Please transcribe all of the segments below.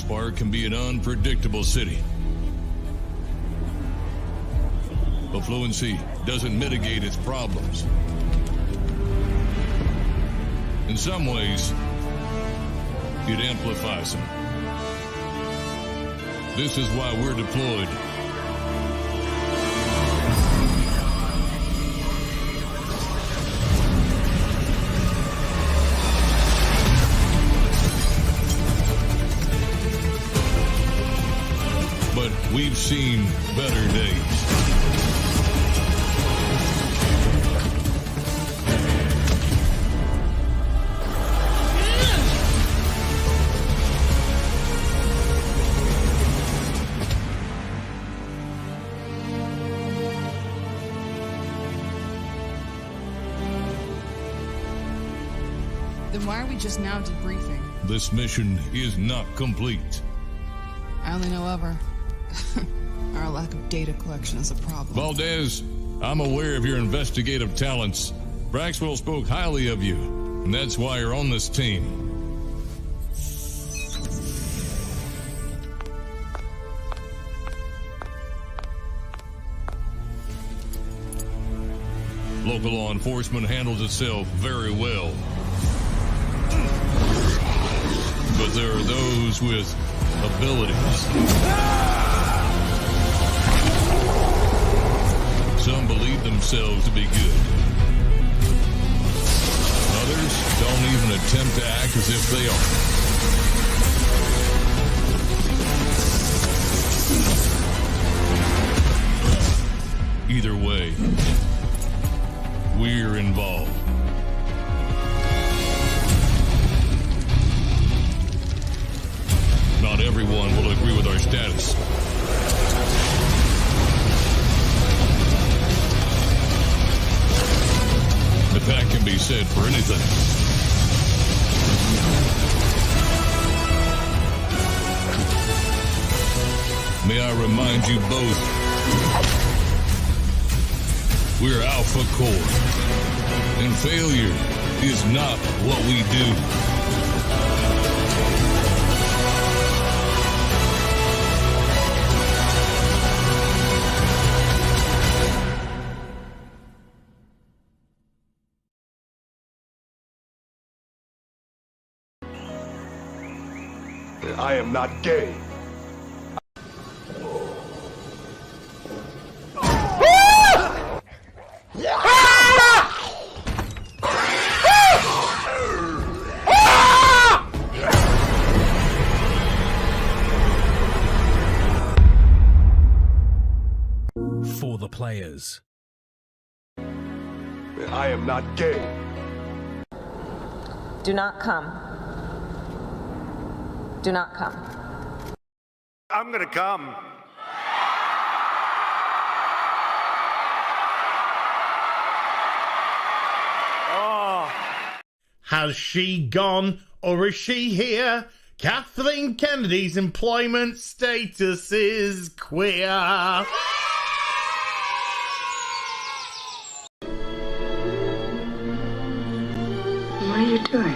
Spark can be an unpredictable city. Affluency doesn't mitigate its problems. In some ways, it amplifies them. This is why we're deployed. But we've seen better days. Then why are we just now debriefing? This mission is not complete. I only know of her. Our lack of data collection is a problem. Valdez, I'm aware of your investigative talents. Braxwell spoke highly of you, and that's why you're on this team. Local law enforcement handles itself very well. But there are those with abilities. Some believe themselves to be good. Others don't even attempt to act as if they are. Either way, we're involved. Not everyone will agree with our status. But that can be said for anything. May I remind you both, we're Alphacore, and failure is not what we do. I am not gay. For the players. I am not gay. Do not come. Do not come. I'm gonna come. Oh. Has she gone or is she here? Kathleen Kennedy's employment status is queer. What are you doing?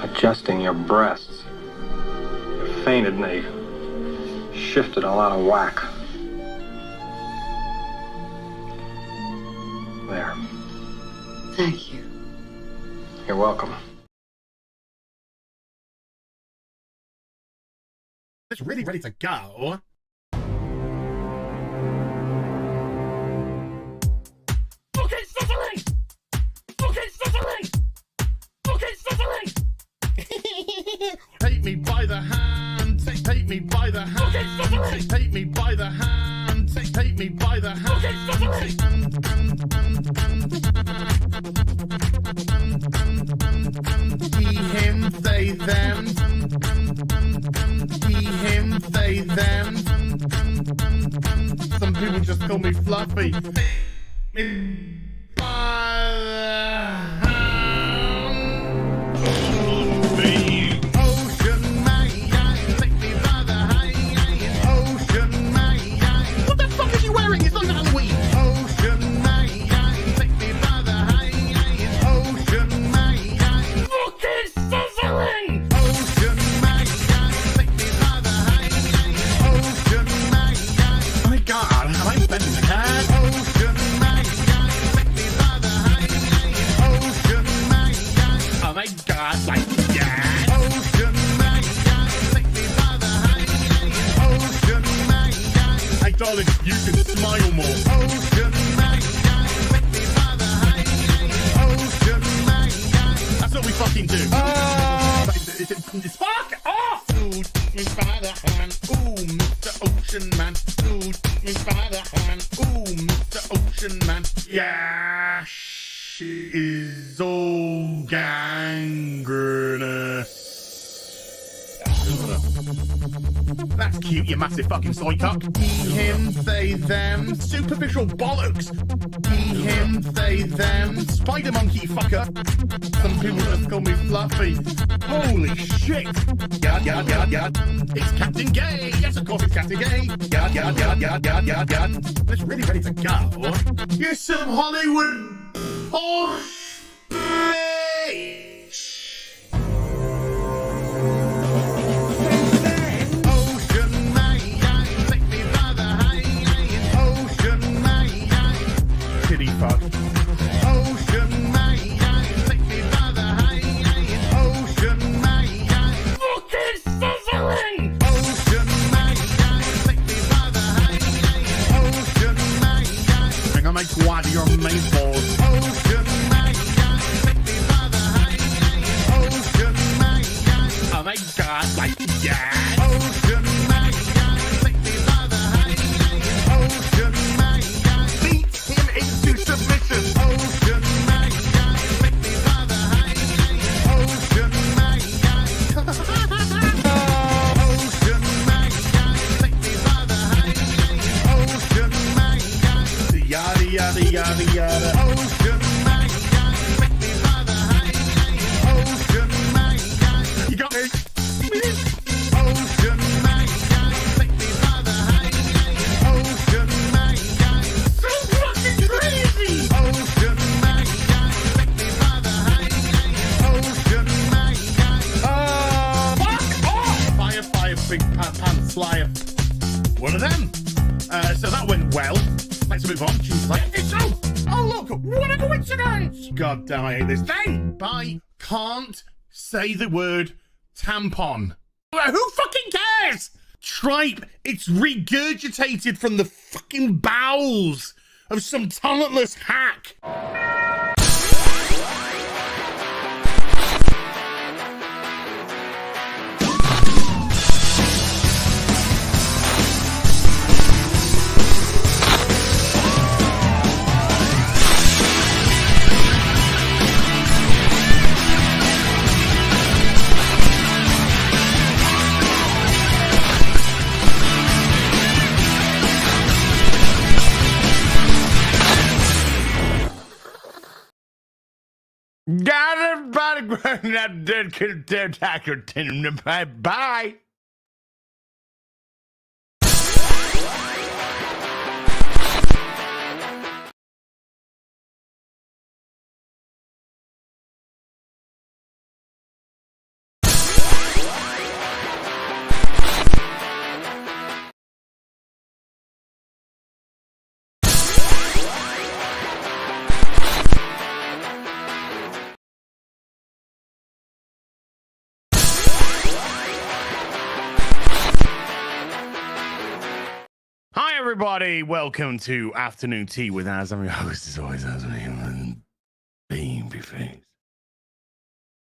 Adjusting your breasts. You fainted and they shifted all out of whack. There. Thank you. You're welcome. It's really ready to go. Okay, Cicely! Okay, Cicely! Okay, Cicely! Take me by the hand, take me by the hand, okay, Cicely! take me by the hand, take me by the hand, okay, Cicely! He, him, they, them. He, him, they, them. Some people just call me Fluffy. Me by the hand. Ocean man, take me by the hand. Ocean man. What the fuck is you wearing? It's not Halloween. Ocean man, take me by the hand. Ocean man. Okay, Cicely! Ocean man. darling, you can smile more. Ocean man, take me by the hand. Ocean man, that's what we fucking do. Fuck off! Ooh, take me by the hand. Ooh, Mr. Ocean Man. Ooh, take me by the hand. Ooh, Mr. Ocean Man. Yeah, she is all gangrenous. That's cute, you massive fucking soy cock. He, him, they, them. Superficial bollocks. He, him, they, them. Spider monkey fucker. Some people just call me Fluffy. Holy shit. Yard, yard, yard, yard. It's Captain Gay. Yes, of course it's Captain Gay. Yard, yard, yard, yard, yard, yard, yard. It's really ready to go. Here's some Hollywood horse bitch. Ocean man, take me by the hand. Ocean man, kitty fuck. Ocean man, take me by the hand. Ocean man, Fucking sizzling! Ocean man, take me by the hand. Ocean man, I'm gonna make one of your meatballs. Ocean man, take me by the hand. Ocean man, oh my god, like yeah. Ocean man, take me by the hand. Ocean man, beat him into submission. Ocean man, take me by the hand. Ocean man, Ocean man, take me by the hand. Ocean man, yada yada yada yada. Ocean man, take me by the hand. Ocean man, you got me. Ocean man, take me by the hand. Ocean man, so fucking crazy. Ocean man, take me by the hand. Ocean man, fuck off. Fire, fire, big pants flyer. One of them. So that went well. Let's move on. She's like, it's so. Oh look, what a coincidence! God damn, I hate this day. I can't say the word tampon. Who fucking cares? Tripe, it's regurgitated from the fucking bowels of some talentless hack. Got everybody growing that dead kid attacker. Bye. Hi, everybody. Welcome to Afternoon Tea with Az. I'm your host, as always, Az Babyface.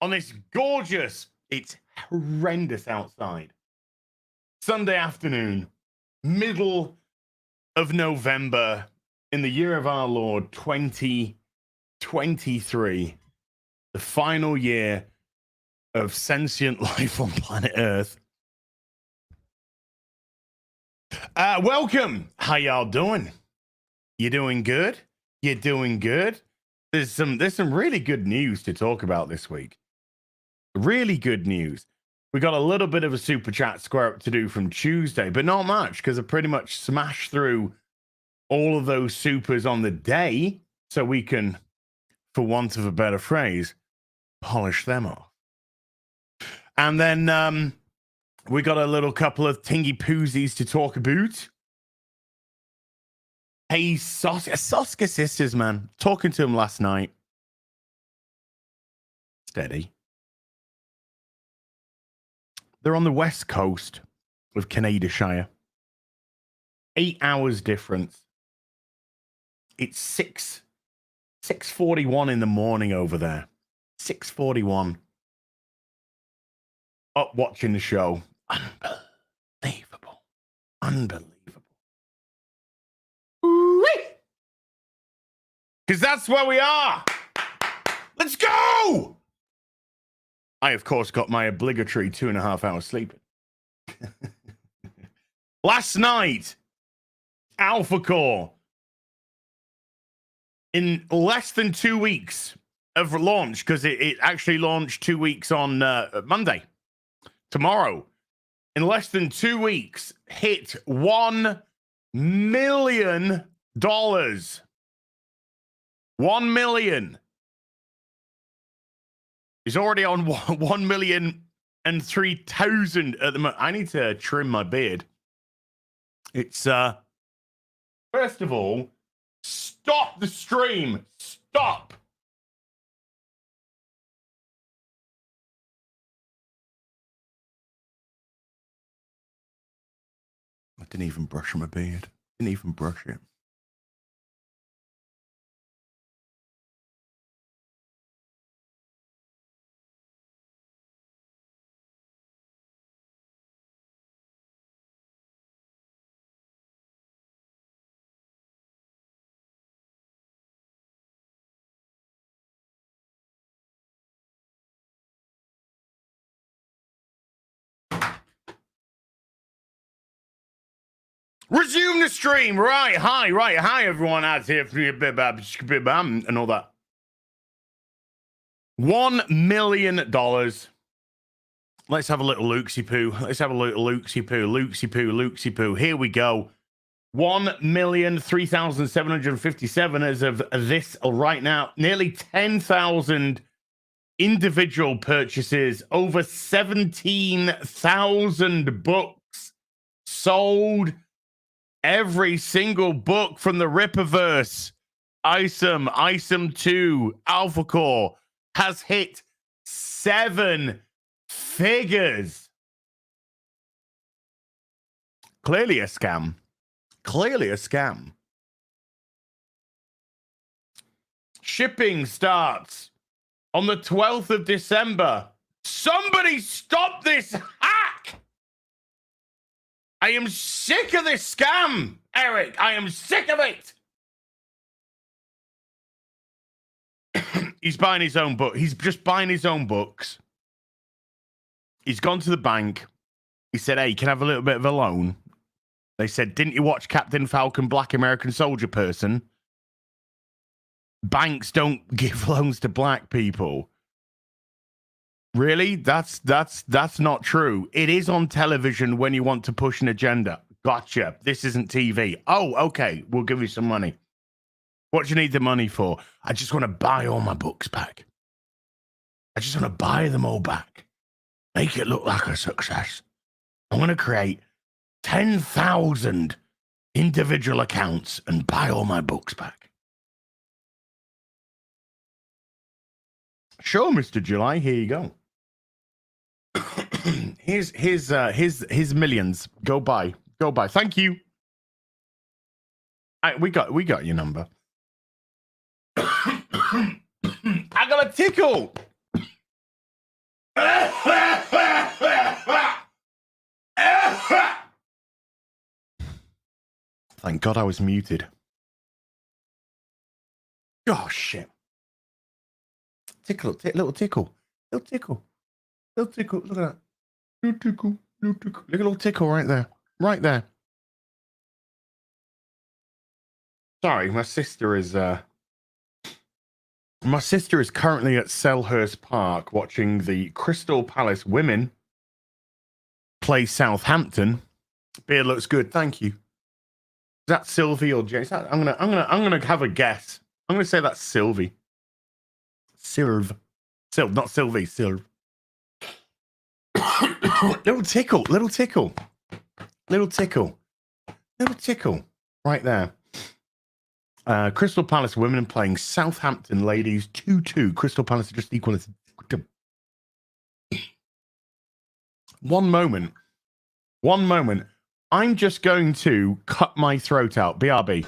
On this gorgeous, it's horrendous outside, Sunday afternoon, middle of November, in the year of our Lord, 2023, the final year of sentient life on planet Earth. Welcome. How y'all doing? You doing good? You doing good? There's some really good news to talk about this week. Really good news. We got a little bit of a super chat square up to do from Tuesday, but not much because I pretty much smashed through all of those supers on the day so we can, for want of a better phrase, polish them off. And then we got a little couple of tingy poozies to talk about. Hey, Soska sisters, man. Talking to them last night. Steady. They're on the west coast of Canadashire. 8 hours difference. It's 6:41 in the morning over there. 6:41. Up watching the show. Unbelievable. Unbelievable. Because that's where we are. Let's go! I, of course, got my obligatory 2.5 hours sleeping. Last night, Alphacore, in less than 2 weeks of launch, because it actually launched 2 weeks on Monday, tomorrow, in less than 2 weeks, hit $1 million. $1 million. He's already on 1,003,000 at the moment. I need to trim my beard. It's first of all, stop the stream. Stop. I didn't even brush my beard. Didn't even brush it. Resume the stream. Right. Hi, everyone out here and all that. $1 million. Let's have a little Luxie poo. Let's have a little Luxie poo. Luxie poo. Luxie poo. Here we go. 1,003,757 as of this right now. Nearly 10,000 individual purchases. Over 17,000 books sold. Every single book from the Rippaverse, Isom 2, Alphacore has hit 7 figures. Clearly a scam. Clearly a scam. Shipping starts on the 12th of December. Somebody stop this hack! I am sick of this scam, Eric. I am sick of it. He's buying his own book. He's just buying his own books. He's gone to the bank. He said, hey, can I have a little bit of a loan? They said, didn't you watch Captain Falcon, Black American Soldier Person? Banks don't give loans to black people. Really? That's not true. It is on television when you want to push an agenda. Gotcha. This isn't TV. Oh, okay. We'll give you some money. What do you need the money for? I just want to buy all my books back. I just want to buy them all back. Make it look like a success. I'm going to create 10,000 individual accounts and buy all my books back. Sure, Mr. July. Here you go. His millions. Go buy. Thank you. We got your number. I got a tickle. Thank God I was muted. Oh shit. Little tickle. Look at that. Little tickle. Look at a little tickle right there. Sorry, my sister is currently at Selhurst Park watching the Crystal Palace women play Southampton. Beard looks good, thank you. Is that Sylvie or Jay? I'm gonna have a guess. I'm gonna say that's Sylvie. Sylv, not Sylvie. Sylv. Little tickle right there. Crystal Palace women playing Southampton ladies 2-2. Crystal Palace just equal as one moment. I'm just going to cut my throat out. BRB.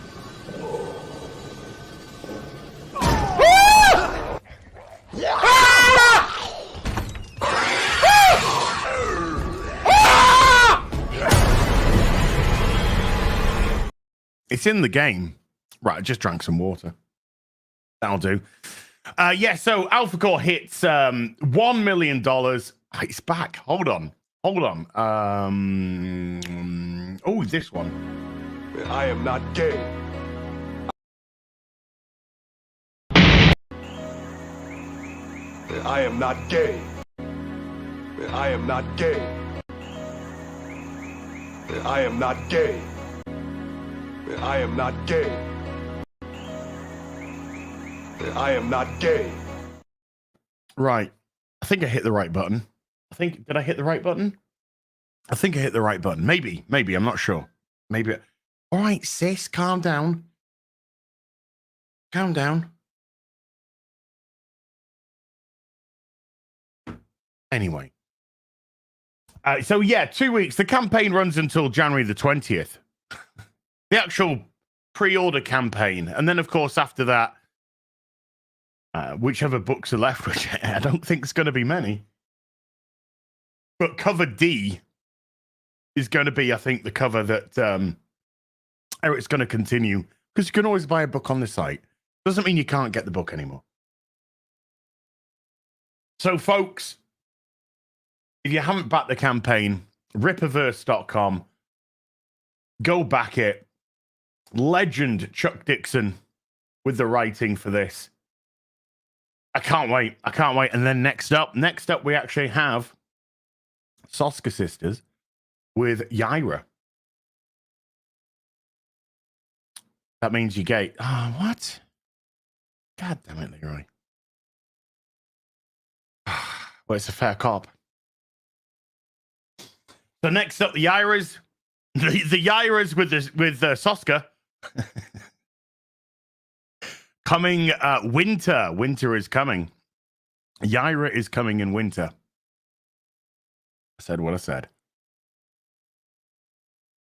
It's in the game. Right, I just drank some water. That'll do. Yeah, so Alphacore hits $1 million. It's back. Hold on. Oh, this one. I am not gay. I am not gay. I am not gay. I am not gay. I am not gay. I am not gay. Right. I think I hit the right button. Did I hit the right button? I think I hit the right button. Maybe. I'm not sure. Maybe. All right, sis, calm down. Calm down. Anyway. So yeah, 2 weeks. The campaign runs until January the 20th. The actual pre-order campaign. And then, of course, after that, whichever books are left, which I don't think is going to be many. But cover D is going to be, I think, the cover that Eric's going to continue. Because you can always buy a book on the site. Doesn't mean you can't get the book anymore. So, folks, if you haven't backed the campaign, Rippaverse.com, go back it. Legend Chuck Dixon with the writing for this. I can't wait. And then next up, we actually have Soska Sisters with Yaira. That means you gay. Oh, what? God damn it, Leroy. Well, it's a fair cop. So next up, the Yairas. The Yairas with Soska. Coming winter. Winter is coming. Yaira is coming in winter. I said what I said.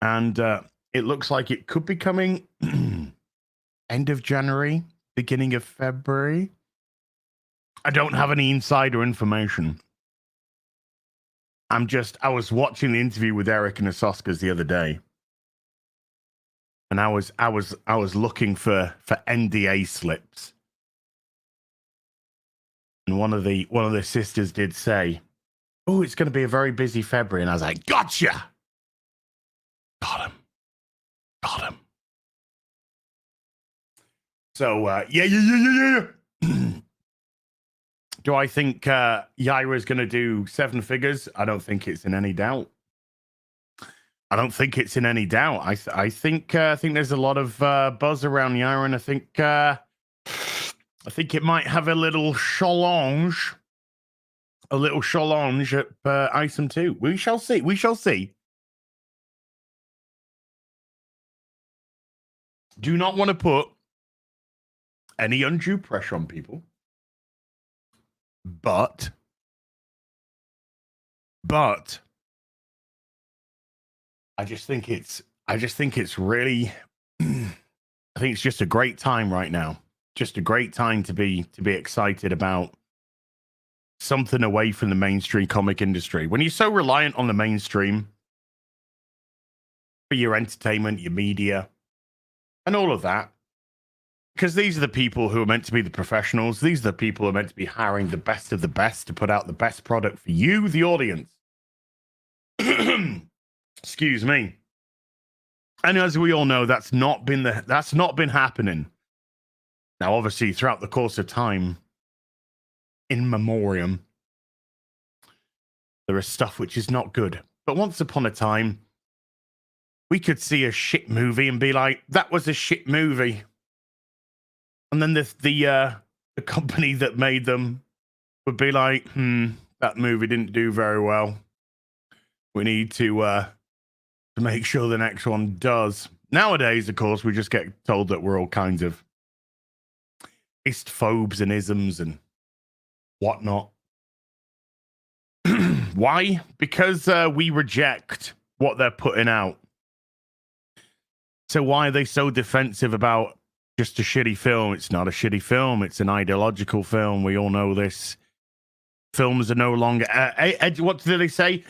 And it looks like it could be coming end of January, beginning of February. I don't have any insider information. I was watching the interview with Eric and the Soskas the other day. And I was looking for NDA slips. And one of the sisters did say, "Oh, it's going to be a very busy February." And I was like, "Gotcha." Got him. So, yeah. Do I think Yaira is going to do 7 figures? I don't think it's in any doubt. I think there's a lot of buzz around Yaira, and I think it might have a little challenge. A little challenge at Item 2. We shall see. Do not want to put any undue pressure on people. But I just think it's really I think it's just a great time right now. Just a great time to be excited about something away from the mainstream comic industry. When you're so reliant on the mainstream for your entertainment, your media, and all of that. Because these are the people who are meant to be the professionals. These are the people who are meant to be hiring the best of the best to put out the best product for you, the audience. Excuse me. And as we all know, that's not been happening. Now, obviously, throughout the course of time, in memoriam, there is stuff which is not good. But once upon a time, we could see a shit movie and be like, "That was a shit movie." And then the company that made them would be like, "That movie didn't do very well. We need to make sure the next one does." Nowadays, of course, we just get told that we're all kinds of istphobes and isms and whatnot. Why? Because we reject what they're putting out. So why are they so defensive about just a shitty film? It's not a shitty film. It's an ideological film. We all know this. Films are no longer. What do they say?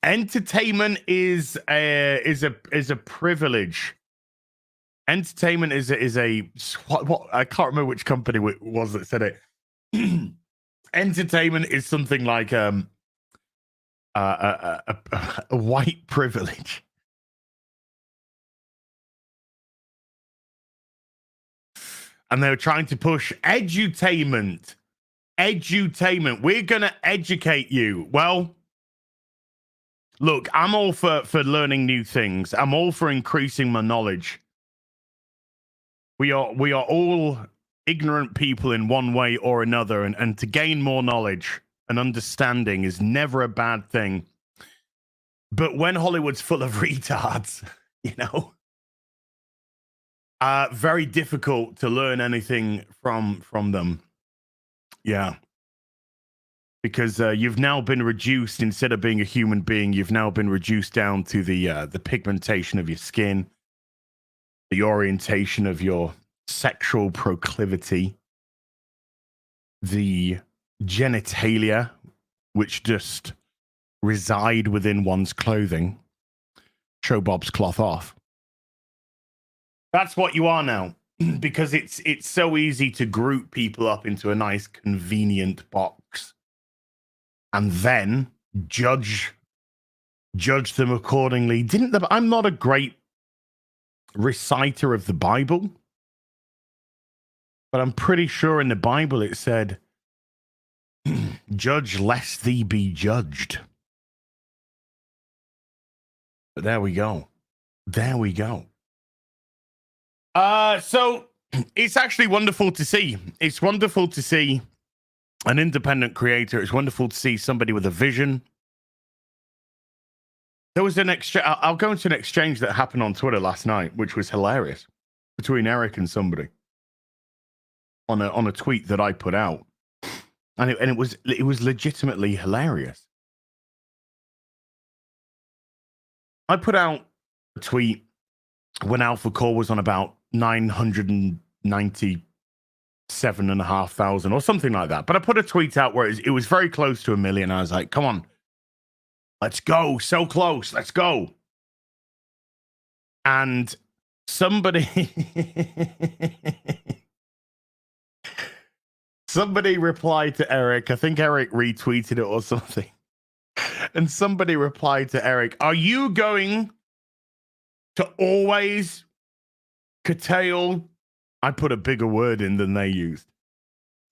Entertainment is a privilege. Entertainment is a what I can't remember which company it was that said it. Entertainment is something like a white privilege. And they were trying to push edutainment. Edutainment. We're going to educate you. Well, look, I'm all for learning new things. I'm all for increasing my knowledge. We are all ignorant people in one way or another. And to gain more knowledge and understanding is never a bad thing. But when Hollywood's full of retards, you know, very difficult to learn anything from them. Yeah. Because you've now been reduced, instead of being a human being, you've now been reduced down to the pigmentation of your skin, the orientation of your sexual proclivity, the genitalia, which just reside within one's clothing. Show Bob's cloth off. That's what you are now, because it's so easy to group people up into a nice, convenient box and then judge them accordingly. I'm not a great reciter of the Bible, but I'm pretty sure in the Bible it said, "Judge lest thee be judged." But there we go. There we go. So it's actually wonderful to see. It's wonderful to see an independent creator. It's wonderful to see somebody with a vision. There was an exchange. I'll go into an exchange that happened on Twitter last night, which was hilarious, between Eric and somebody on a tweet that I put out, and it was legitimately hilarious. I put out a tweet when Alphacore was on about 997,500 or something like that. But I put a tweet out where it was very close to 1 million. I was like, come on, let's go. So close. Let's go. And somebody replied to Eric. I think Eric retweeted it or something. And somebody replied to Eric, are you going to always curtail, I put a bigger word in than they used,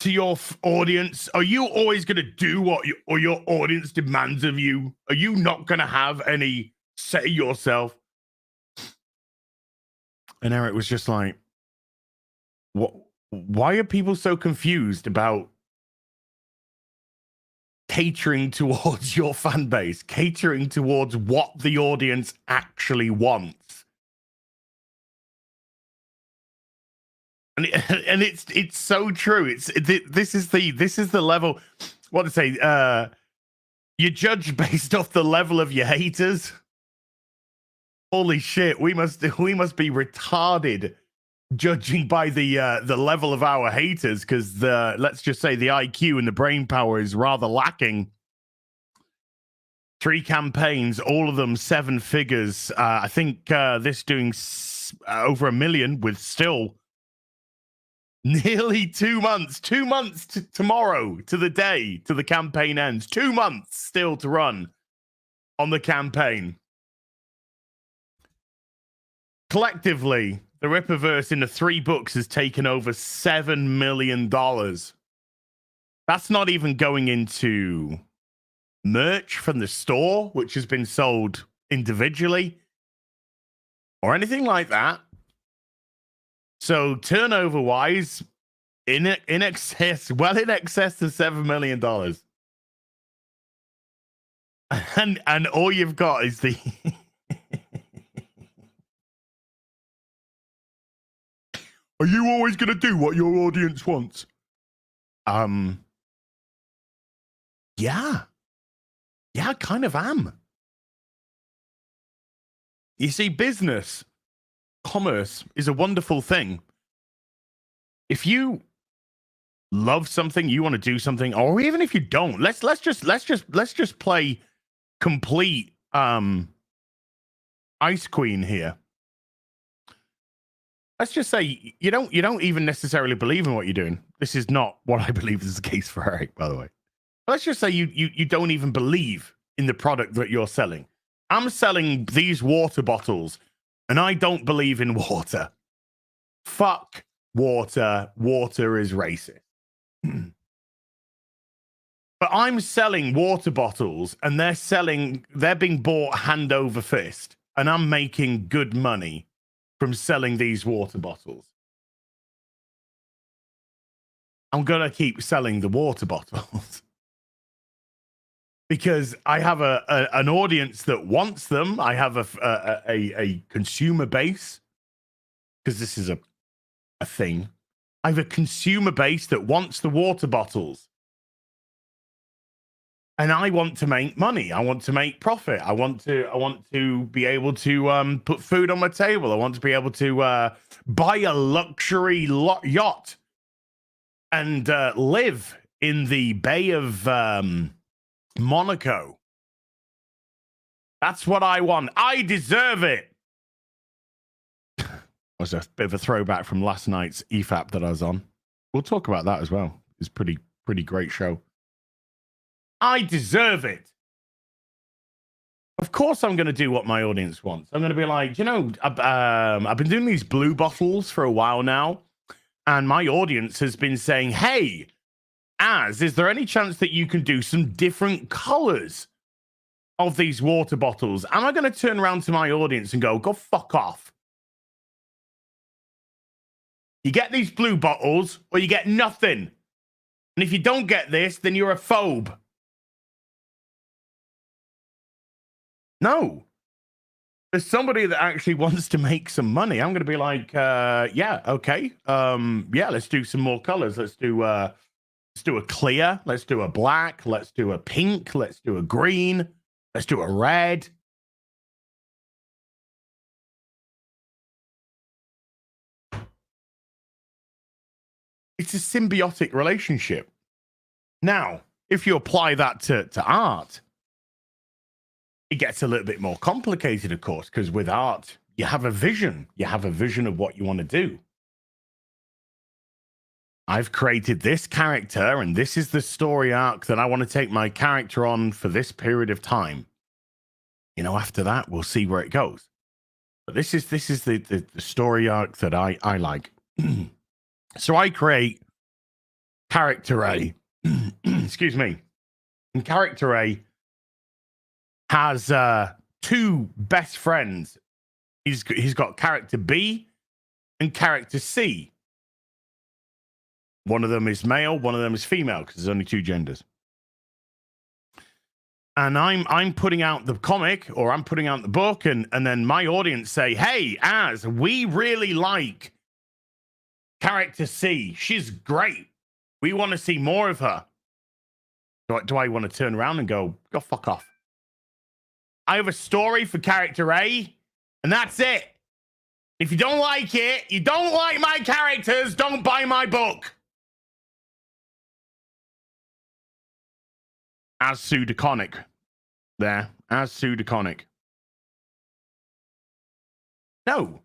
to your audience? Are you always going to do what your audience demands of you? Are you not going to have any say yourself? And Eric was just like, what? Why are people so confused about catering towards your fan base, catering towards what the audience actually wants? And it's so true. This is the level. What to say? You judge based off the level of your haters. Holy shit! We must be retarded, judging by the level of our haters, because let's just say the IQ and the brain power is rather lacking. 3 campaigns, all of them 7 figures. I think this doing over 1 million with still nearly 2 months. 2 months tomorrow to the day to the campaign ends. 2 months still to run on the campaign. Collectively, the Rippaverse in the 3 books has taken over $7 million. That's not even going into merch from the store, which has been sold individually, or anything like that. So turnover-wise, in excess of $7 million. And all you've got is the... Are you always going to do what your audience wants? Yeah. Yeah, I kind of am. You see, business commerce is a wonderful thing. If you love something, you want to do something, or even if you don't, let's just play complete Ice Queen here. Let's just say you don't even necessarily believe in what you're doing. This is not what I believe is the case for Eric, by the way. But let's just say you don't even believe in the product that you're selling. I'm selling these water bottles, and I don't believe in water. Fuck water. Water is racist. But I'm selling water bottles, and they're being bought hand over fist, and I'm making good money from selling these water bottles. I'm gonna keep selling the water bottles because I have an audience that wants them. I have a consumer base, because this is a thing. I have a consumer base that wants the water bottles. And I want to make money. I want to make profit. I want to be able to put food on my table. I want to be able to buy a luxury yacht and live in the Bay of Monaco. That's what I want. I deserve it. Was a bit of a throwback from last night's EFAP that I was on. We'll talk about that as well. It's pretty great show. I deserve it. Of course, I'm going to do what my audience wants. I'm going to be like, I've been doing these blue bottles for a while now, and my audience has been saying, hey, is there any chance that you can do some different colors of these water bottles? Am I going to turn around to my audience and go fuck off? You get these blue bottles or you get nothing. And if you don't get this, then you're a phobe. No. There's somebody that actually wants to make some money. I'm going to be like, yeah, okay. Yeah, let's do some more colors. Let's do a clear. Let's do a black. Let's do a pink. Let's do a green. Let's do a red. It's a symbiotic relationship. Now, if you apply that to art, it gets a little bit more complicated, of course, because with art, you have a vision. You have a vision of what you want to do. I've created this character, and this is the story arc that I want to take my character on for this period of time. After that, we'll see where it goes. But this is the story arc that I like. So I create character A. Excuse me. And character A has two best friends. He's got character B and character C. One of them is male, one of them is female, because there's only two genders. And I'm putting out the comic, or I'm putting out the book, and then my audience say, hey, we really like character C. She's great. We want to see more of her. Do I want to turn around and go fuck off? I have a story for character A, and that's it. If you don't like it, you don't like my characters, don't buy my book. As pseudoconic. There. As pseudoconic. No.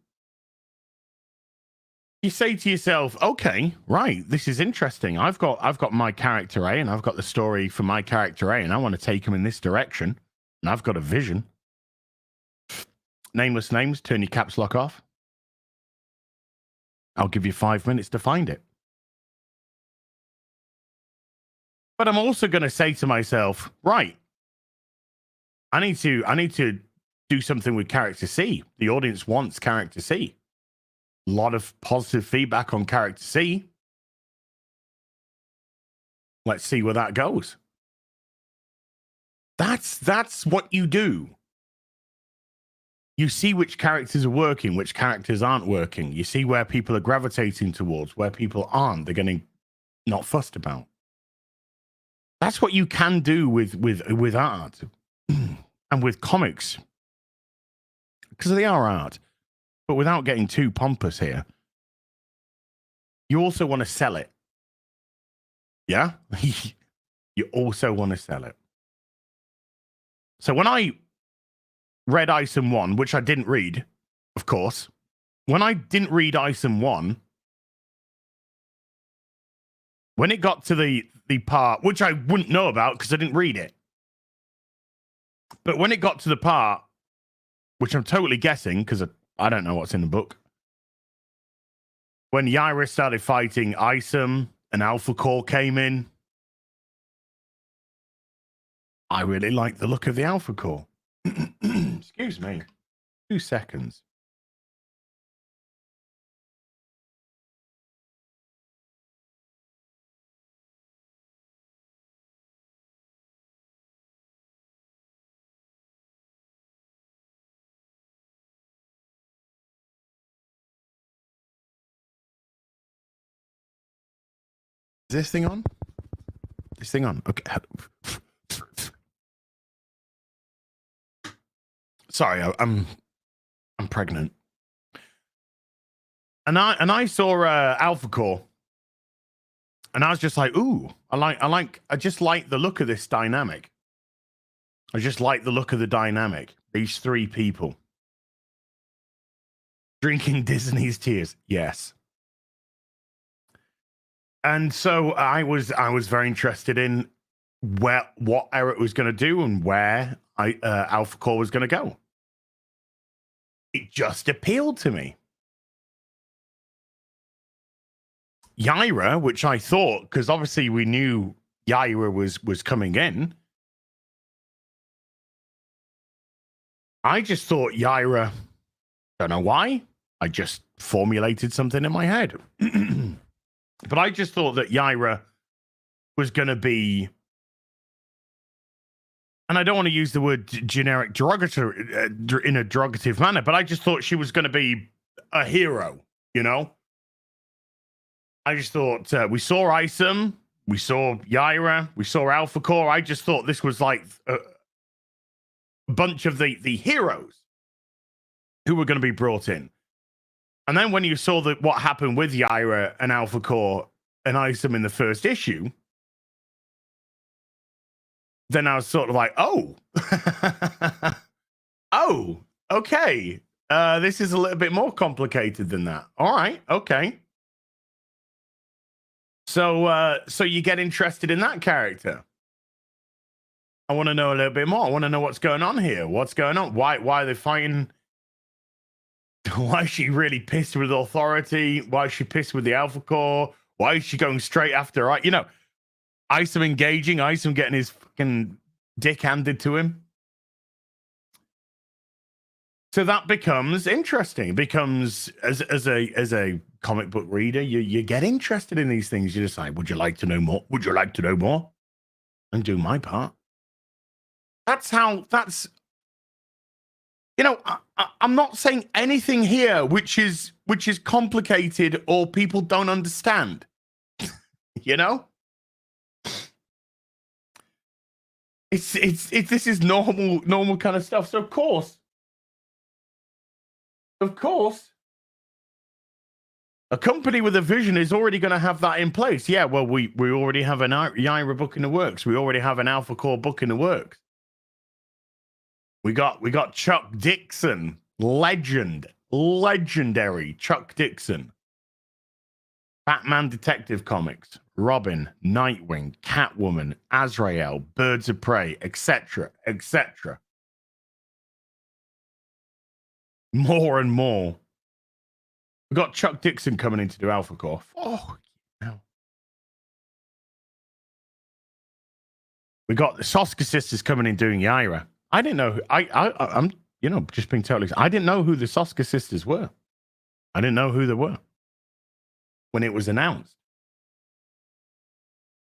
You say to yourself, okay, right, this is interesting. I've got my character A, and I've got the story for my character A, and I want to take him in this direction. And I've got a vision. Nameless names, turn your caps lock off. I'll give you 5 minutes to find it. But I'm also going to say to myself, right, I need to do something with character C. The audience wants character C. A lot of positive feedback on character C. Let's see where that goes. That's what you do. You see which characters are working, which characters aren't working. You see where people are gravitating towards, where people aren't. They're getting not fussed about. That's what you can do with art and with comics, because they are art. but without getting too pompous here, you also want to sell it. Yeah? You also want to sell it. So when I read Item 1, which I didn't read, of course, when I didn't read Item 1, when it got to the part, which I wouldn't know about because I didn't read it, but when it got to the part, which I'm totally guessing because I don't know what's in the book, when Yaira started fighting Isom and Alphacore came in, I really liked the look of the Alphacore. Excuse me. 2 seconds. Is this thing on? This thing on? Okay. Sorry, I'm pregnant. And I saw Alphacore, and I was just like, ooh, I just like the look of this dynamic. I just like the look of the dynamic. These 3 people drinking Disney's tears. Yes. And so I was very interested in what Eric was going to do and where Alphacore was going to go. It just appealed to me. Yaira, which I thought, because obviously we knew Yaira was coming in. I just thought Yaira, don't know why. I just formulated something in my head. But I just thought that Yaira was going to be, and I don't want to use the word generic derogatory in a derogative manner, but I just thought she was going to be a hero, you know? I just thought we saw Isom, we saw Yaira, we saw Alphacore. I just thought this was like a bunch of the heroes who were going to be brought in. And then when you saw what happened with Yaira and Alphacore and Isom in the first issue, then I was sort of like, oh, oh, okay. This is a little bit more complicated than that. All right, okay. So you get interested in that character. I want to know a little bit more. I want to know what's going on here. What's going on? Why are they fighting? Why is she really pissed with authority? Why is she pissed with the Alphacore? Why is she going straight after, you know, Isom engaging, Isom getting his fucking dick handed to him? So that becomes interesting. It becomes, as a comic book reader, you get interested in these things. You decide, would you like to know more? Would you like to know more? And do my part. That's you know, I'm not saying anything here which is complicated or people don't understand. You know, it's this is normal kind of stuff. So of course, a company with a vision is already going to have that in place. Yeah, well, we already have an Yaira book in the works. We already have an Alphacore book in the works. We got Chuck Dixon, legendary Chuck Dixon. Batman Detective Comics, Robin, Nightwing, Catwoman, Azrael, Birds of Prey, etc., etc. More and more. We got Chuck Dixon coming in to do Alphacore. Oh, no. We got the Soska sisters coming in doing Yaira. I didn't know. I'm, you know, just being totally. I didn't know who the Soska sisters were. I didn't know who they were when it was announced.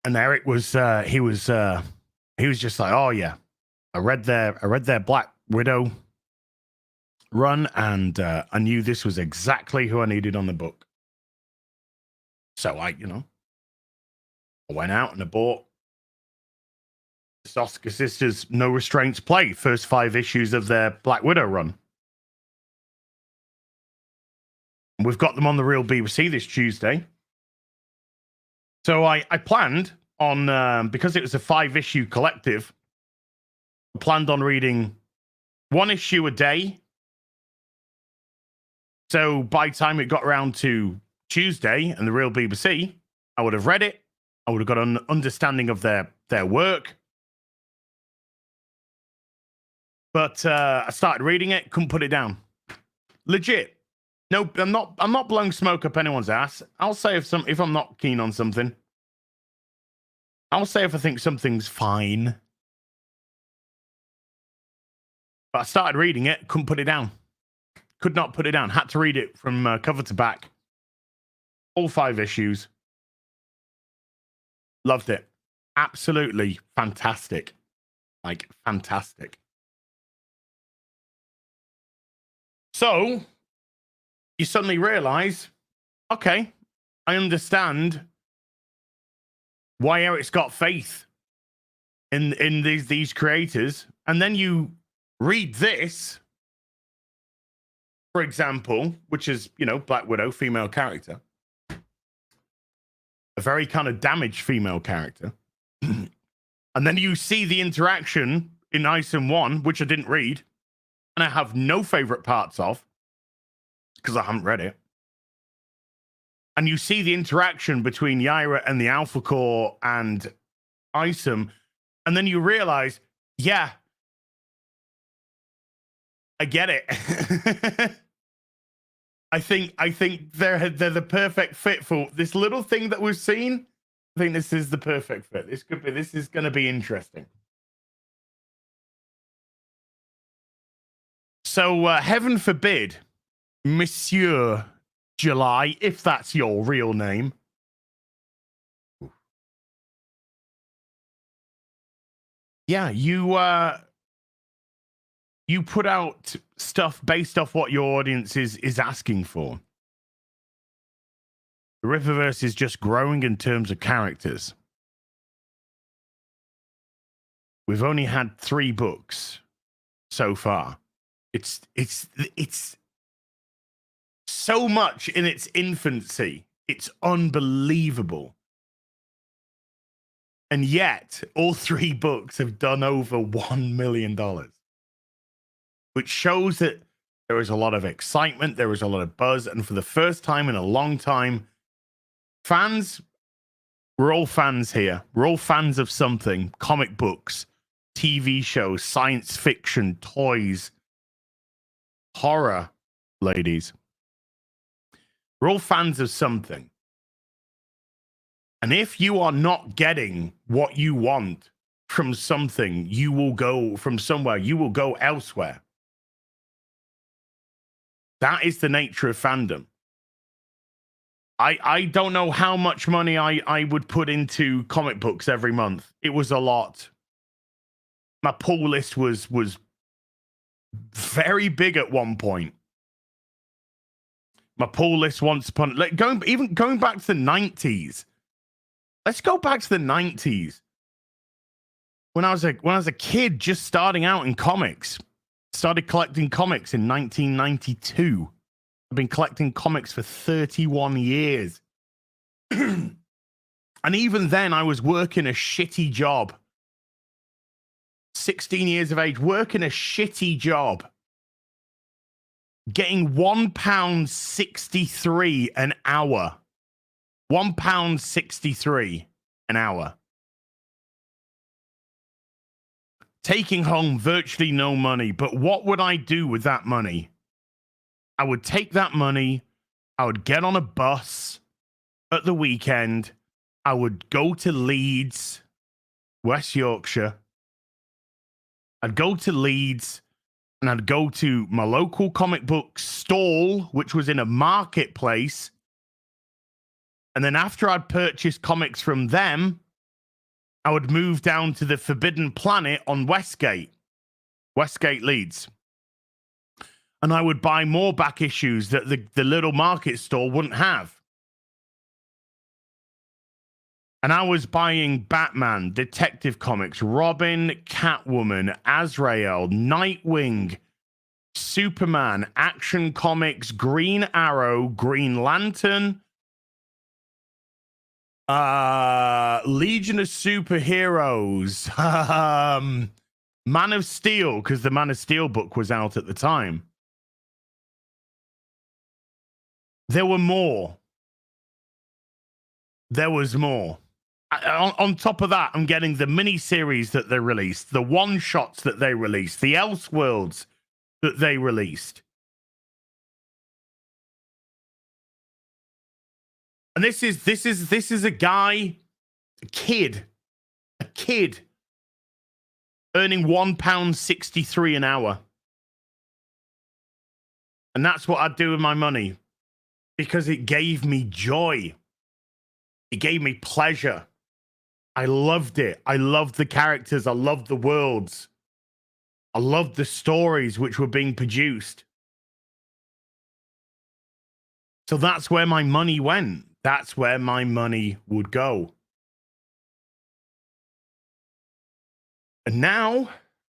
And Eric was, he was just like, oh yeah, I read their Black Widow run, and I knew this was exactly who I needed on the book. So I went out and I bought Soska Sisters No Restraints Play, first 5 issues of their Black Widow run. We've got them on the Real BBC this Tuesday. So I planned on, because it was a 5-issue collective, I planned on reading 1 issue a day. So by the time it got around to Tuesday and the Real BBC, I would have read it. I would have got an understanding of their work. But I started reading it, couldn't put it down. Legit. No, I'm not blowing smoke up anyone's ass. I'll say if I'm not keen on something. I'll say if I think something's fine. But I started reading it, couldn't put it down. Could not put it down. Had to read it from cover to back. All 5 issues. Loved it. Absolutely fantastic. Like, fantastic. So, you suddenly realize, okay, I understand why Eric's got faith in these creators. And then you read this, for example, which is, Black Widow, female character. A very kind of damaged female character. And then you see the interaction in Item 1, which I didn't read, and I have no favorite parts of, because I haven't read it. And you see the interaction between Yaira and the Alphacore and Item, and then you realize, yeah, I get it. I think they're the perfect fit for this little thing that we've seen. I think this is the perfect fit. This is going to be interesting. So heaven forbid, Monsieur July, if that's your real name. Yeah, you put out stuff based off what your audience is asking for. The Rippaverse is just growing in terms of characters. We've only had 3 books so far. It's so much in its infancy. It's unbelievable. And yet, all 3 books have done over $1 million. Which shows that there is a lot of excitement, there is a lot of buzz, and for the first time in a long time, we're all fans here. We're all fans of something. Comic books, TV shows, science fiction, toys, horror, ladies. We're all fans of something. And if you are not getting what you want from something, you will go from somewhere, you will go elsewhere. That is the nature of fandom. I don't know how much money I would put into comic books every month. It was a lot. My pull list was very big at one point. My pull list once upon going back to the 90s. Let's go back to the 90s. When I was a kid just starting out in comics. Started collecting comics in 1992. I've been collecting comics for 31 years. And even then, I was working a shitty job. 16 years of age, working a shitty job. Getting £1.63 an hour. £1.63 an hour. Taking home virtually no money. But what would I do with that money? I would take that money. I would get on a bus at the weekend. I would go to Leeds, West Yorkshire. I'd go to Leeds and I'd go to my local comic book stall, which was in a marketplace. And then after I'd purchased comics from them, I would move down to the Forbidden Planet on Westgate, Leeds. And I would buy more back issues that the little market store wouldn't have. And I was buying Batman, Detective Comics, Robin, Catwoman, Azrael, Nightwing, Superman, Action Comics, Green Arrow, Green Lantern, Legion of Superheroes, Man of Steel, because the Man of Steel book was out at the time. There were more. There was more. On top of that, I'm getting the mini-series that they released, the one-shots that they released, the Elseworlds that they released. And this is a guy, a kid earning £1.63 an hour. And that's what I'd do with my money, because it gave me joy. It gave me pleasure. I loved it. I loved the characters. I loved the worlds. I loved the stories which were being produced. So that's where my money went. That's where my money would go. And now,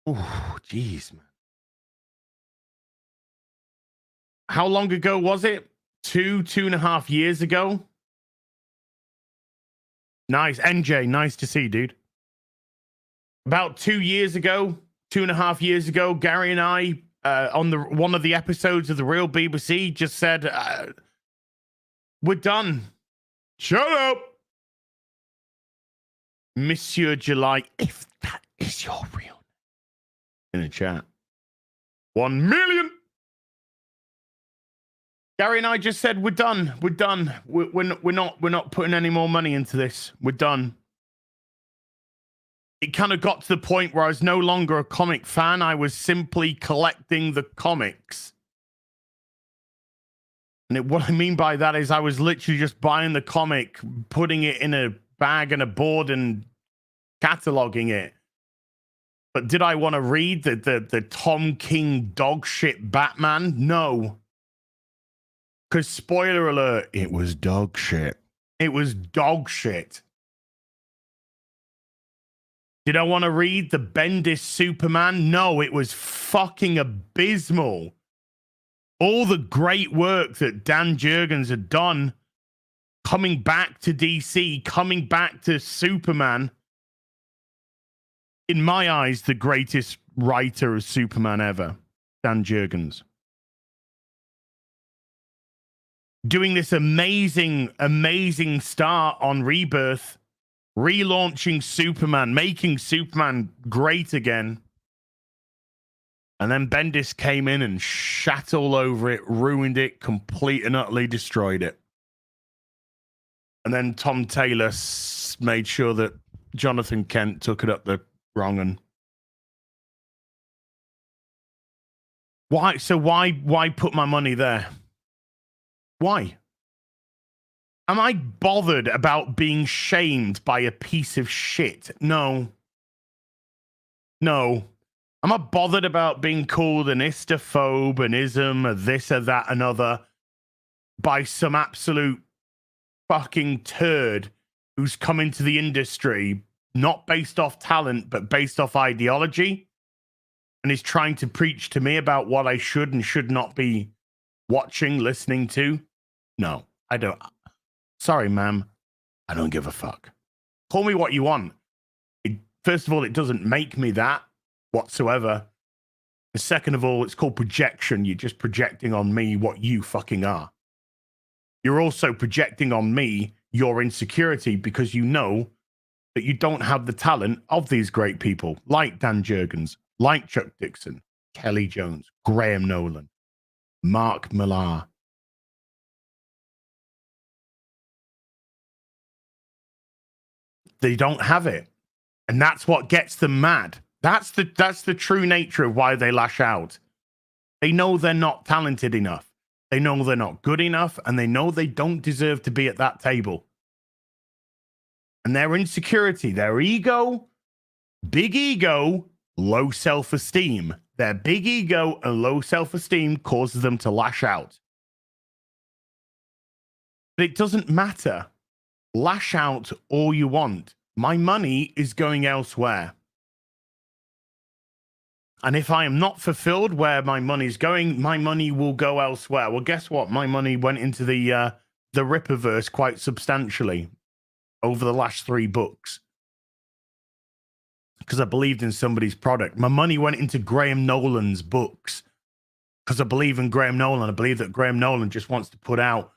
oh, geez, man. How long ago was it? 2.5 years ago? Nice. NJ, nice to see you, dude. About 2 years ago, 2.5 years ago, Gary and I, on one of the episodes of The Real BBC, just said, we're done. Shut up. Monsieur July, if that is your real name. In the chat. 1 million. Gary and I just said, we're done. We're done. We're not putting any more money into this. We're done. It kind of got to the point where I was no longer a comic fan. I was simply collecting the comics. And what I mean by that is I was literally just buying the comic, putting it in a bag and a board and cataloging it. But did I want to read the Tom King dog shit Batman? No. Because spoiler alert, it was dog shit. It was dog shit. Did I want to read the Bendis Superman? No, it was fucking abysmal. All the great work that Dan Jurgens had done, coming back to DC, coming back to Superman. In my eyes, the greatest writer of Superman ever, Dan Jurgens. Doing this amazing start on Rebirth, relaunching Superman, making Superman great again. And then Bendis came in and shat all over it, ruined it, complete and utterly destroyed it. And then Tom Taylor made sure that Jonathan Kent took it up the wrong one. Why? So why put my money there? Why? Am I bothered about being shamed by a piece of shit? No. No. I'm not bothered about being called an istophobe, an ism, a this, or that, another by some absolute fucking turd who's come into the industry not based off talent, but based off ideology, and is trying to preach to me about what I should and should not be watching, listening to. No, I don't. Sorry, ma'am. I don't give a fuck. Call me what you want. First of all, it doesn't make me that whatsoever. And second of all, it's called projection. You're just projecting on me what you fucking are. You're also projecting on me your insecurity because you know that you don't have the talent of these great people like Dan Jurgens, like Chuck Dixon, Kelly Jones, Graham Nolan, Mark Millar. They don't have it. And that's what gets them mad. That's the true nature of why they lash out. They know they're not talented enough. They know they're not good enough, and they know they don't deserve to be at that table. And their insecurity, their ego, big ego, low self-esteem. Their big ego and low self-esteem causes them to lash out. But it doesn't matter. Lash out all you want. My money is going elsewhere. And if I am not fulfilled where my money's going, my money will go elsewhere. Well, guess what? My money went into the Rippaverse quite substantially over the last 3 books because I believed in somebody's product. My money went into Graham Nolan's books because I believe in Graham Nolan. I believe that Graham Nolan just wants to put out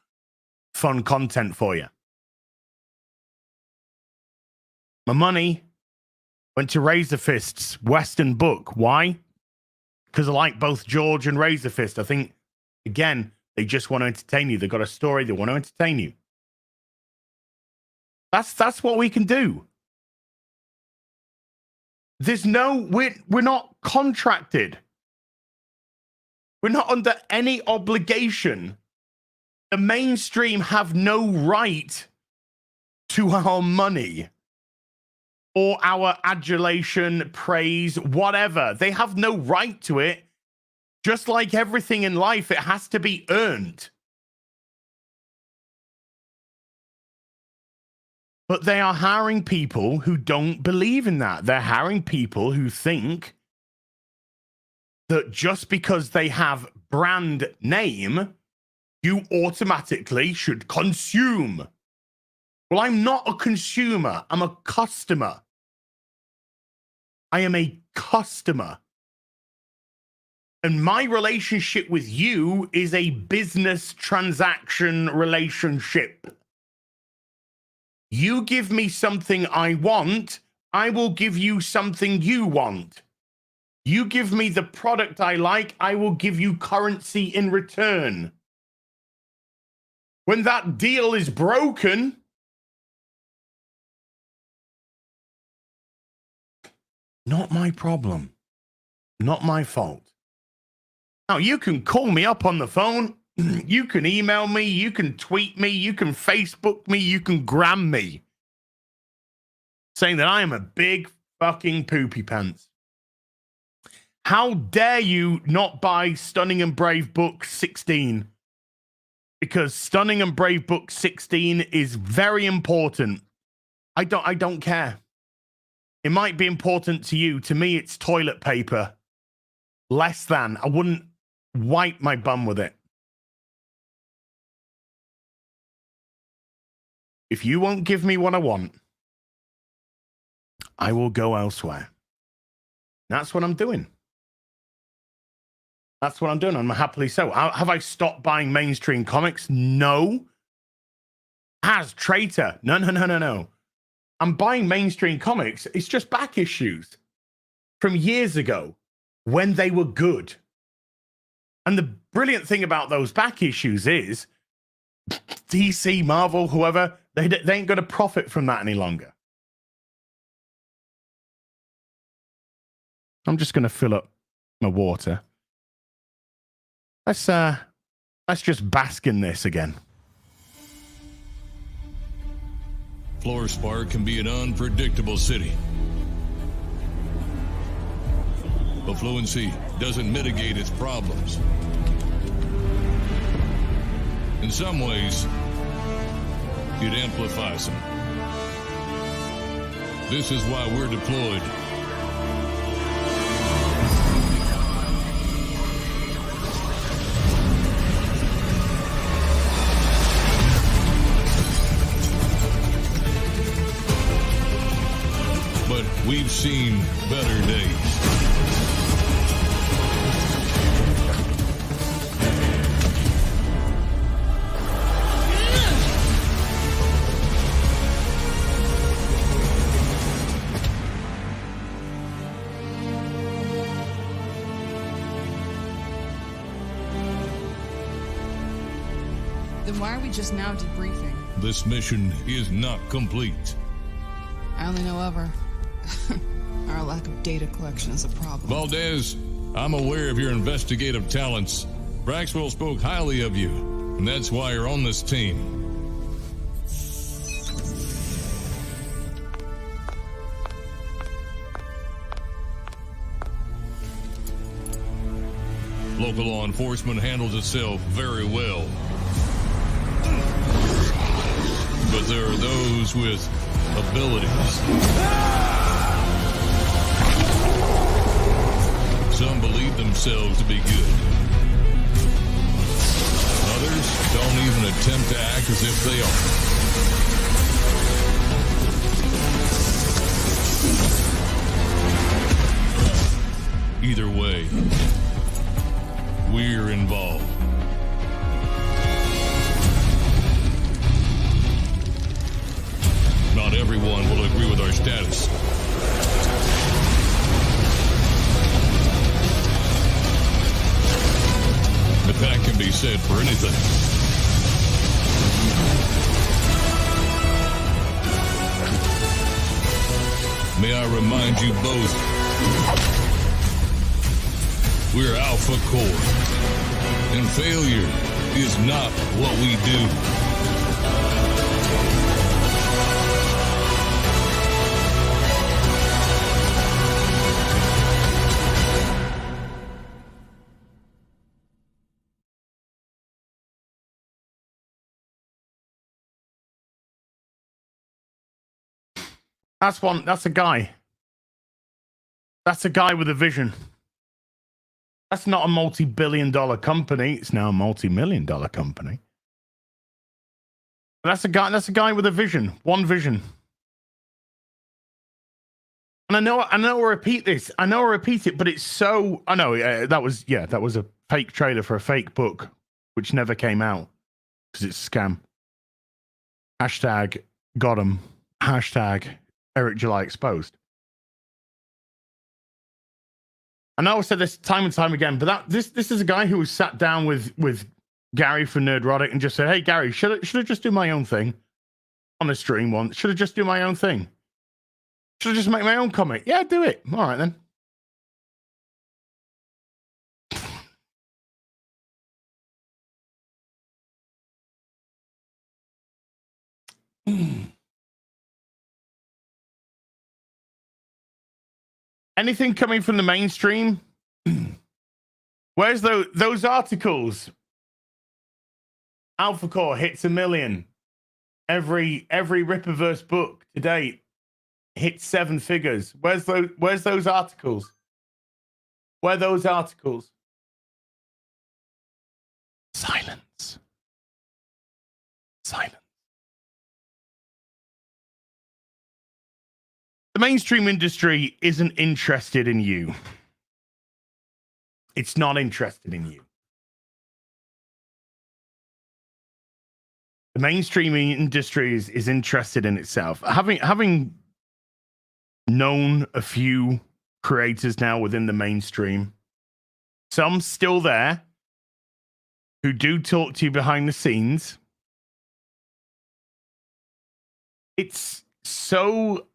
fun content for you. My money went to Razorfist's Western book. Why? Because I like both George and Razorfist. I think, again, they just want to entertain you. They've got a story. They want to entertain you. That's what we can do. There's no, we're not contracted. We're not under any obligation. The mainstream have no right to our money or our adulation, praise, whatever. They have no right to it. Just like everything in life, it has to be earned. But they are hiring people who don't believe in that. They're hiring people who think that just because they have brand name, you automatically should consume. Well, I'm not a consumer. I'm a customer. I am a customer. And my relationship with you is a business transaction relationship. You give me something I want, I will give you something you want. You give me the product I like, I will give you currency in return. When that deal is broken, not my problem. Not my fault. Now, you can call me up on the phone. You can email me. You can tweet me. You can Facebook me. You can gram me. Saying that I am a big fucking poopy pants. How dare you not buy Stunning and Brave Book 16? Because Stunning and Brave Book 16 is very important. I don't care. It might be important to you. To me, it's toilet paper. Less than. I wouldn't wipe my bum with it. If you won't give me what I want, I will go elsewhere. That's what I'm doing. That's what I'm doing. I'm happily so. Have I stopped buying mainstream comics? No. Has traitor? No. I'm buying mainstream comics. It's just back issues from years ago when they were good. And the brilliant thing about those back issues is DC, Marvel, whoever, they ain't going to profit from that any longer. I'm just going to fill up my water. Let's just bask in this again. Floorspar can be an unpredictable city. But fluency doesn't mitigate its problems. In some ways, it amplifies them. This is why we're deployed. But we've seen better days. Then why are we just now debriefing? This mission is not complete. I only know ever. Our lack of data collection is a problem. Valdez, I'm aware of your investigative talents. Braxwell spoke highly of you, and that's why you're on this team. Local law enforcement handles itself very well. But there are those with abilities. Some believe themselves to be good. Others don't even attempt to act as if they are. Either way, we're involved. Not everyone will agree with our status. But that can be said for anything. May I remind you both, we're Alphacore, and failure is not what we do. That's a guy. That's a guy with a vision. That's not a multi-billion-dollar company. It's now a multi-million-dollar company. That's a guy with a vision. One vision. And I know I repeat this. I know I repeat it, but it's so... I know, that was a fake trailer for a fake book, which never came out, because it's a scam. Hashtag got 'em. Hashtag Eric July exposed. I know I said this time and time again, but this is a guy who was sat down with Gary from Nerdrotic and just said, "Hey Gary, should I just do my own thing on a stream once? Should I just do my own thing? Should I just make my own comic? Yeah, do it. All right then." Anything coming from the mainstream? Where's those articles? Alphacore hits 1 million. Every Rippaverse book to date hits 7 figures. Where's those articles? Where are those articles? Silence. Silence. The mainstream industry isn't interested in you. It's not interested in you. The mainstream industry is interested in itself. Having known a few creators now within the mainstream, some still there, who do talk to you behind the scenes, it's so...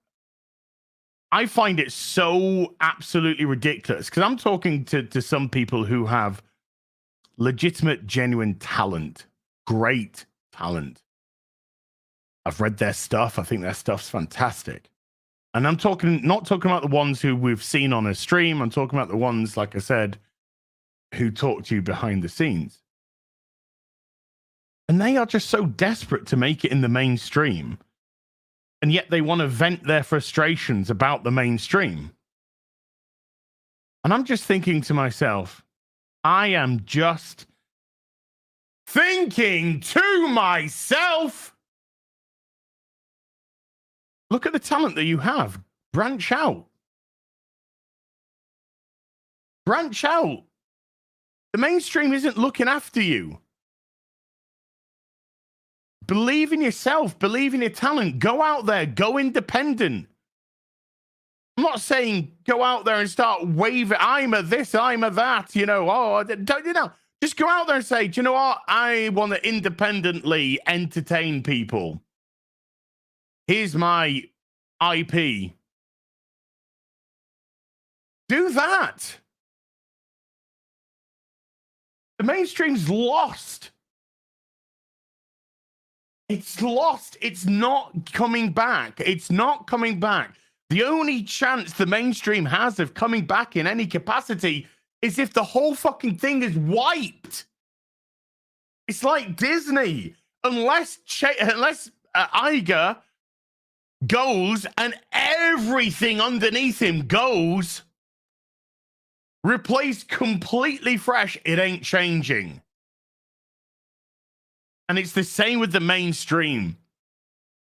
I find it so absolutely ridiculous, because I'm talking to some people who have legitimate, genuine talent, great talent. I've read their stuff. I think their stuff's fantastic. And I'm not talking about the ones who we've seen on a stream. I'm talking about the ones, like I said, who talk to you behind the scenes. And they are just so desperate to make it in the mainstream. And yet they want to vent their frustrations about the mainstream. And I'm just thinking to myself, I am just thinking to myself, look at the talent that you have. Branch out. Branch out. The mainstream isn't looking after you. Believe in yourself. Believe in your talent. Go out there. Go independent. I'm not saying go out there and start waving. I'm a this, I'm a that. You know, just go out there and say, do you know what? I want to independently entertain people. Here's my IP. Do that. The mainstream's lost. It's lost. It's not coming back. It's not coming back. The only chance the mainstream has of coming back in any capacity is if the whole fucking thing is wiped. It's like Disney. Unless Iger goes and everything underneath him goes, replaced completely fresh, it ain't changing. And it's the same with the mainstream.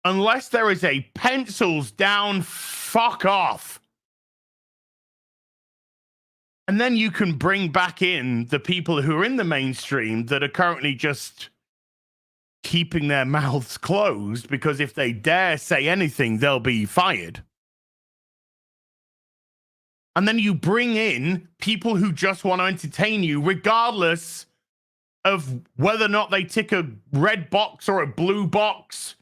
Unless there is a pencils down, fuck off. And then you can bring back in the people who are in the mainstream that are currently just keeping their mouths closed, because if they dare say anything, they'll be fired. And then you bring in people who just want to entertain you, regardless of whether or not they tick a red box or a blue box,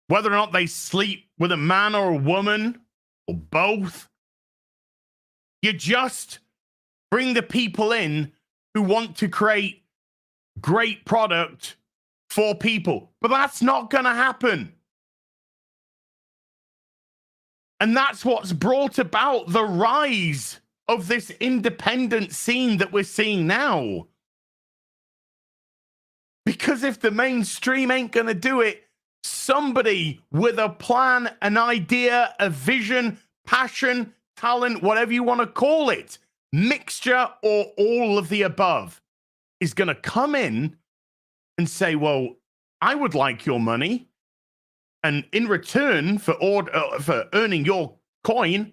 whether or not they sleep with a man or a woman, or both. You just bring the people in who want to create great product for people. But that's not going to happen. And that's what's brought about the rise of this independent scene that we're seeing now. Because if the mainstream ain't going to do it, somebody with a plan, an idea, a vision, passion, talent, whatever you want to call it, mixture or all of the above, is going to come in and say, well, I would like your money. And in return for earning your coin,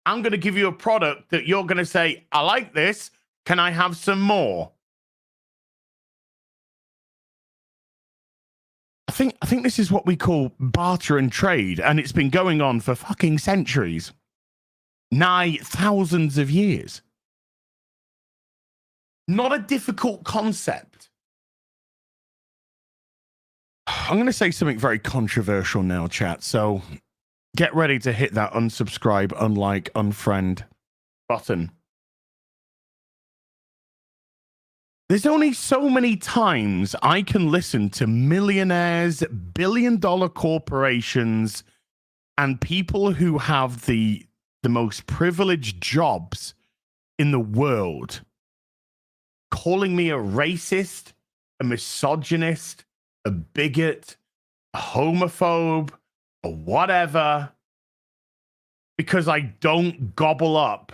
I'm going to give you a product that you're going to say, I like this. Can I have some more? I think this is what we call barter and trade, and it's been going on for fucking centuries, nigh thousands of years. Not a difficult concept. I'm going to say something very controversial now, chat, so get ready to hit that unsubscribe, unlike, unfriend button. There's only so many times I can listen to millionaires, billion-dollar corporations, and people who have the most privileged jobs in the world calling me a racist, a misogynist, a bigot, a homophobe, or whatever, because I don't gobble up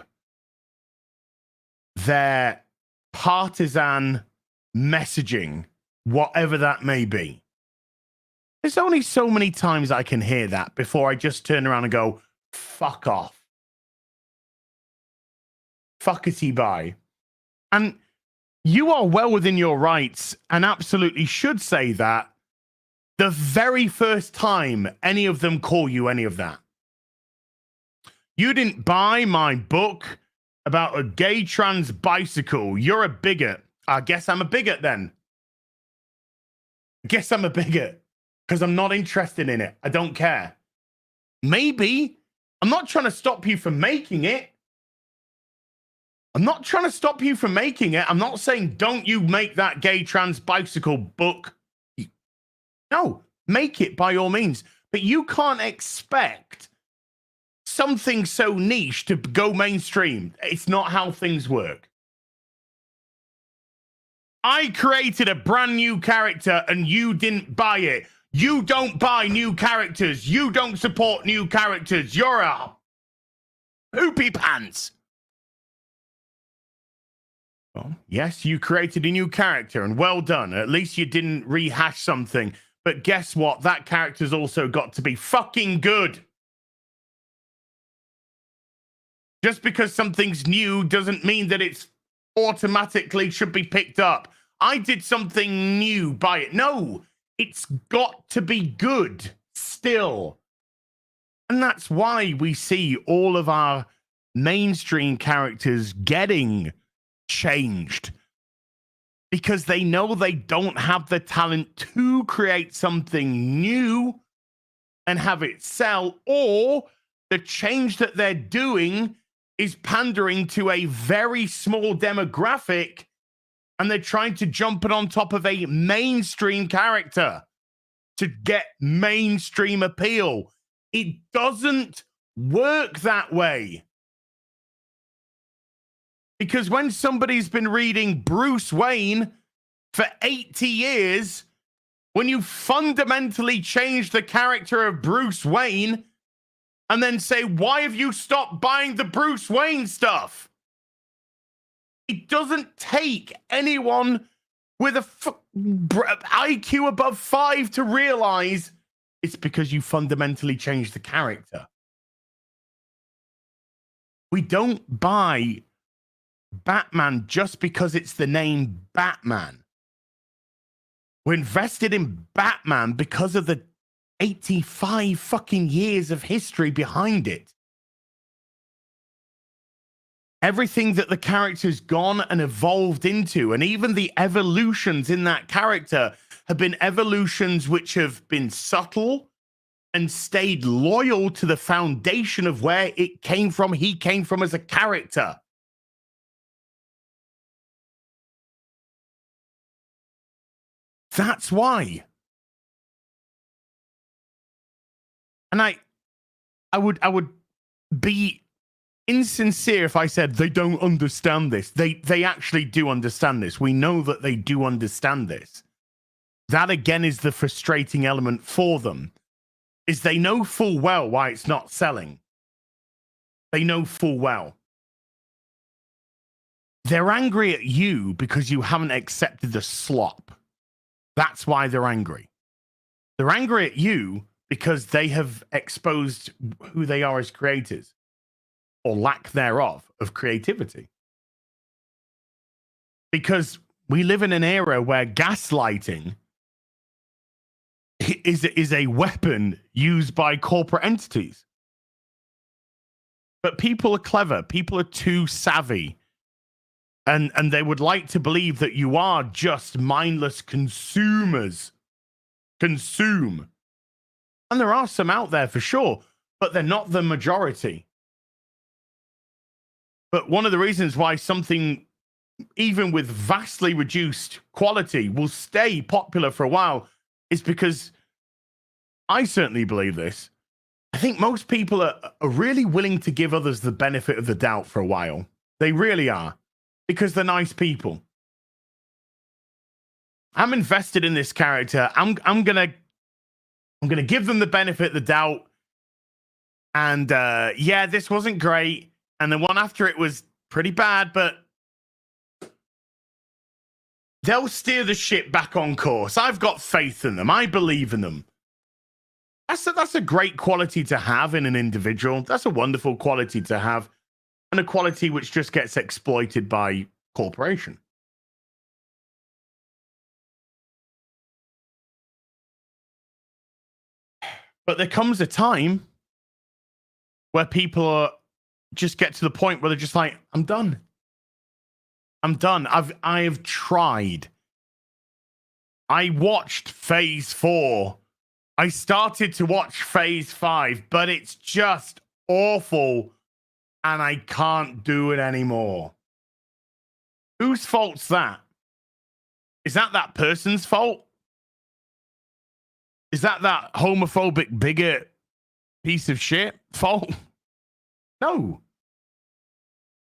their partisan messaging, whatever that may be. There's only so many times I can hear that before I just turn around and go, fuck off. Fuckity bye. And you are well within your rights and absolutely should say that the very first time any of them call you any of that. You didn't buy my book about a gay trans bicycle. You're a bigot. I guess I'm a bigot then. I guess I'm a bigot because I'm not interested in it. I don't care. Maybe. I'm not trying to stop you from making it. I'm not trying to stop you from making it. I'm not saying don't you make that gay trans bicycle book. No, make it by all means. But you can't expect something so niche to go mainstream. It's not how things work. I created a brand new character and you didn't buy it. You don't buy new characters. You don't support new characters. You're a poopy pants. Well, yes, you created a new character and well done. At least you didn't rehash something. But guess what? That character's also got to be fucking good. Just because something's new doesn't mean that it's automatically should be picked up. I did something new, buy it. No, it's got to be good still. And that's why we see all of our mainstream characters getting changed. Because they know they don't have the talent to create something new and have it sell, or the change that they're doing is pandering to a very small demographic and they're trying to jump it on top of a mainstream character to get mainstream appeal. It doesn't work that way. Because when somebody's been reading Bruce Wayne for 80 years, when you fundamentally change the character of Bruce Wayne and then say, why have you stopped buying the Bruce Wayne stuff? It doesn't take anyone with a IQ above 5 to realize it's because you fundamentally changed the character. We don't buy Batman just because it's the name Batman. We're invested in Batman because of the 85 fucking years of history behind it. Everything that the character's gone and evolved into, and even the evolutions in that character have been evolutions which have been subtle and stayed loyal to the foundation of where it came from. He came from as a character. That's why. And I would be insincere if I said they don't understand this. They actually do understand this. We know that they do understand this. That again is the frustrating element for them, is they know full well why it's not selling. They know full well. They're angry at you because you haven't accepted the slop. That's why they're angry. They're angry at you because they have exposed who they are as creators, or lack thereof of creativity. Because we live in an era where gaslighting is a weapon used by corporate entities. But people are clever. People are too savvy. And they would like to believe that you are just mindless consumers. Consume. And there are some out there for sure, but they're not the majority. But one of the reasons why something, even with vastly reduced quality, will stay popular for a while is because I certainly believe this. I think most people are really willing to give others the benefit of the doubt for a while. They really are. Because they're nice people. I'm invested in this character. I'm gonna give them the benefit of the doubt. And yeah, this wasn't great. And the one after it was pretty bad, but they'll steer the ship back on course. I've got faith in them. I believe in them. That's a great quality to have in an individual. That's a wonderful quality to have. And a quality which just gets exploited by corporation. But there comes a time where people just get to the point where they're just like, I'm done. I'm done. I have tried. I watched phase 4. I started to watch phase 5, but it's just awful. And I can't do it anymore. Whose fault's that? Is that person's fault? Is that homophobic bigot piece of shit fault? No.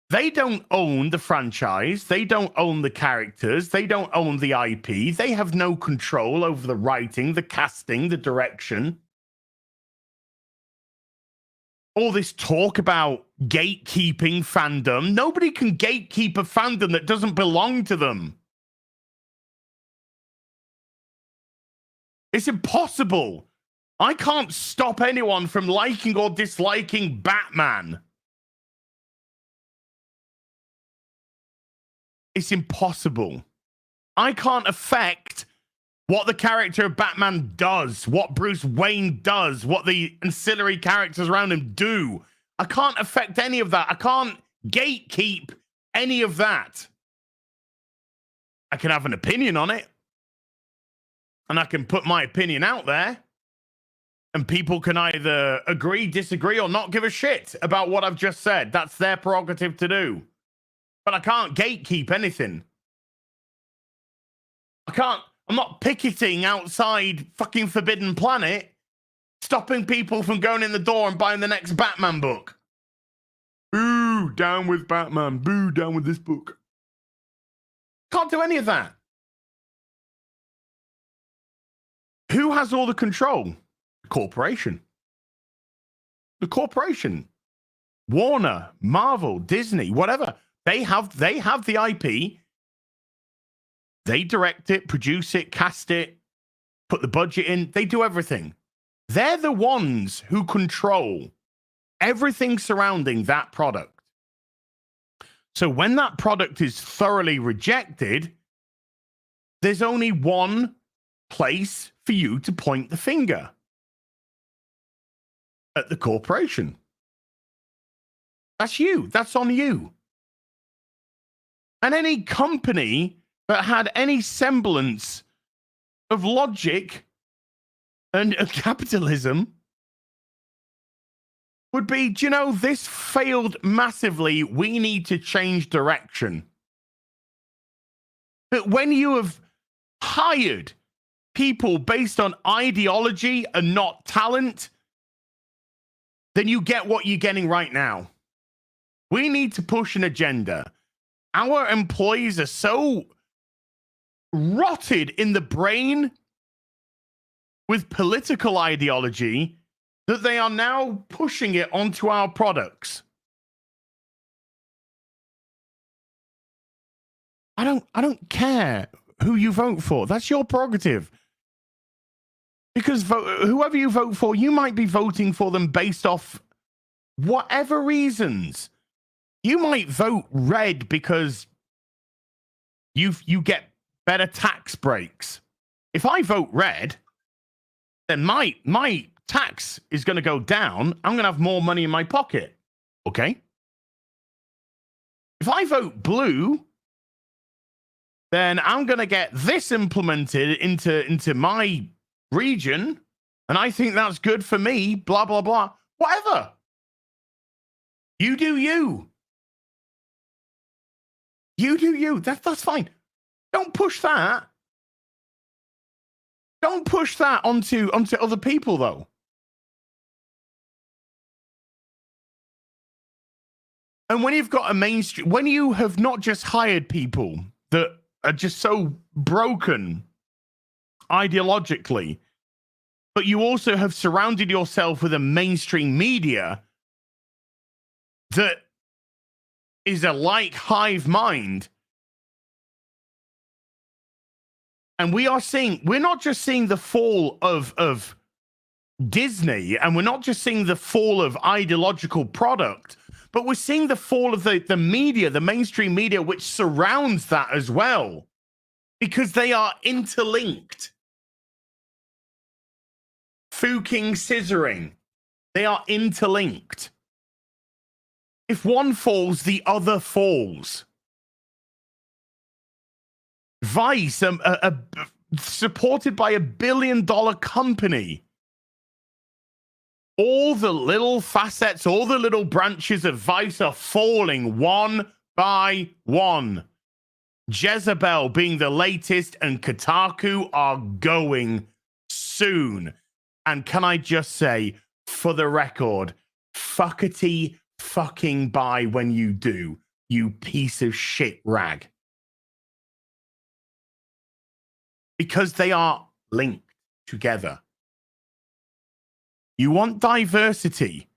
They don't own the franchise. They don't own the characters. They don't own the IP. They have no control over the writing, the casting, the direction. All this talk about gatekeeping fandom. Nobody can gatekeep a fandom that doesn't belong to them. It's impossible. I can't stop anyone from liking or disliking Batman. It's impossible. I can't affect what the character of Batman does, what Bruce Wayne does, what the ancillary characters around him do. I can't affect any of that. I can't gatekeep any of that. I can have an opinion on it. And I can put my opinion out there. And people can either agree, disagree, or not give a shit about what I've just said. That's their prerogative to do. But I can't gatekeep anything. I'm not picketing outside fucking Forbidden Planet, stopping people from going in the door and buying the next Batman book. Boo, down with Batman. Boo, down with this book. Can't do any of that. Who has all the control? The corporation. The corporation. Warner, Marvel, Disney, whatever. They have the IP. They direct it, produce it, cast it, put the budget in. They do everything. They're the ones who control everything surrounding that product. So when that product is thoroughly rejected, there's only one place for you to point the finger at the corporation. That's you. That's on you. And any company that had any semblance of logic and capitalism would be, do you know, this failed massively. We need to change direction. But when you have hired people based on ideology and not talent, then you get what you're getting right now. We need to push an agenda. Our employees are so rotted in the brain with political ideology that they are now pushing it onto our products. I don't care who you vote for. That's your prerogative. Because whoever you vote for, you might be voting for them based off whatever reasons. You might vote red because you get better tax breaks. If I vote red, then my tax is going to go down. I'm going to have more money in my pocket. Okay? If I vote blue, then I'm going to get this implemented into my region, and I think that's good for me, blah, blah, blah. Whatever. You do you. You do you. That's fine. Don't push that. Don't push that onto other people, though. And when you've got a mainstream, when you have not just hired people that are just so broken ideologically, but you also have surrounded yourself with a mainstream media that is a like hive mind. And we're not just seeing the fall of Disney, and we're not just seeing the fall of ideological product, but we're seeing the fall of the media, the mainstream media, which surrounds that as well, because they are interlinked. Fucking scissoring. They are interlinked. If one falls, the other falls. Vice, supported by $1 billion company. All the little facets, all the little branches of Vice are falling one by one. Jezebel being the latest, and Kotaku are going soon. And can I just say, for the record, fuckety fucking bye when you do, you piece of shit rag. Because they are linked together. You want diversity.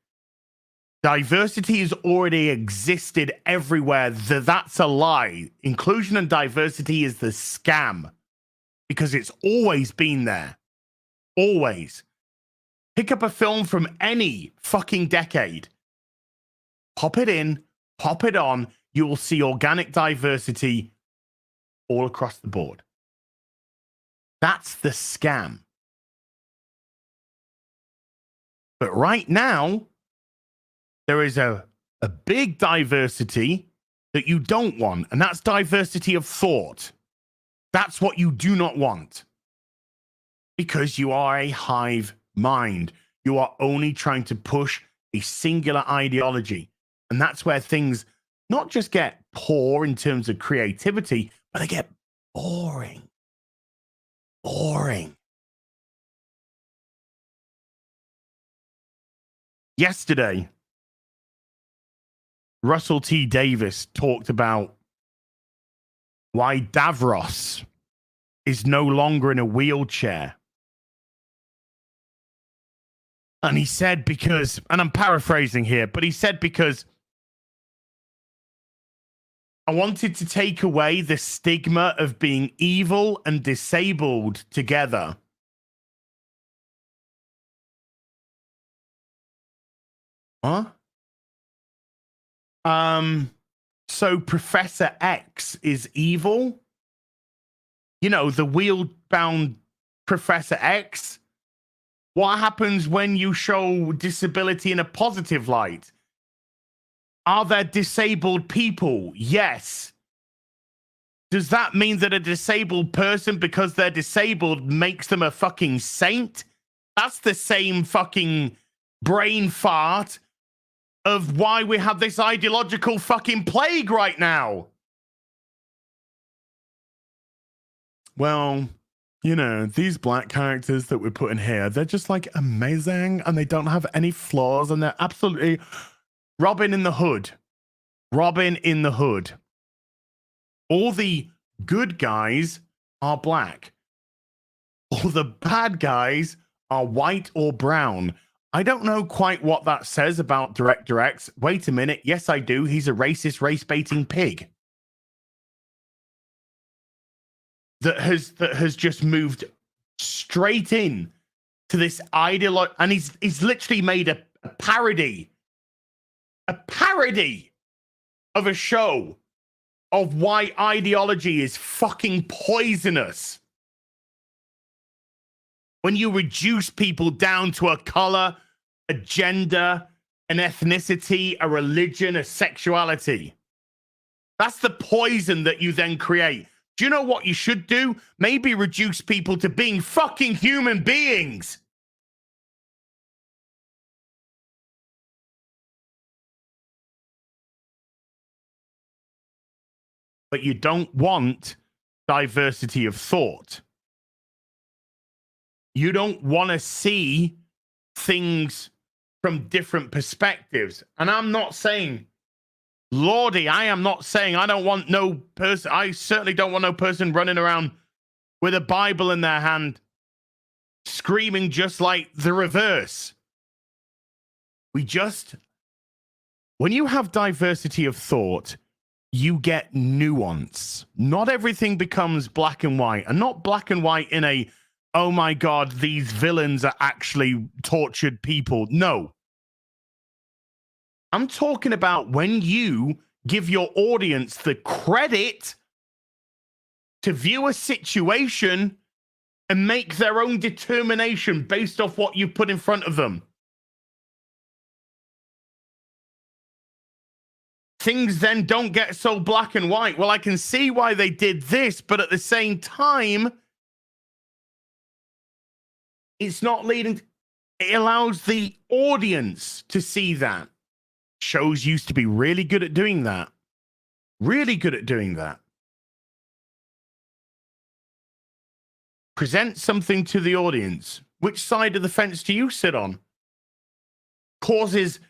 Diversity has already existed everywhere. That's a lie. Inclusion and diversity is the scam. Because it's always been there. Always. Pick up a film from any fucking decade. Pop it in, pop it on. You will see organic diversity all across the board. That's the scam. But right now, there is a big diversity that you don't want, and that's diversity of thought. That's what you do not want. Because you are a hive mind. You are only trying to push a singular ideology. And that's where things not just get poor in terms of creativity, but they get boring. Boring. Yesterday, Russell T. Davis talked about why Davros is no longer in a wheelchair. And he said because, and I'm paraphrasing here, but he said because I wanted to take away the stigma of being evil and disabled together. Huh? So Professor X is evil? You know, the wheel-bound Professor X? What happens when you show disability in a positive light? Are there disabled people? Yes. Does that mean that a disabled person, because they're disabled, makes them a fucking saint? That's the same fucking brain fart of why we have this ideological fucking plague right now. Well, you know, these black characters that we're putting here, they're just like amazing and they don't have any flaws and they're absolutely Robin in the Hood. Robin in the Hood. All the good guys are black. All the bad guys are white or brown. I don't know quite what that says about Director X. Wait a minute. Yes, I do. He's a racist, race-baiting pig. That has just moved straight in to this ideology, and he's literally made a parody of a show of why ideology is fucking poisonous. When you reduce people down to a color, a gender, an ethnicity, a religion, a sexuality, that's the poison that you then create. Do you know what you should do? Maybe reduce people to being fucking human beings. But you don't want diversity of thought. You don't want to see things from different perspectives. And I'm not saying, Lordy, I am not saying I don't want no person. I certainly don't want no person running around with a Bible in their hand, screaming just like the reverse. When you have diversity of thought, you get nuance. Not everything becomes black and white, and not black and white in a, oh my God, these villains are actually tortured people. No. I'm talking about when you give your audience the credit to view a situation and make their own determination based off what you put in front of them. Things then don't get so black and white. Well, I can see why they did this, but at the same time, it's not leading. It allows the audience to see that. Shows used to be really good at doing that. Really good at doing that. Present something to the audience. Which side of the fence do you sit on? Causes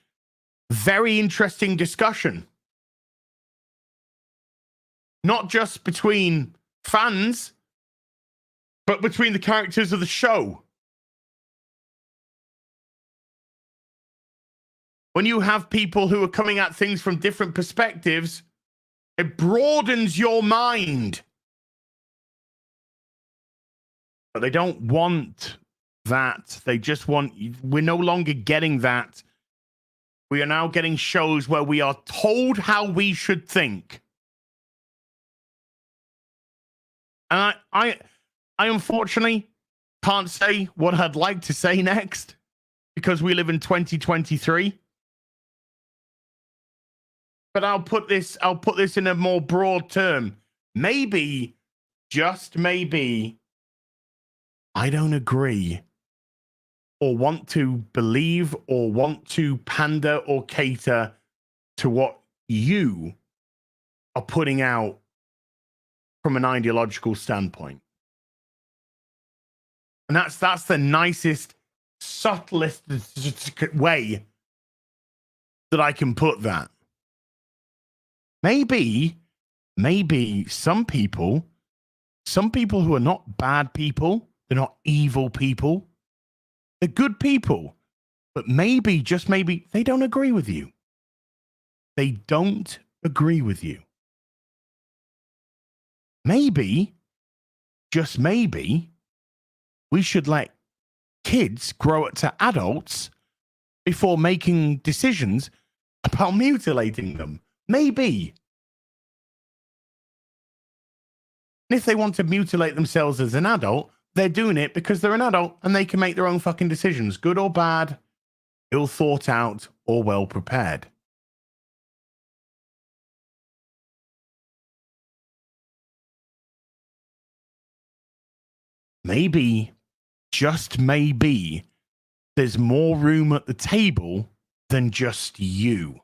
very interesting discussion. Not just between fans, but between the characters of the show. When you have people who are coming at things from different perspectives, it broadens your mind. But they don't want that. They just want, we're no longer getting that. We are now getting shows where we are told how we should think. And I unfortunately can't say what I'd like to say next because we live in 2023. But I'll put this in a more broad term. Maybe, just maybe, I don't agree or want to believe or want to pander or cater to what you are putting out from an ideological standpoint. And that's the nicest, subtlest way that I can put that. Maybe some people who are not bad people, they're not evil people, they're good people, but maybe, just maybe, they don't agree with you. They don't agree with you. maybe, just maybe, we should let kids grow up to adults before making decisions about mutilating them. Maybe. And if they want to mutilate themselves as an adult, they're doing it because they're an adult and they can make their own fucking decisions, good or bad, ill thought out or well prepared. Maybe, just maybe, there's more room at the table than just you.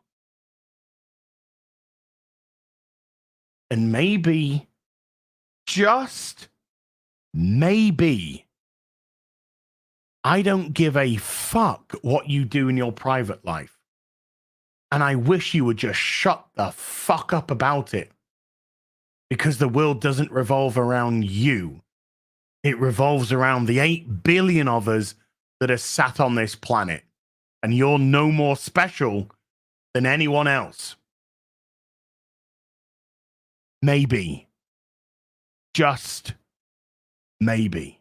And maybe, just maybe, I don't give a fuck what you do in your private life. And I wish you would just shut the fuck up about it. Because the world doesn't revolve around you. It revolves around the 8 billion of us that are sat on this planet. And you're no more special than anyone else. Maybe. Just maybe.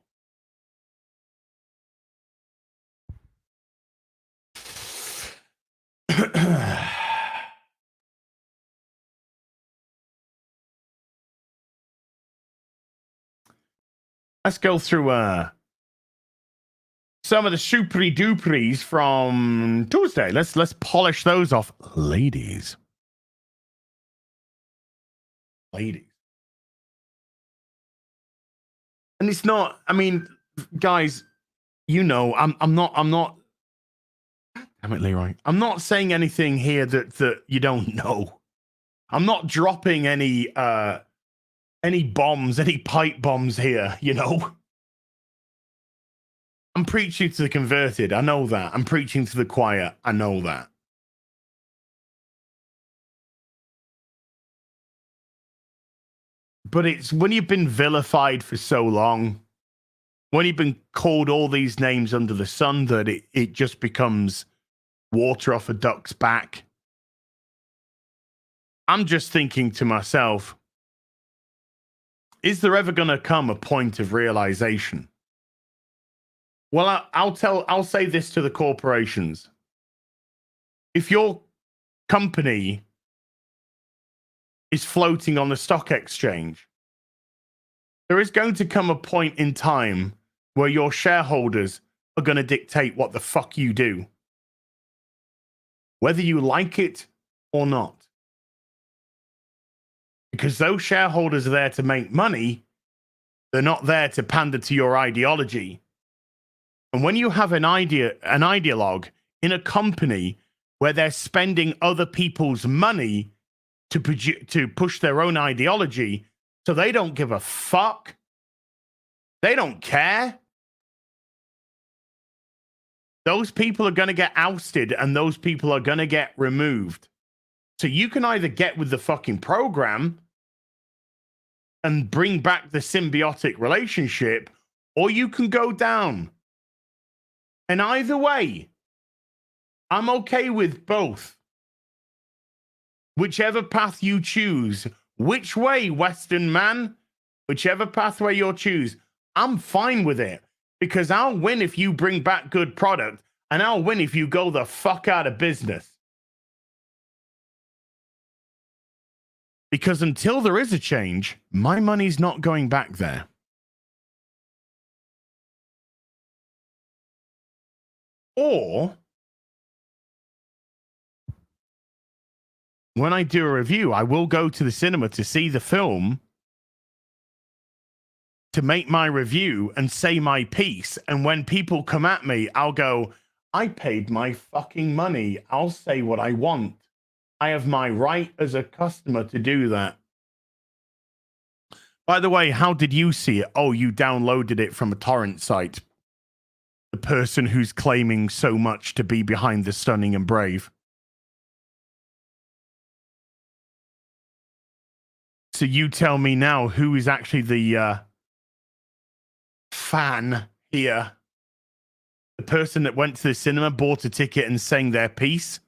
Let's go through some of the supery duperies from Tuesday. Let's polish those off, ladies. Ladies. And it's not, I mean, guys, you know, I'm not damn it, Leroy. I'm not saying anything here that you don't know. I'm not dropping any bombs, any pipe bombs here, you know. I'm preaching to the converted. I know that. I'm preaching to the choir. I know that. But it's when you've been vilified for so long, when you've been called all these names under the sun, that it just becomes water off a duck's back. I'm just thinking to myself, is there ever going to come a point of realization? Well, I'll say this to the corporations. If your company is floating on the stock exchange, there is going to come a point in time where your shareholders are going to dictate what the fuck you do, whether you like it or not. Because those shareholders are there to make money. They're not there to pander to your ideology. And when you have an ideologue in a company where they're spending other people's money to push their own ideology, so they don't give a fuck, they don't care, those people are going to get ousted and those people are going to get removed. So you can either get with the fucking program and bring back the symbiotic relationship, or you can go down. And either way, I'm okay with both. Whichever path you choose, which way, Western man, whichever pathway you choose, I'm fine with it. Because I'll win if you bring back good product, and I'll win if you go the fuck out of business. Because until there is a change, my money's not going back there. Or, when I do a review, I will go to the cinema to see the film, to make my review and say my piece. And when people come at me, I'll go, I paid my fucking money. I'll say what I want. I have my right as a customer to do that. By the way, how did you see it? Oh, you downloaded it from a torrent site. The person who's claiming so much to be behind the stunning and brave. So you tell me now who is actually the fan here. The person that went to the cinema, bought a ticket and sang their piece,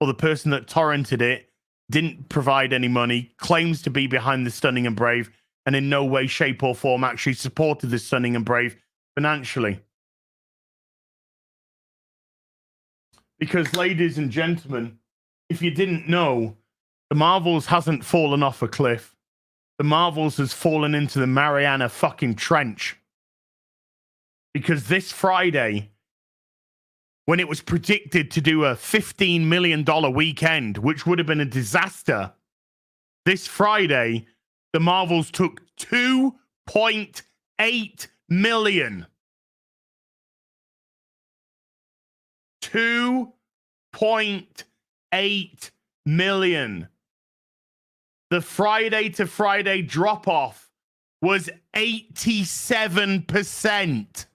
or the person that torrented it, didn't provide any money, claims to be behind the stunning and brave, and in no way, shape, or form actually supported the Sunning and Brave financially. Because, ladies and gentlemen, if you didn't know, the Marvels hasn't fallen off a cliff. The Marvels has fallen into the Mariana fucking trench. Because this Friday, when it was predicted to do a $15 million weekend, which would have been a disaster, this Friday, the Marvels took 2.8 million. 2.8 million. The Friday to Friday drop off was 87%.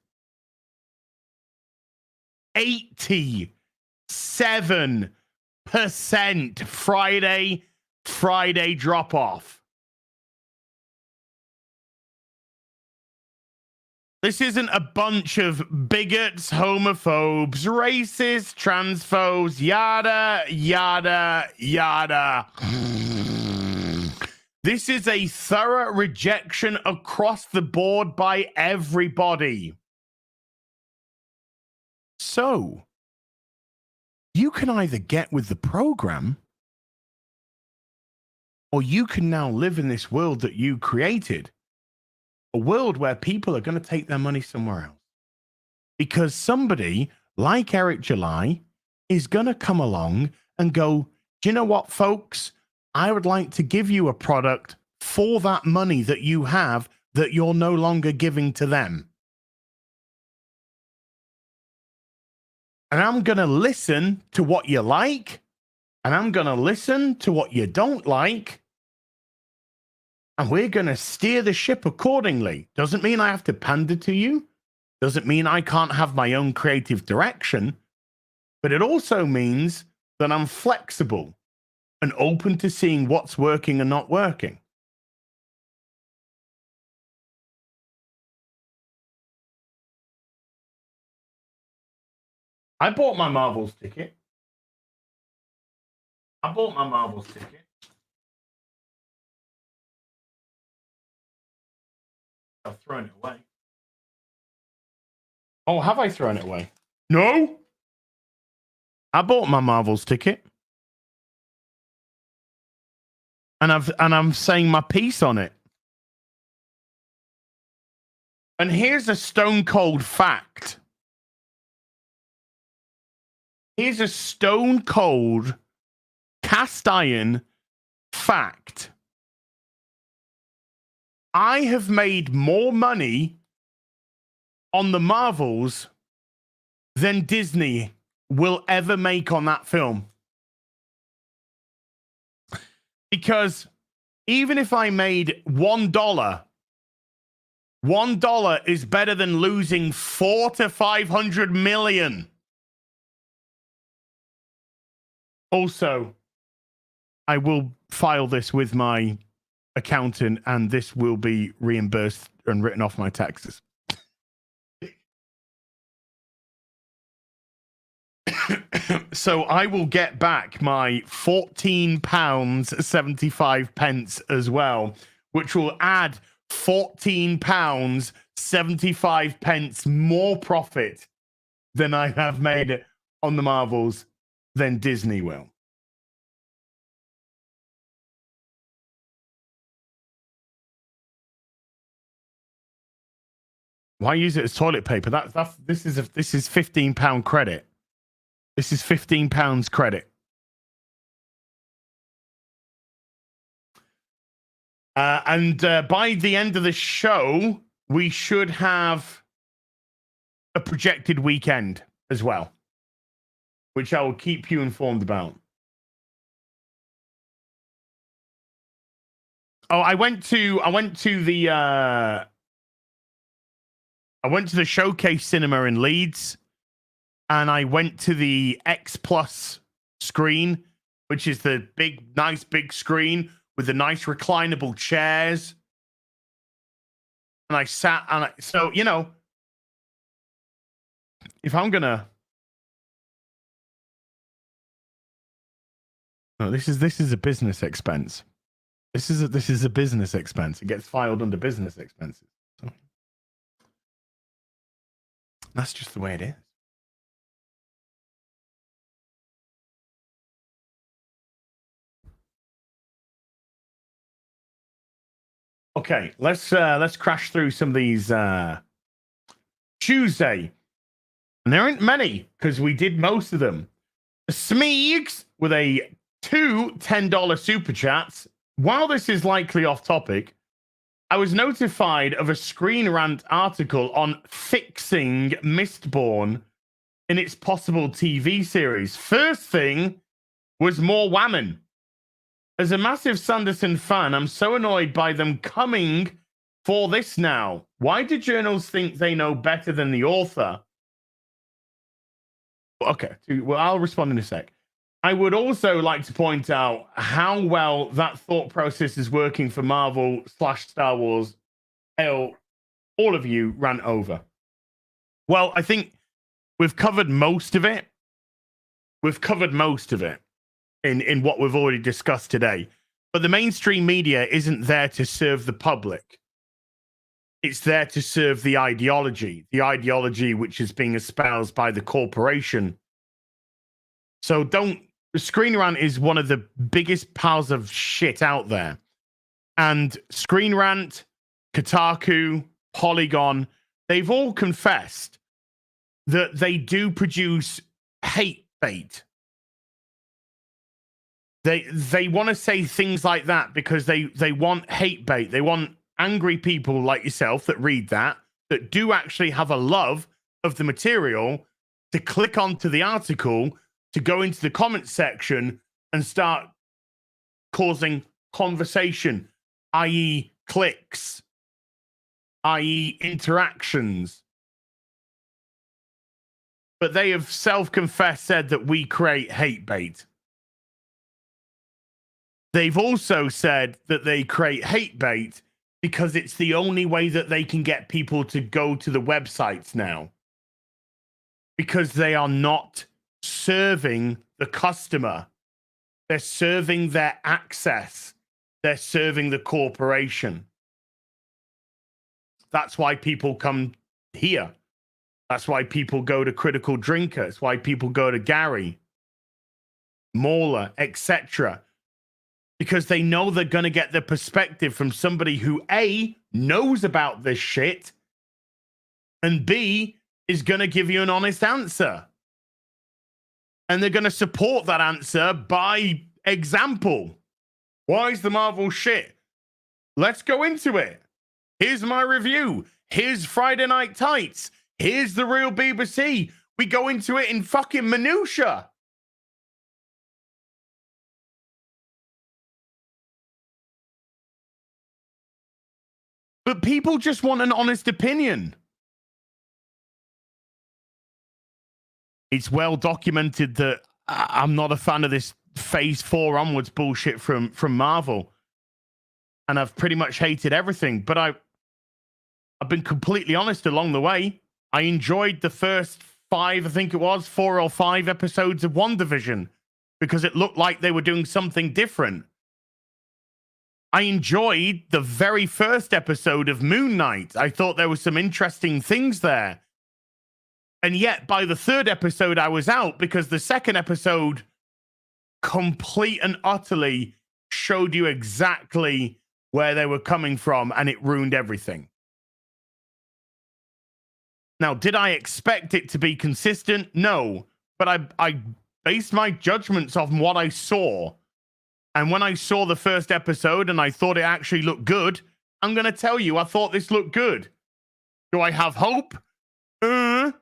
87% Friday drop off. This isn't a bunch of bigots, homophobes, racists, transphobes, yada, yada, yada. This is a thorough rejection across the board by everybody. So, you can either get with the program, or you can now live in this world that you created. A world where people are going to take their money somewhere else. Because somebody like Eric July is going to come along and go, do you know what, folks? I would like to give you a product for that money that you have that you're no longer giving to them. And I'm going to listen to what you like, and I'm going to listen to what you don't like. And we're going to steer the ship accordingly. Doesn't mean I have to pander to you. Doesn't mean I can't have my own creative direction. But it also means that I'm flexible and open to seeing what's working and not working. I bought my Marvels ticket. I've thrown it away. Oh, have I thrown it away? No. I bought my Marvels ticket. And I'm saying my piece on it. And here's a stone cold fact. Here's a stone cold cast iron fact. I have made more money on the Marvels than Disney will ever make on that film. Because even if I made $1, $1 is better than losing 400 to 500 million. Also, I will file this with my accountant, and this will be reimbursed and written off my taxes. So I will get back my £14.75 as well, which will add £14.75 more profit than I have made on the Marvels than Disney will. Why use it as toilet paper? This is £15 credit. This is £15 credit. And by the end of the show, we should have a projected weekend as well, which I will keep you informed about. Oh, I went to the Showcase Cinema in Leeds, and I went to the X Plus screen, which is the nice big screen with the nice reclinable chairs. And I sat, so, you know, if I'm gonna, no, this is a business expense. This is a business expense. It gets filed under business expenses. So that's just the way it is. Okay, let's crash through some of these Tuesday. And there aren't many because we did most of them. Smeegs with a two $10 super chats. While this is likely off topic, I was notified of a Screen Rant article on fixing Mistborn in its possible TV series. First thing was more whammon. As a massive Sanderson fan, I'm so annoyed by them coming for this now. Why do journals think they know better than the author? Okay, well, I'll respond in a sec. I would also like to point out how well that thought process is working for Marvel / Star Wars. Hell, all of you ran over. Well, I think we've covered most of it. We've covered most of it in what we've already discussed today. But the mainstream media isn't there to serve the public. It's there to serve the ideology which is being espoused by the corporation. So Screen Rant is one of the biggest piles of shit out there. And Screen Rant, Kotaku, Polygon, they've all confessed that they do produce hate bait. They want to say things like that because they want hate bait. They want angry people like yourself that read that do actually have a love of the material to click onto the article, to go into the comment section and start causing conversation, i.e. clicks, i.e. interactions. But they have self-confessed said that we create hate bait. They've also said that they create hate bait because it's the only way that they can get people to go to the websites now. Because they are not serving the customer. They're serving their access. They're serving the corporation. That's why people come here. That's why people go to Critical Drinker. It's why people go to Gary, Mauler, etc. Because they know they're going to get the perspective from somebody who A, knows about this shit, and B, is going to give you an honest answer. And they're going to support that answer by example. Why is the Marvel shit? Let's go into it. Here's my review. Here's Friday Night Tights. Here's the real BBC. We go into it in fucking minutia. But people just want an honest opinion. It's well documented that I'm not a fan of this Phase 4 onwards bullshit from Marvel. And I've pretty much hated everything. But I've been completely honest along the way. I enjoyed the first 4 or 5 episodes of WandaVision because it looked like they were doing something different. I enjoyed the very first episode of Moon Knight. I thought there were some interesting things there. And yet, by the 3rd episode, I was out because the 2nd episode complete and utterly showed you exactly where they were coming from, and it ruined everything. Now, did I expect it to be consistent? No. But I based my judgments on what I saw. And when I saw the first episode and I thought it actually looked good, I'm going to tell you, I thought this looked good. Do I have hope? You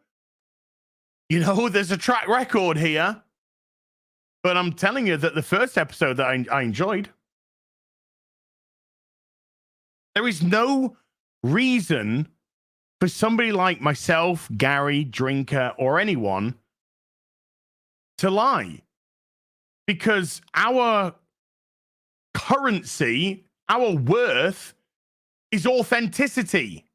know, there's a track record here. But I'm telling you that the first episode that I enjoyed. There is no reason for somebody like myself, Gary, Drinker, or anyone to lie. Because our currency, our worth, is authenticity.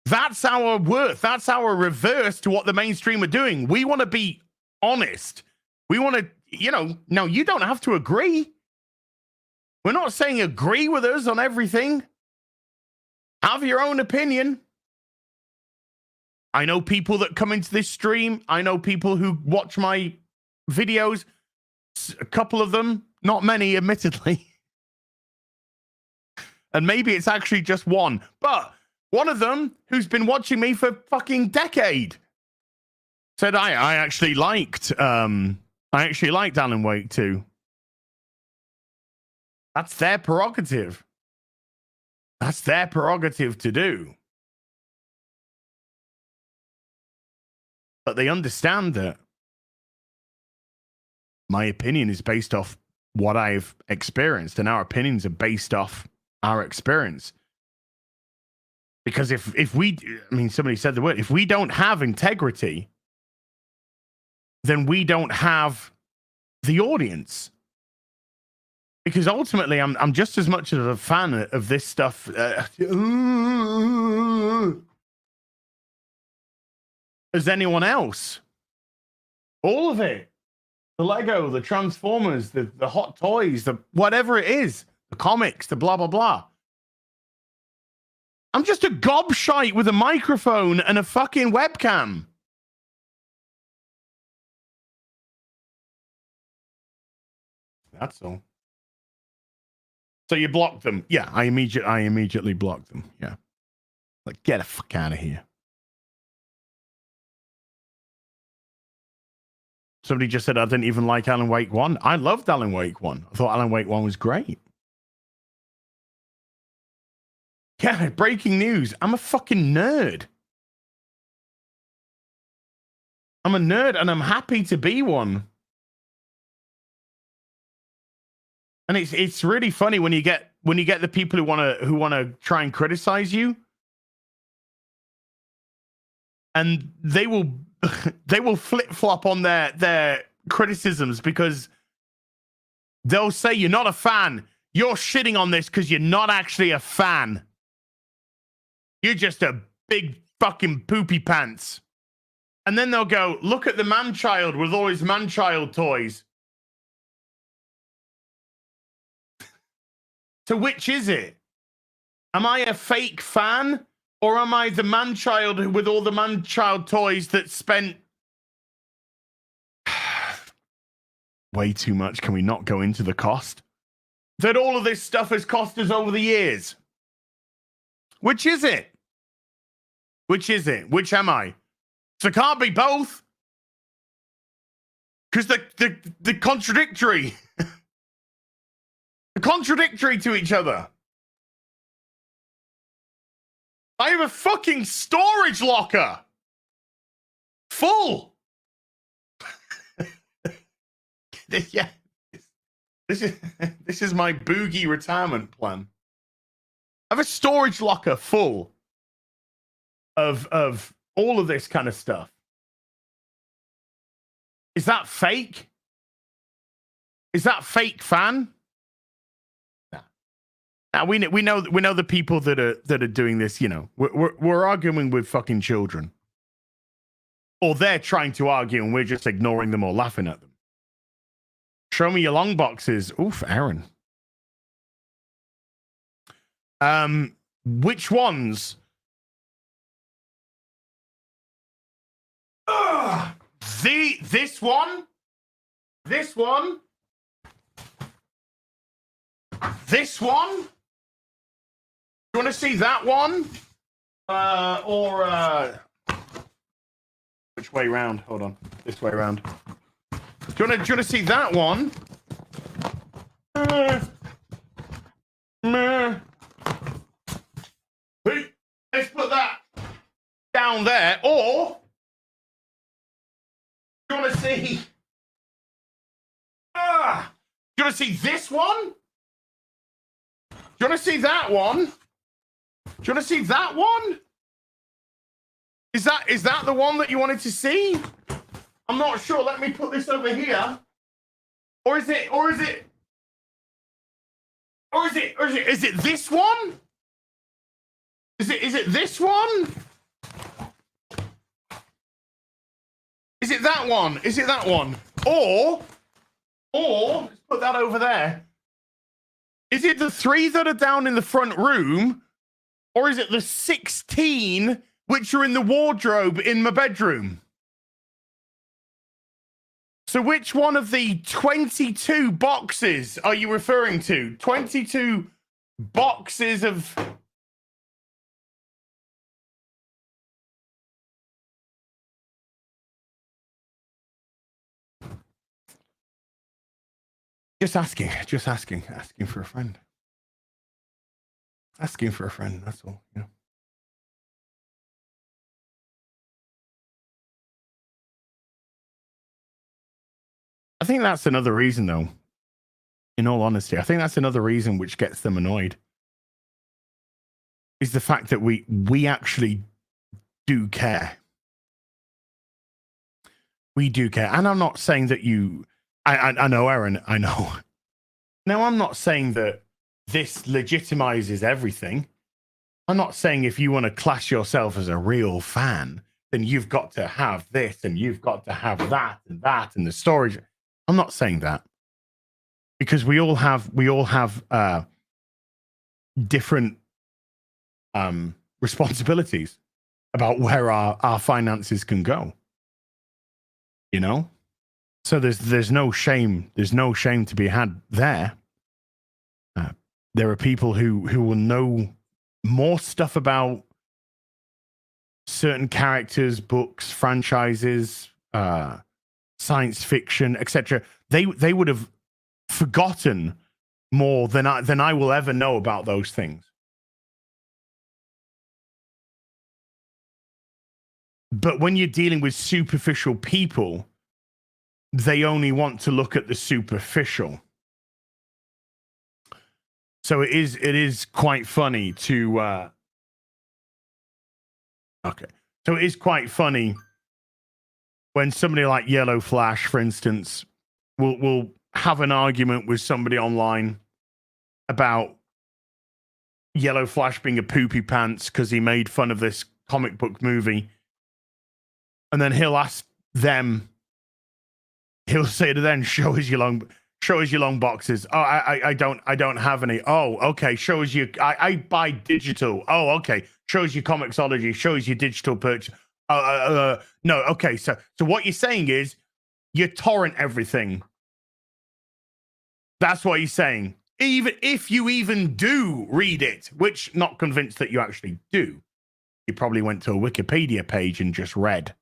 That's our worth. That's our reverse to what the mainstream are doing. We want to be honest. We want to, now you don't have to agree. We're not saying agree with us on everything. Have your own opinion. I know people that come into this stream. I know people who watch my videos. A couple of them, not many, admittedly. And maybe it's actually just one. But one of them, who's been watching me for fucking decade, said I actually liked Alan Wake 2. That's their prerogative. That's their prerogative to do. But they understand that my opinion is based off what I've experienced, and our opinions are based off our experience. Because if we, I mean, somebody said the word, if we don't have integrity, then we don't have the audience. Because ultimately, I'm just as much of a fan of this stuff as anyone else. All of it. The Lego, the Transformers, the hot toys, the whatever it is, the comics, the blah, blah, blah. I'm just a gobshite with a microphone and a fucking webcam. That's all. So you blocked them. Yeah, I immediately blocked them. Yeah. Like, get the fuck out of here. Somebody just said I didn't even like Alan Wake 1. I loved Alan Wake 1. I thought Alan Wake 1 was great. Yeah, breaking news. I'm a fucking nerd. I'm a nerd and I'm happy to be one. And it's really funny when you get the people who want to try and criticize you, and they will flip-flop on their criticisms, because they'll say you're not a fan. You're shitting on this because you're not actually a fan. You're just a big fucking poopy pants. And then they'll go, look at the man-child with all his man-child toys. So which is it? Am I a fake fan? Or am I the man-child with all the man-child toys that spent way too much? Can we not go into the cost? That all of this stuff has cost us over the years. Which is it? Which is it? Which am I? So it can't be both. Because they're contradictory. They're contradictory to each other. I have a fucking storage locker. Full. This is my boogie retirement plan. I have a storage locker full of all of this kind of stuff. Is that fake? Is that fake fan? Now we know the people that are doing this. You know, we're arguing with fucking children, or they're trying to argue, and we're just ignoring them or laughing at them. Show me your long boxes. Oof, Aaron. Which ones? This one. This one. This one. You want to see that one? Which way round? Hold on. This way round. Do you want to see that one? Let's put that down there. Or do you want to see? Do you want to see this one? Do you want to see that one? Do you want to see that one? Is that the one that you wanted to see? I'm not sure. Let me put this over here. Or is it this one? Is it this one? Is it that one? Is it that one? Or let's put that over there. Is it the 3 that are down in the front room, or is it the 16 which are in the wardrobe in my bedroom? So which one of the 22 boxes are you referring to? 22 boxes of... Just asking for a friend. Asking for a friend, that's all, you know. I think that's another reason, though. In all honesty, I think that's another reason which gets them annoyed. Is the fact that we actually do care. We do care. And I'm not saying that you... I know, Aaron, I know. Now, I'm not saying that this legitimizes everything. I'm not saying if you want to class yourself as a real fan, then you've got to have this and you've got to have that and the storage. I'm not saying that, because we all have different responsibilities about where our finances can go. You know, so there's no shame. There's no shame to be had there. There are people who will know more stuff about certain characters, books, franchises, science fiction, etc. They would have forgotten more than I will ever know about those things. But when you're dealing with superficial people, they only want to look at the superficial. So it is quite funny to okay. So it is quite funny when somebody like Yellow Flash, for instance, will have an argument with somebody online about Yellow Flash being a poopy pants because he made fun of this comic book movie. And then he'll ask them, he'll say to them, show us your long boxes. Oh, I don't have any. Oh, okay. Show us your, I buy digital. Oh, okay. Show us your Comixology. Show us your digital purchase. No, okay. So what you're saying is you torrent everything. That's what you're saying. Even if you even do read it, which not convinced that you actually do. You probably went to a Wikipedia page and just read.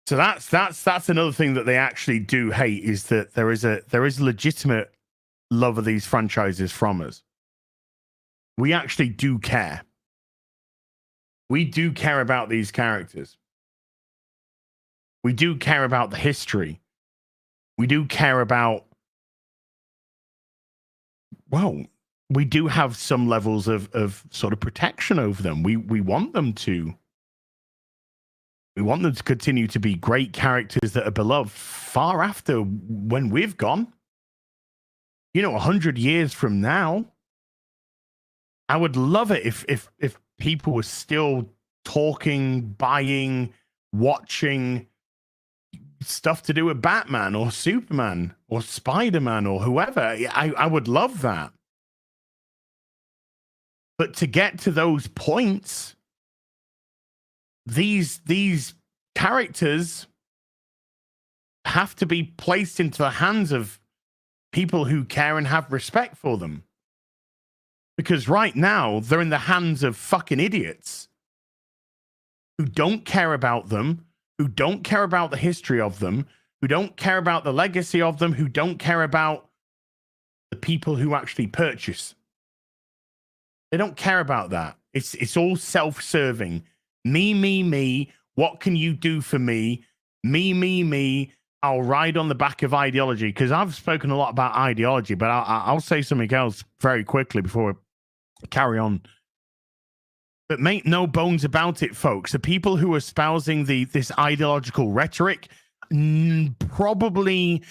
So that's another thing that they actually do hate, is that there is legitimate love of these franchises from us. We actually do care. We do care about these characters. We do care about the history. We do care about, well, we do have some levels of sort of protection over them. We want them to. We want them to continue to be great characters that are beloved far after when we've gone. You know, 100 years from now, I would love it if people were still talking, buying, watching stuff to do with Batman or Superman or Spider-Man or whoever. I would love that. But to get to those points, these characters have to be placed into the hands of people who care and have respect for them. Because right now, they're in the hands of fucking idiots who don't care about them, who don't care about the history of them, who don't care about the legacy of them, who don't care about the people who actually purchase. They don't care about that. It's all self-serving. Me. What can you do for me? Me. I'll ride on the back of ideology, because I've spoken a lot about ideology, but I'll say something else very quickly before I carry on. But make no bones about it, folks. The people who are espousing this ideological rhetoric, probably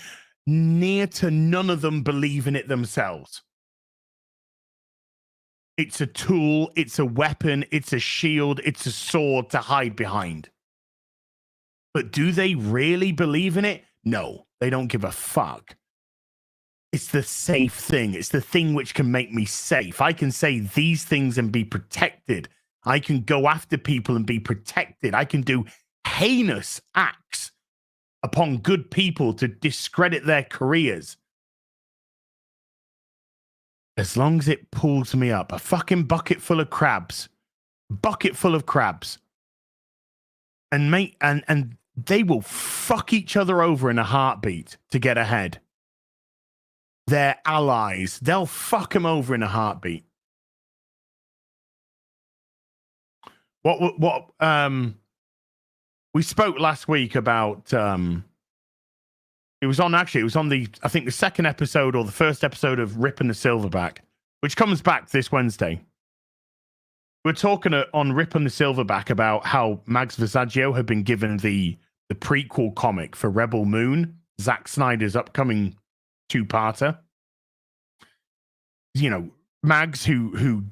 near to none of them believe in it themselves. It's a tool, it's a weapon, it's a shield, it's a sword to hide behind. But do they really believe in it? No, they don't give a fuck. It's the safe thing. It's the thing which can make me safe. I can say these things and be protected. I can go after people and be protected. I can do heinous acts upon good people to discredit their careers. As long as it pulls me up. A fucking bucket full of crabs. Bucket full of crabs. And they will fuck each other over in a heartbeat to get ahead. They're allies. They'll fuck them over in a heartbeat. We spoke last week about it was on the I think the second episode or the first episode of Rip and the Silverback, which comes back this Wednesday. We're talking on Rip and the Silverback about how Max Visaggio had been given the prequel comic for Rebel Moon, Zack Snyder's upcoming two-parter. You know, Mags who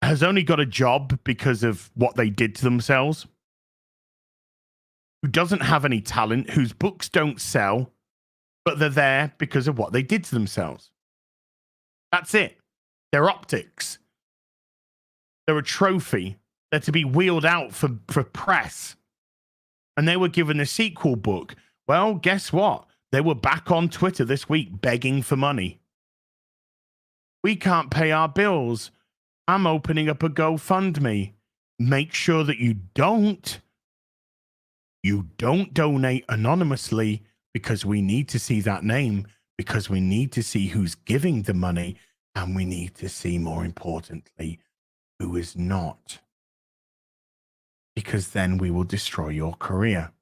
has only got a job because of what they did to themselves, who doesn't have any talent, whose books don't sell, but they're there because of what they did to themselves. That's it. They're optics. They're a trophy. They're to be wheeled out for press. And they were given a sequel book. Well, guess what? They were back on Twitter this week begging for money. We can't pay our bills. I'm opening up a GoFundMe. Make sure that you don't donate anonymously, because we need to see that name, because we need to see who's giving the money, and we need to see, more importantly, who is not. Because then we will destroy your career.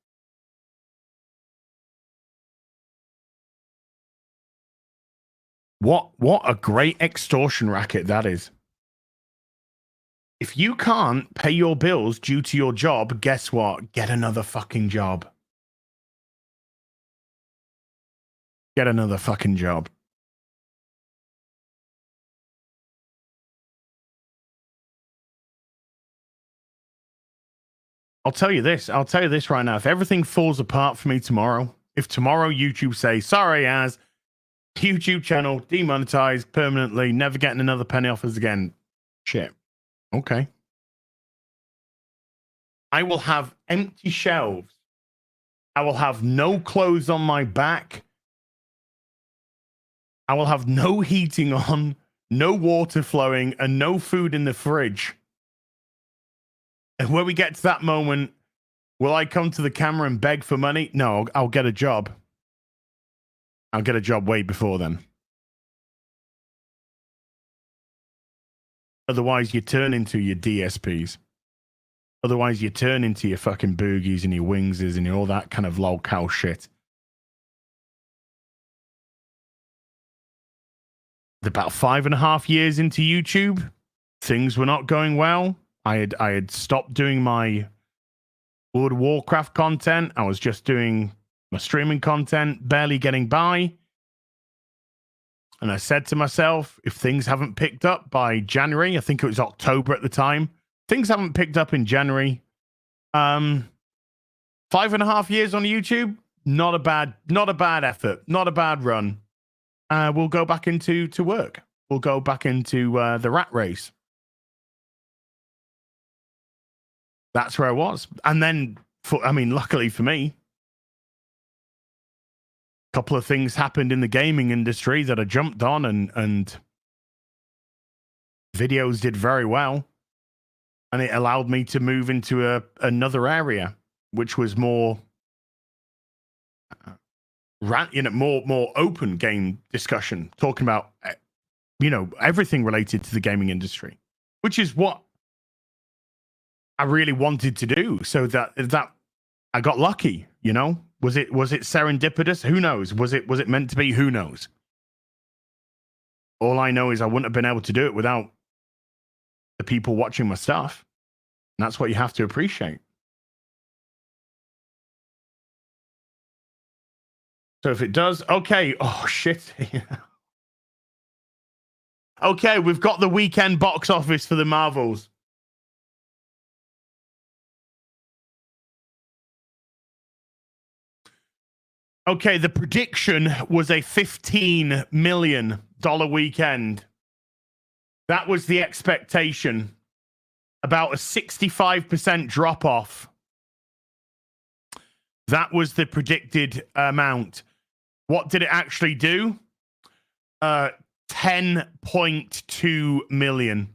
What a great extortion racket that is. If you can't pay your bills due to your job, guess what? Get another fucking job. Get another fucking job. I'll tell you this right now. If everything falls apart for me tomorrow, if tomorrow YouTube say, sorry, as YouTube channel demonetized permanently, never getting another penny off us again. Shit. Okay. I will have empty shelves. I will have no clothes on my back. I will have no heating on, no water flowing, and no food in the fridge. And when we get to that moment, will I come to the camera and beg for money? No, I'll get a job. I'll get a job way before then. Otherwise, you turn into your DSPs. Otherwise, you turn into your fucking boogies and your wingses and your all that kind of lol-cow shit. About 5.5 years into YouTube, things were not going well. I had stopped doing my World of Warcraft content. I was just doing my streaming content, barely getting by. And I said to myself, if things haven't picked up by January, I think it was October at the time, things haven't picked up in January. 5.5 years on YouTube, not a bad effort, not a bad run. We'll go back into work. We'll go back into the rat race. That's where I was. And then, luckily for me, a couple of things happened in the gaming industry that I jumped on, and videos did very well. And it allowed me to move into another area, which was more more open game discussion, talking about everything related to the gaming industry, which is what I really wanted to do. So that I got lucky, Was it serendipitous? Who knows? Was it meant to be? Who knows? All I know is I wouldn't have been able to do it without the people watching my stuff. And that's what you have to appreciate. So if it does, okay. Oh shit. Okay, we've got the weekend box office for the Marvels. Okay, the prediction was a $15 million weekend. That was the expectation. About a 65% drop off. That was the predicted amount. What did it actually do? 10.2 million.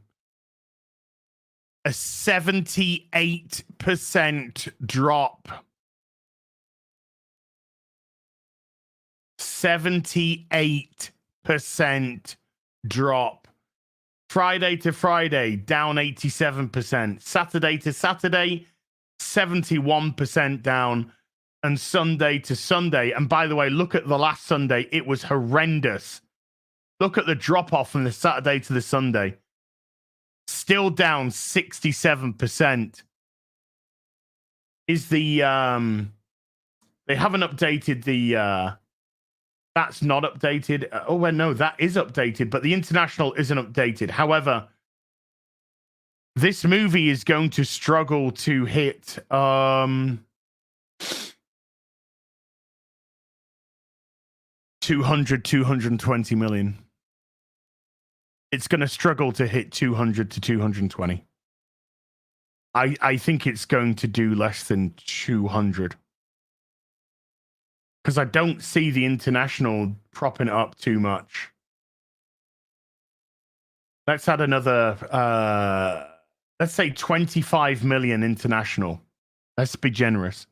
A 78% drop. 78% drop. Friday to Friday, down 87%. Saturday to Saturday, 71% down. And Sunday to Sunday. And by the way, look at the last Sunday. It was horrendous. Look at the drop off from the Saturday to the Sunday. Still down 67%. Is the they haven't updated the that's not updated. Oh well, no, that is updated, but the international isn't updated. However, this movie is going to struggle to hit 220 million. It's going to struggle to hit 200 to 220. I think it's going to do less than 200. Because I don't see the international propping it up too much. Let's add another, let's say 25 million international. Let's be generous.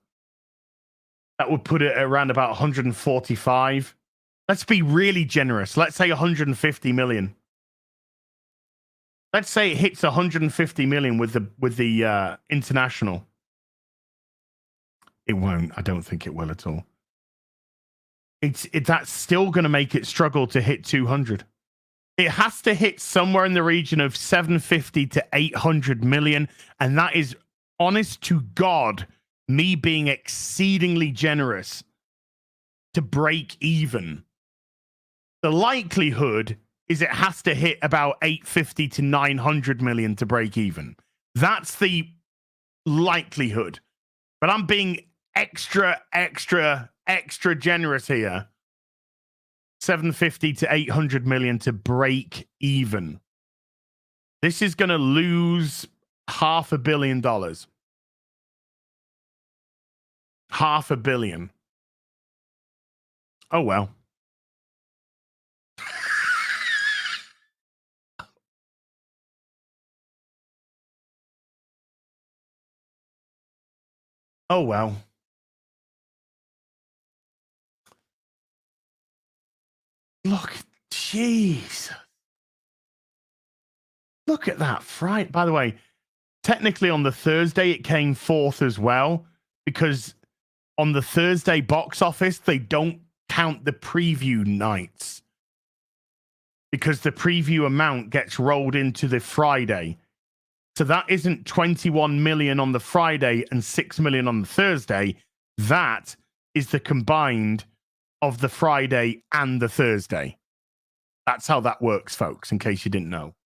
That would put it at around about 145. Let's be really generous. Let's say 150 million. Let's say it hits 150 million with the international. It won't. I don't think it will at all. That's still going to make it struggle to hit 200. It has to hit somewhere in the region of 750 to 800 million, and that is, honest to God, me being exceedingly generous, to break even. The likelihood is it has to hit about 850 to 900 million to break even. That's the likelihood. But I'm being extra generous here. 750 to 800 million to break even. This is going to lose $500 million. $500 million. Oh well. Oh well. Look, jeez. Look at that fright. By the way, technically on the Thursday, it came fourth as well, because on the Thursday box office, they don't count the preview nights, because the preview amount gets rolled into the Friday. So that isn't 21 million on the Friday and 6 million on the Thursday. That is the combined of the Friday and the Thursday. That's how that works, folks, in case you didn't know.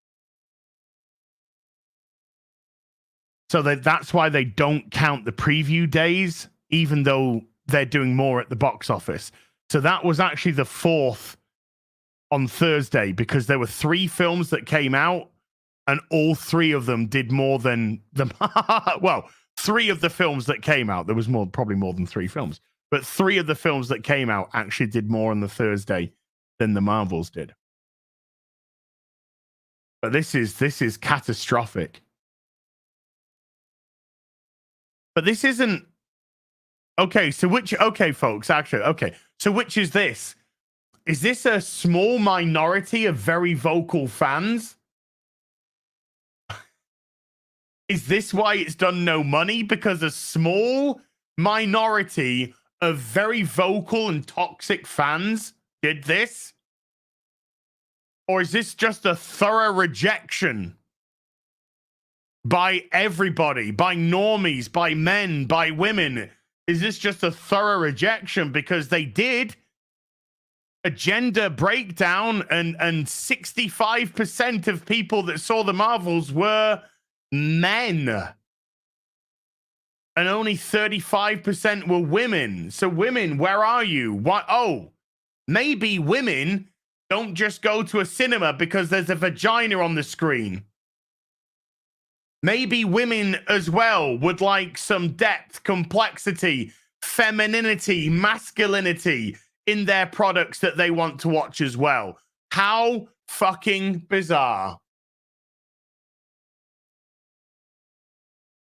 So that's why they don't count the preview days, even though they're doing more at the box office. So that was actually the fourth on Thursday, because there were 3 films that came out, and all 3 of them did more than the well, 3 of the films that came out. There was probably more than 3 films, but 3 of the films that came out actually did more on the Thursday than the Marvels did. But this is catastrophic. But this isn't okay. So folks, actually, okay. So which is this? Is this a small minority of very vocal fans? Is this why it's done no money? Because a small minority of very vocal and toxic fans did this? Or is this just a thorough rejection by everybody, by normies, by men, by women? Is this just a thorough rejection because they did a gender breakdown, and 65% of people that saw the Marvels were men. And only 35% were women. So women, where are you? What? Oh, maybe women don't just go to a cinema because there's a vagina on the screen. Maybe women as well would like some depth, complexity, femininity, masculinity in their products that they want to watch as well. How fucking bizarre.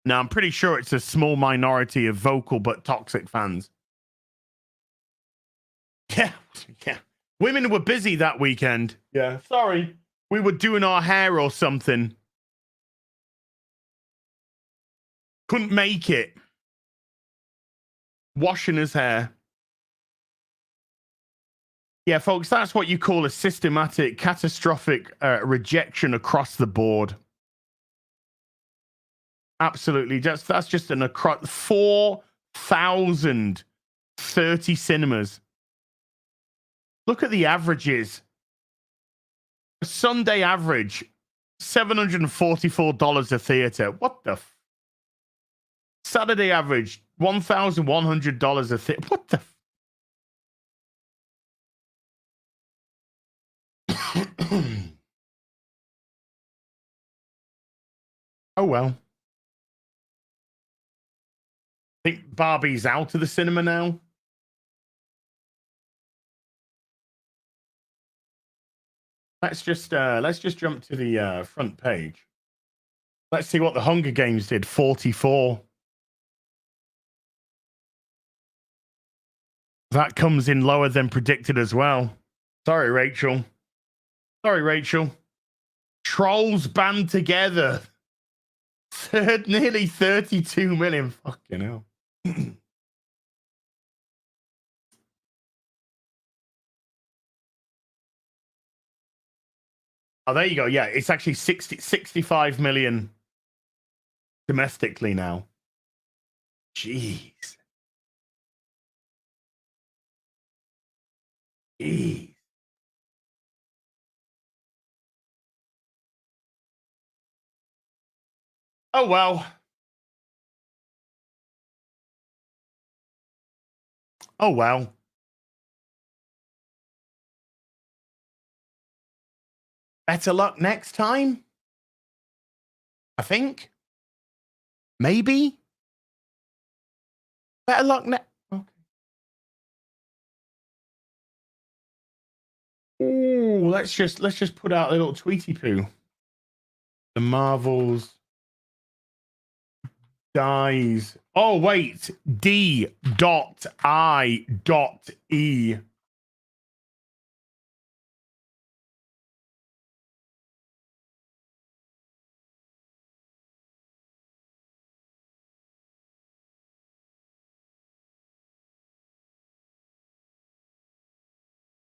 Now, I'm pretty sure it's a small minority of vocal but toxic fans. Yeah. Women were busy that weekend. Yeah, sorry. We were doing our hair or something. Couldn't make it. Washing his hair. Yeah, folks, that's what you call a systematic, catastrophic rejection across the board. Absolutely. That's just an across 4,030 cinemas. Look at the averages. A Sunday average, $744 a theater. What the? Saturday average, $1,100 a theater. What the? Oh, well. I think Barbie's out of the cinema now. Let's just jump to the front page. Let's see what the Hunger Games did. 44. That comes in lower than predicted as well. Sorry, Rachel. Trolls band together. Nearly 32 million. Fucking hell. Oh, there you go. Yeah, it's actually 65 million domestically now. Jeez. Oh, well. Oh, well. Better luck next time? I think. Maybe. Better luck next. Okay. Ooh, let's just put out a little tweety poo. The Marvels dies. Oh wait, D.I.E.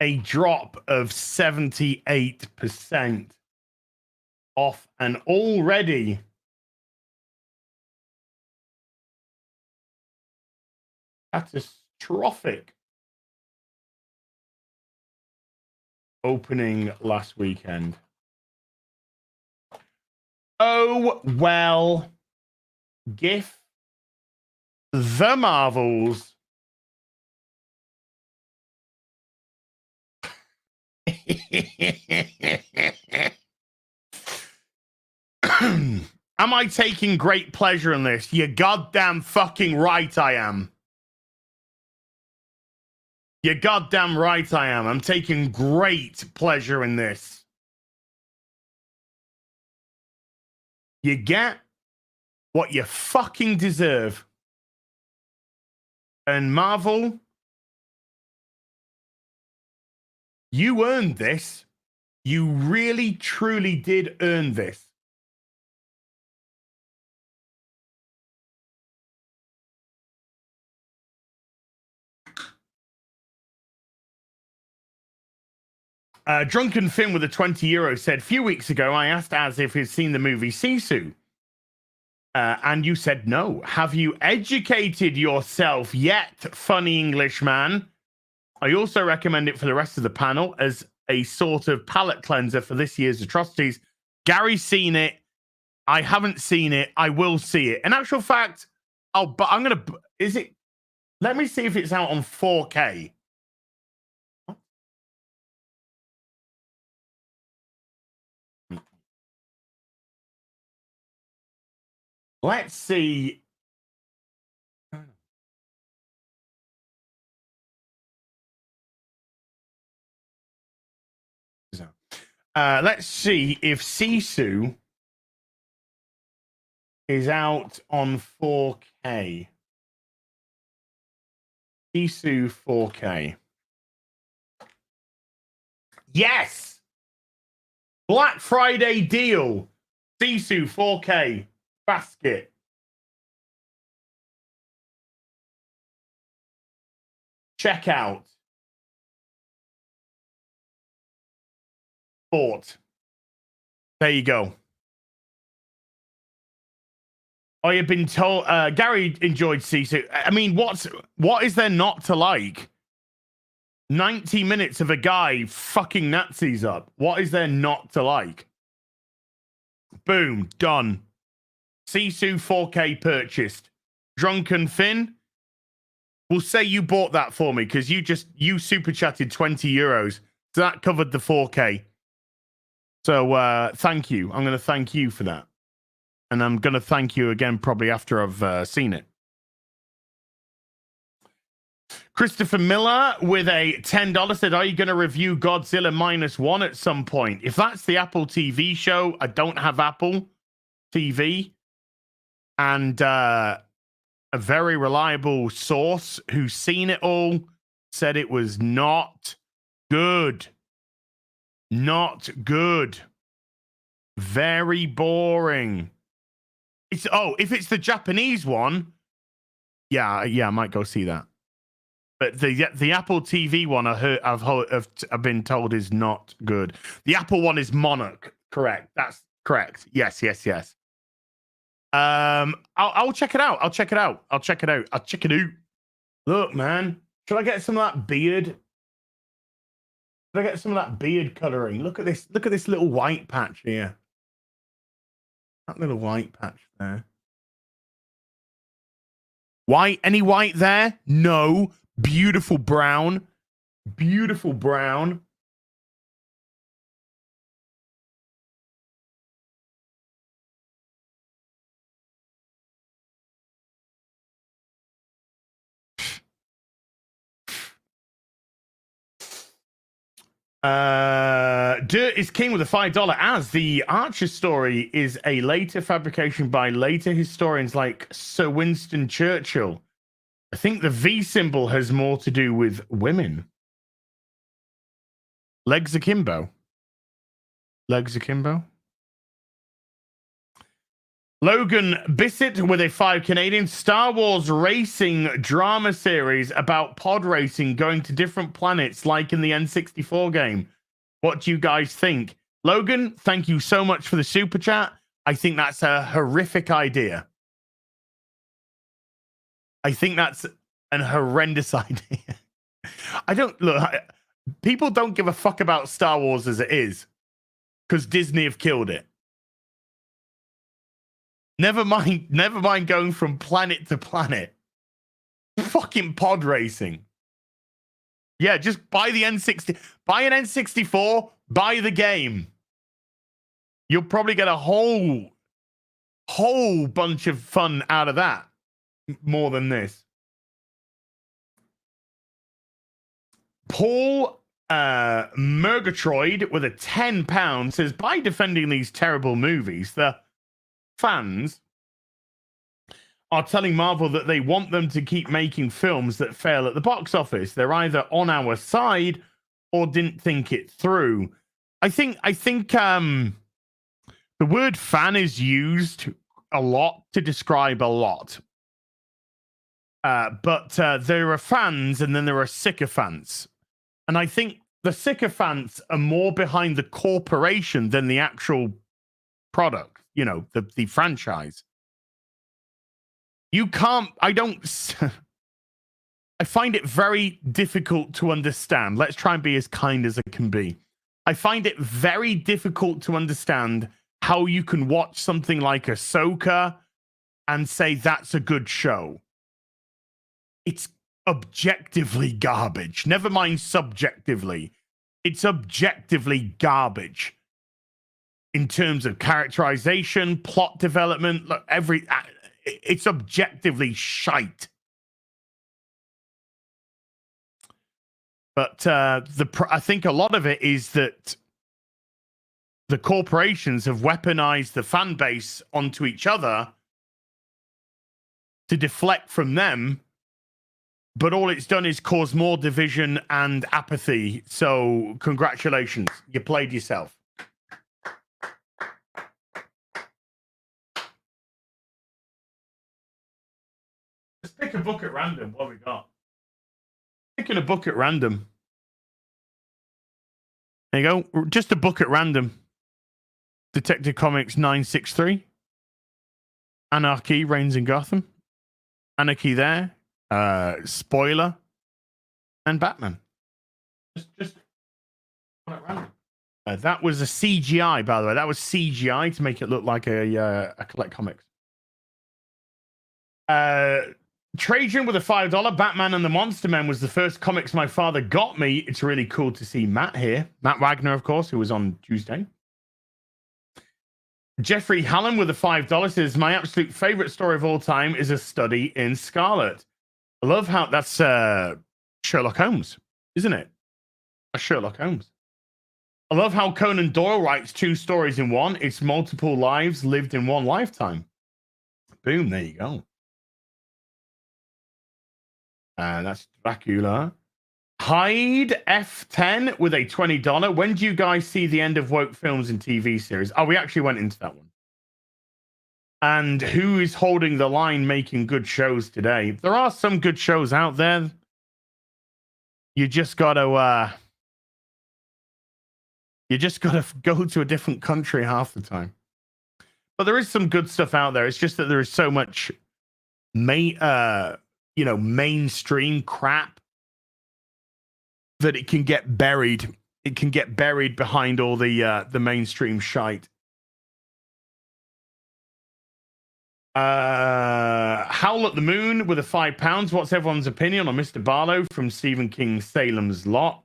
A drop of 78% off an already catastrophic opening last weekend. Oh, well. GIF the Marvels. Am I taking great pleasure in this? You're goddamn fucking right I am. You're goddamn right I am. I'm taking great pleasure in this. You get what you fucking deserve. And Marvel, you earned this. You really, truly did earn this. Drunken Finn with a 20 euro said, few weeks ago, I asked Az if he'd seen the movie Sisu. And you said no. Have you educated yourself yet, funny English man? I also recommend it for the rest of the panel as a sort of palate cleanser for this year's atrocities. Gary's seen it. I haven't seen it. I will see it. In actual fact, I'm going to... Is it... Let me see if it's out on 4K. Let's see. Let's see if Sisu is out on 4K. Sisu 4K. Yes! Black Friday deal. Sisu 4K. Basket. Checkout. Bought. There you go. I have been told Gary enjoyed Sisu. I mean, what is there not to like? 90 minutes of a guy fucking Nazis up. What is there not to like? Boom, done. Sisu 4K purchased. Drunken Finn, we'll say you bought that for me because you super chatted 20 euros. So that covered the 4K. So thank you. I'm going to thank you for that. And I'm going to thank you again probably after I've seen it. Christopher Miller with a $10 said, are you going to review Godzilla -1 at some point? If that's the Apple TV show, I don't have Apple TV. And a very reliable source who's seen it all said it was not good. Not good. Very boring. If it's the Japanese one, yeah, I might go see that. But the Apple TV one I've been told is not good. The Apple one is Monarch, correct? That's correct. Yes. I'll check it out. I'll check it out. Look, man, should I get some of that beard? Should I get some of that beard coloring? Look at this. Look at this little white patch here. That little white patch there. White? Any white there? No. Beautiful brown. Beautiful brown. Dirt is king with a $5 as the Archer story is a later fabrication by later historians like Sir Winston Churchill. I think the V symbol has more to do with women. Legs akimbo. Legs akimbo. Logan Bissett with a 5 Canadian. Star Wars racing drama series about pod racing going to different planets like in the N64 game. What do you guys think? Logan, thank you so much for the super chat. I think that's a horrific idea. I think that's an horrendous idea. People don't give a fuck about Star Wars as it is because Disney have killed it. Never mind going from planet to planet. Fucking pod racing. Yeah, just buy the N60. Buy an N64. Buy the game. You'll probably get a whole bunch of fun out of that. More than this. Paul Murgatroyd with a £10 says, by defending these terrible movies, the fans are telling Marvel that they want them to keep making films that fail at the box office. They're either on our side or didn't think it through. I think the word fan is used a lot to describe a lot. But there are fans and then there are sycophants. And I think the sycophants are more behind the corporation than the actual product. You know, the franchise. You can't, I find it very difficult to understand. Let's try and be as kind as I can be. I find it very difficult to understand how you can watch something like Ahsoka and say that's a good show. It's objectively garbage. Never mind subjectively. It's objectively garbage in terms of characterization, plot development, look, it's objectively shite. But I think a lot of it is that the corporations have weaponized the fan base onto each other to deflect from them. But all it's done is cause more division and apathy. So congratulations, you played yourself. Let's pick a book at random. What have we got? Picking a book at random. There you go. Just a book at random. Detective Comics 963. Anarchy reigns in Gotham. Anarchy there. Spoiler. And Batman. Just at random. That was a CGI, by the way. That was CGI to make it look like a Collect Comics. Trajan with a $5. Batman and the Monster Men was the first comics my father got me. It's really cool to see Matt here. Matt Wagner, of course, who was on Tuesday. Jeffrey Hallam with a $5 says, my absolute favorite story of all time is A Study in Scarlet. I love how that's Sherlock Holmes, isn't it? That's Sherlock Holmes. I love how Conan Doyle writes two stories in one. It's multiple lives lived in one lifetime. Boom, there you go. That's Dracula. Hyde F10 with a $20. When do you guys see the end of woke films and TV series? Oh, we actually went into that one. And who is holding the line making good shows today? There are some good shows out there. You just got to go to a different country half the time. But there is some good stuff out there. It's just that there is so much mainstream crap that it can get buried. It can get buried behind all the mainstream shite. Howl at the Moon with a £5. What's everyone's opinion on Mr. Barlow from Stephen King's Salem's Lot?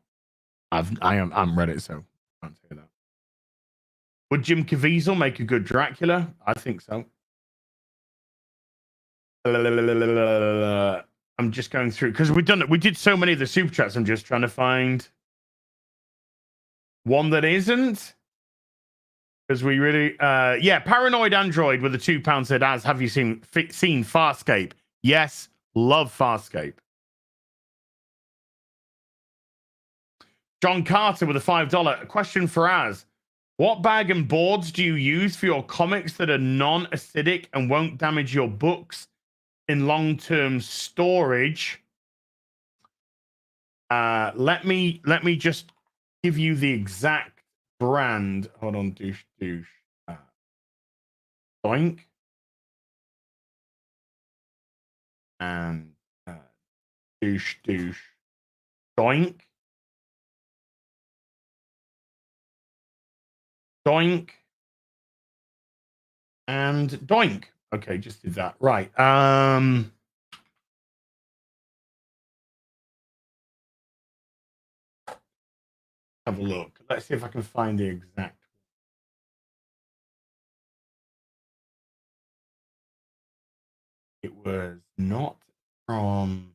I haven't read it, so I can't say that. Would Jim Caviezel make a good Dracula? I think so. I'm just going through because we did so many of the super chats. I'm just trying to find one that isn't, because we really Paranoid Android with a £2 said, as have you seen Farscape? Yes, love Farscape. John Carter with a $5. A question for Az. What bag and boards do you use for your comics that are non-acidic and won't damage your books in long-term storage? Let me just give you the exact brand. Hold on, douche. Doink. And douche. Doink. Doink. And doink. Okay, just did that. Right. Have a look. Let's see if I can find the exact. It was not from.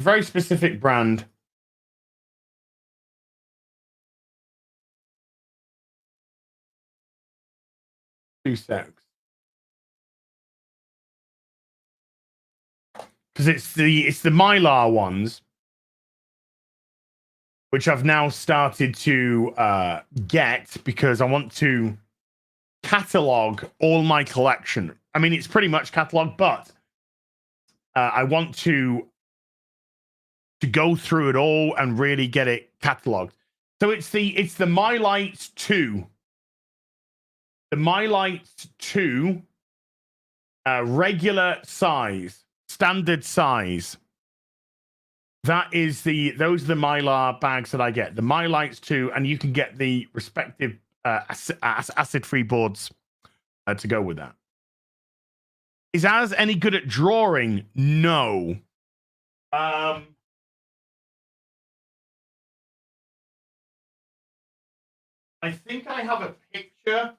Very specific brand. Two secs. Because it's the Mylar ones, which I've now started to get because I want to catalog all my collection. I mean, it's pretty much catalog, but I want to go through it all and really get it cataloged. So it's the My Lights 2. The My Lights 2 regular size, standard size. Those are the Mylar bags that I get. The My Lights 2, and you can get the respective acid-free boards to go with that. Is Az any good at drawing? No. I think I have a picture.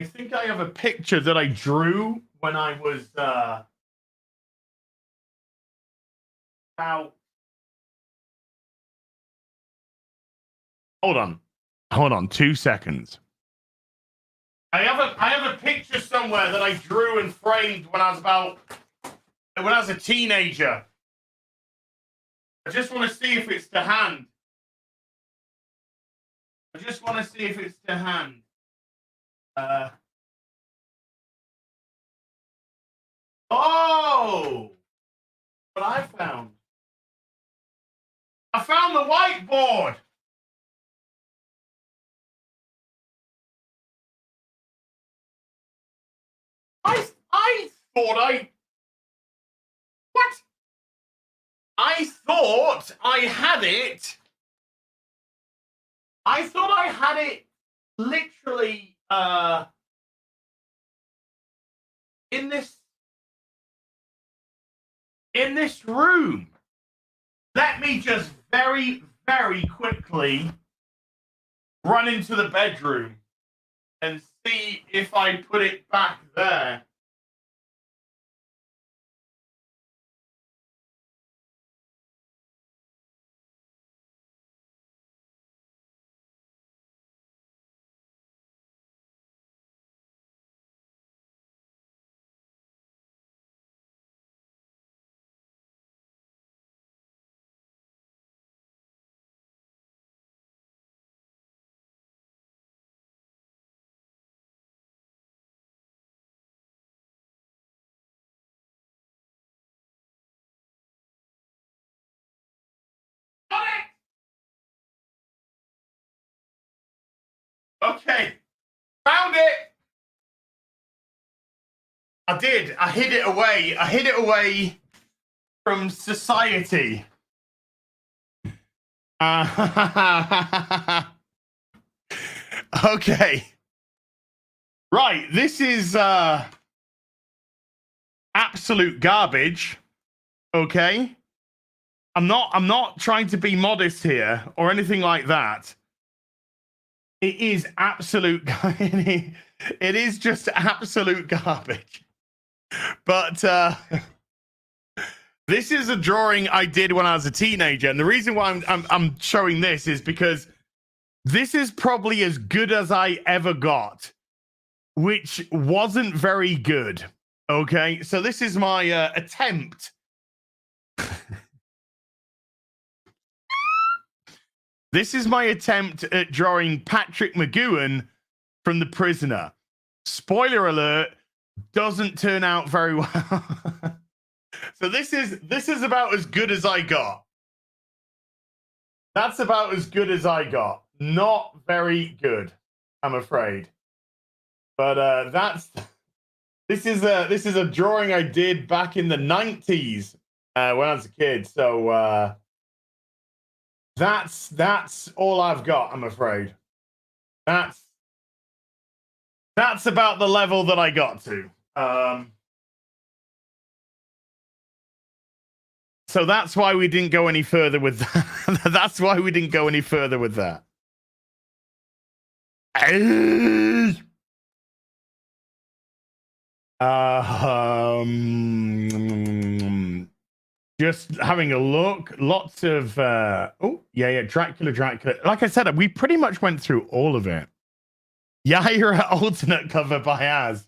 I think I have a picture that I drew when I was about. Hold on, 2 seconds. I have a picture somewhere that I drew and framed when I was a teenager. I just want to see if it's to hand. Oh! What I found. I found the whiteboard. I thought what? I thought I had it. I thought I had it literally in this room. Let me just very, very quickly run into the bedroom and see if I put it back there. Okay, found it. I did. I hid it away. I hid it away from society. Okay. Right. This is absolute garbage. Okay. I'm not trying to be modest here or anything like that. It is absolute. It is just absolute garbage. But this is a drawing I did when I was a teenager, and the reason why I'm showing this is because this is probably as good as I ever got, which wasn't very good. Okay, so this is my attempt. This is my attempt at drawing Patrick McGowan from The Prisoner. Spoiler alert, doesn't turn out very well. So this is about as good as I got. That's about as good as I got. Not very good, I'm afraid. But this is a drawing I did back in the 90s when I was a kid. So that's all I've got, I'm afraid. That's about the level that I got to. So that's why we didn't go any further with that. That's why we didn't go any further with that. Just having a look. Lots of Dracula. Like I said, we pretty much went through all of it. Yaira alternate cover by Az.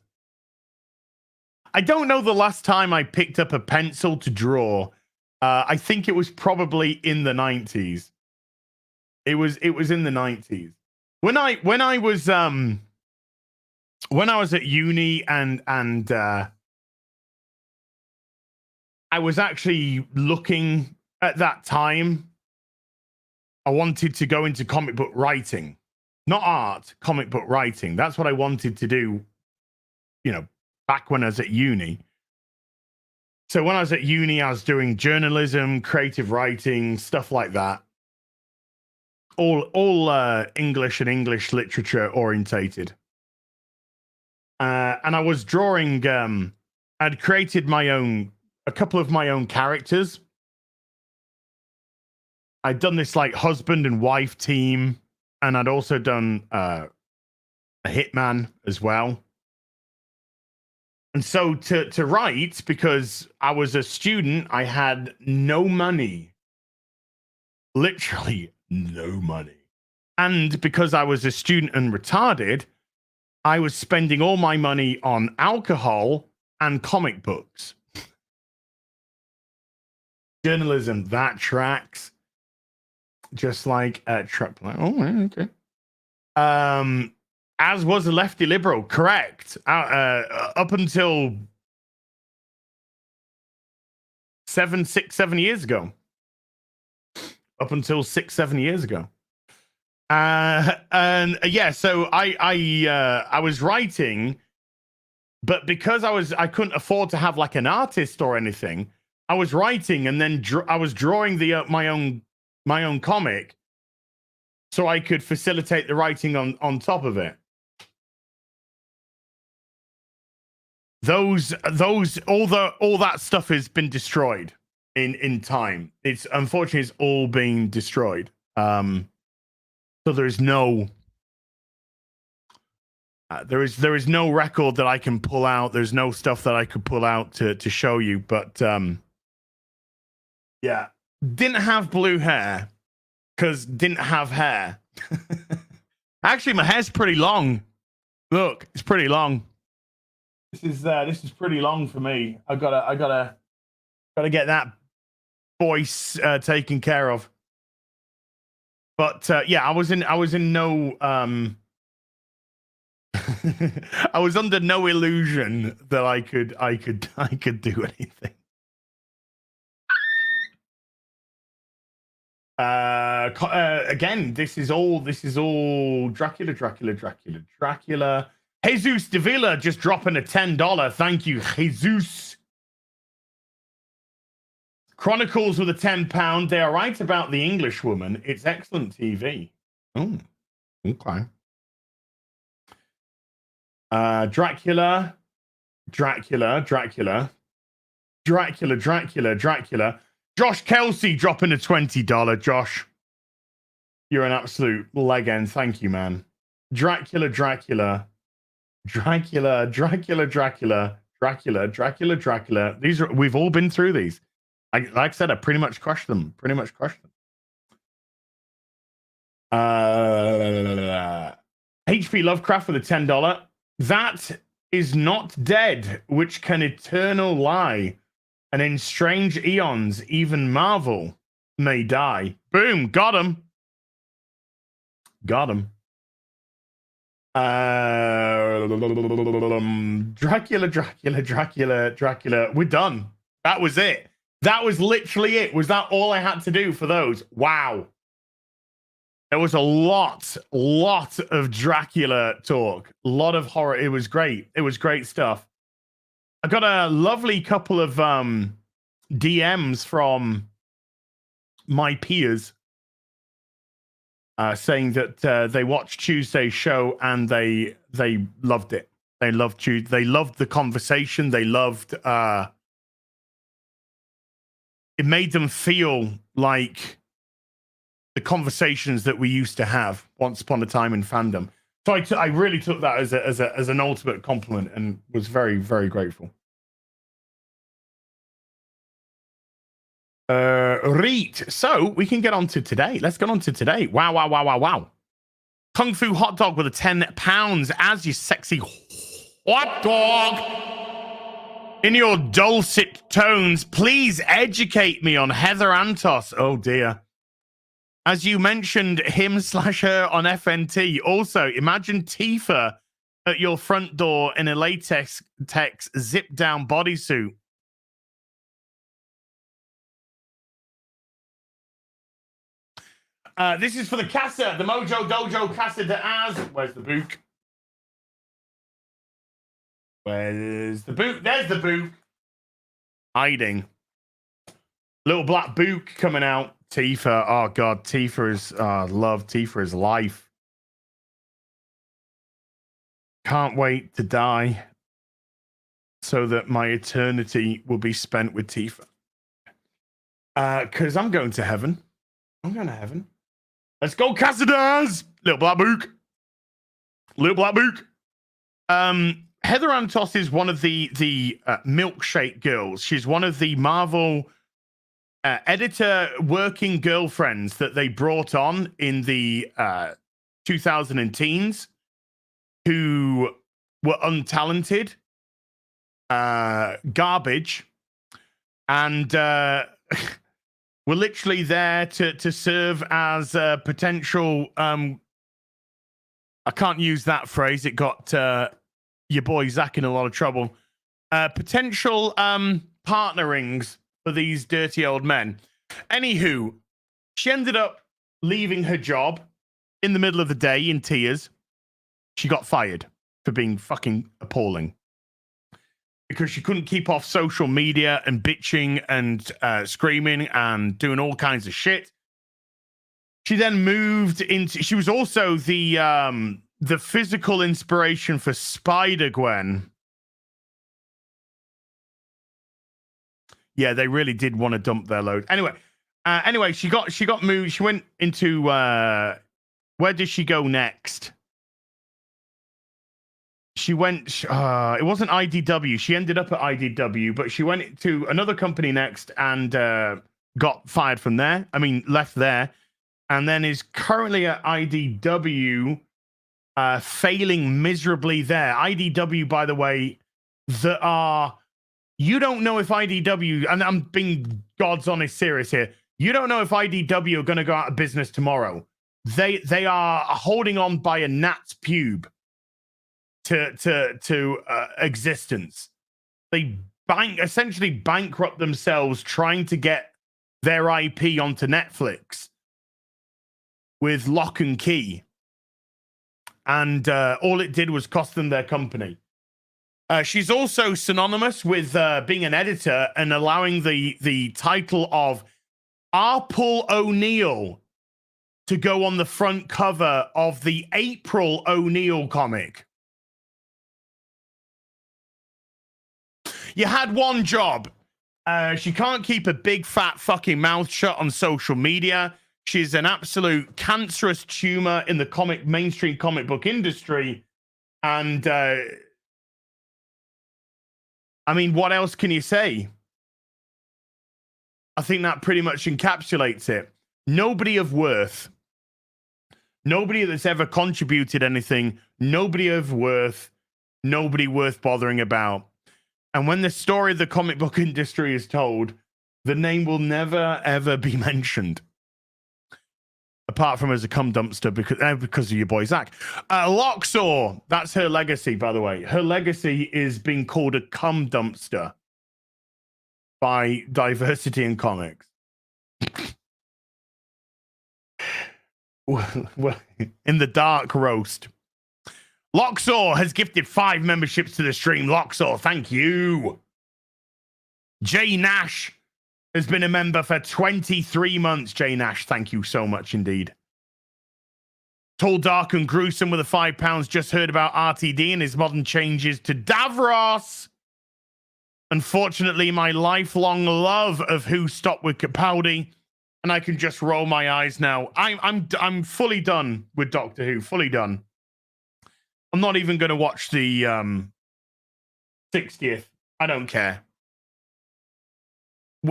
I don't know the last time I picked up a pencil to draw. I think it was probably in the 90s. It was in the 90s. When I was at uni and I was actually looking at that time I wanted to go into comic book writing, not art, comic book writing. That's what I wanted to do, you know, back when I was at uni. So when I was at uni, I was doing journalism, creative writing, stuff like that. All English and English literature orientated. And I was drawing, I'd created a couple of my own characters. I'd done this like husband and wife team, and I'd also done a hitman as well. And so to write, because I was a student, I had no money. Literally no money. And because I was a student and retarded, I was spending all my money on alcohol and comic books. Journalism, that tracks. Just like truck. Oh, okay. As was a lefty liberal, correct. Up until 7 years ago. Up until 6-7 years ago. And yeah, so I was writing, but because I couldn't afford to have like an artist or anything, I was writing and then I was drawing my own comic, so I could facilitate the writing on top of it. All that stuff has been destroyed in time. It's unfortunately it's all been destroyed. So there's no there is no record that I can pull out. There's no stuff that I could pull out to show you. But yeah, didn't have blue hair because didn't have hair. Actually, my hair's pretty long. Look, it's pretty long. This is pretty long for me. I gotta get that voice taken care of. But yeah, I was in no I was under no illusion that I could do anything. Again, this is all Dracula. Jesus Davila just dropping a $10. Thank you, Jesus. Chronicles with a £10. They are right about the English woman. It's excellent TV. Oh, okay. Dracula. Josh Kelsey dropping a $20. Josh, you're an absolute legend. Thank you, man. Dracula. These are, we've all been through these. Like I said, I pretty much crushed them. HP Lovecraft with a $10. That is not dead, which can eternal lie. And in strange eons, even Marvel may die. Boom, got him. Dracula. We're done. That was it. That was literally it. Was that all I had to do for those? Wow. There was a lot of Dracula talk. A lot of horror. It was great. It was great stuff. I got a lovely couple of DMs from my peers saying that they watched Tuesday's show and they loved it. They loved the conversation. They loved it made them feel like the conversations that we used to have once upon a time in fandom. So I really took that as an ultimate compliment and was very, very grateful. Reet. So we can get on to today. Let's get on to today. Wow. Kung Fu Hot Dog with a £10 as you sexy hot dog. In your dulcet tones, please educate me on Heather Antos. Oh dear. As you mentioned him/her on FNT. Also, imagine Tifa at your front door in a latex zip down bodysuit. This is for the Casa, the Mojo Dojo Casa de Az. Where's the book? Where's the book? There's the book. Hiding. Little black book coming out. Tifa. Oh, God. Tifa is love. Tifa is life. Can't wait to die so that my eternity will be spent with Tifa. Because I'm going to heaven. I'm going to heaven. Let's go, Cassidas! Little black book. Little black book. Heather Antos is one of the milkshake girls. She's one of the Marvel editor working girlfriends that they brought on in the 2010s who were untalented, garbage, and we're literally there to serve as a potential. I can't use that phrase. It got your boy Zach in a lot of trouble. Potential partnerings for these dirty old men. Anywho, she ended up leaving her job in the middle of the day in tears. She got fired for being fucking appalling. Because she couldn't keep off social media and bitching and screaming and doing all kinds of shit. She then moved into... She was also the physical inspiration for Spider-Gwen. Yeah, they really did want to dump their load. Anyway, she got moved. She went into... where did she go next? She went, it wasn't IDW. She ended up at IDW, but she went to another company next and got fired from there. I mean, left there. And then is currently at IDW, failing miserably there. IDW, by the way, you don't know if IDW, and I'm being God's honest serious here, you don't know if IDW are going to go out of business tomorrow. They are holding on by a gnat's pube to existence. They essentially bankrupt themselves trying to get their IP onto Netflix with Lock and Key. And all it did was cost them their company. She's also synonymous with being an editor and allowing the title of Arpul O'Neil to go on the front cover of the April O'Neil comic. You had one job. She can't keep a big fat fucking mouth shut on social media. She's an absolute cancerous tumor in the mainstream comic book industry. And I mean, what else can you say? I think that pretty much encapsulates it. Nobody of worth. Nobody that's ever contributed anything. Nobody of worth. Nobody worth bothering about. And when the story of the comic book industry is told, the name will never, ever be mentioned. Apart from as a cum dumpster because of your boy Zach. Loxor, that's her legacy, by the way. Her legacy is being called a cum dumpster by Diversity in Comics. Well, in the dark roast. Loxor has gifted 5 memberships to the stream. Loxor, thank you. Jay Nash has been a member for 23 months. Jay Nash, thank you so much indeed. Tall, Dark, and Gruesome with the £5 just heard about RTD and his modern changes to Davros. Unfortunately, my lifelong love of Who stopped with Capaldi, and I can just roll my eyes now. I'm fully done with Doctor Who, fully done. I'm not even going to watch the 60th. I don't care.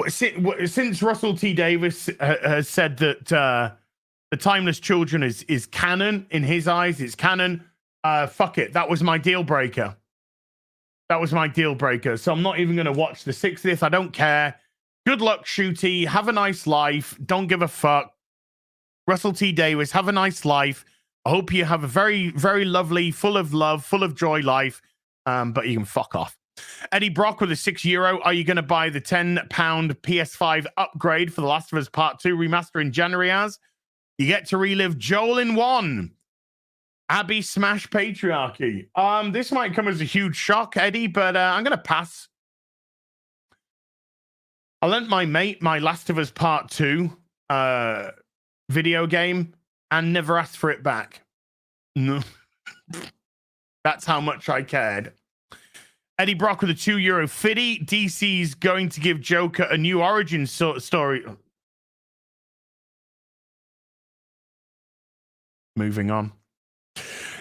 Since Russell T. Davis has said that The Timeless Children is canon, in his eyes, it's canon, fuck it. That was my deal breaker. That was my deal breaker. So I'm not even going to watch the 60th. I don't care. Good luck, Shooty. Have a nice life. Don't give a fuck. Russell T. Davis, have a nice life. I hope you have a very, very lovely, full of love, full of joy life. But you can fuck off. Eddie Brock with a €6. Are you going to buy the £10 PS5 upgrade for The Last of Us Part 2 remaster in January as? You get to relive Joel in 1. Abby smash patriarchy. This might come as a huge shock, Eddie, but I'm gonna pass. I lent my mate my Last of Us Part 2 video game and never asked for it back. No. That's how much I cared. Eddie Brock with a €2 fitty. DC's going to give Joker a new origin story. Moving on.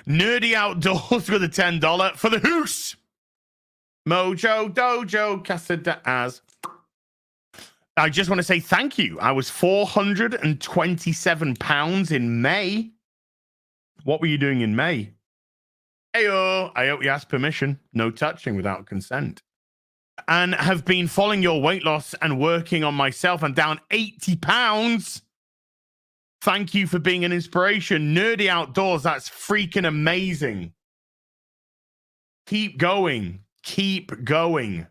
Nerdy Outdoors with a $10 for the hoose. Mojo Dojo Casada as. I just want to say thank you. I was £427 in May. What were you doing in May? Heyo, I hope you asked permission. No touching without consent. And have been following your weight loss and working on myself. I'm down 80 pounds. Thank you for being an inspiration. Nerdy Outdoors, that's freaking amazing. Keep going. Keep going.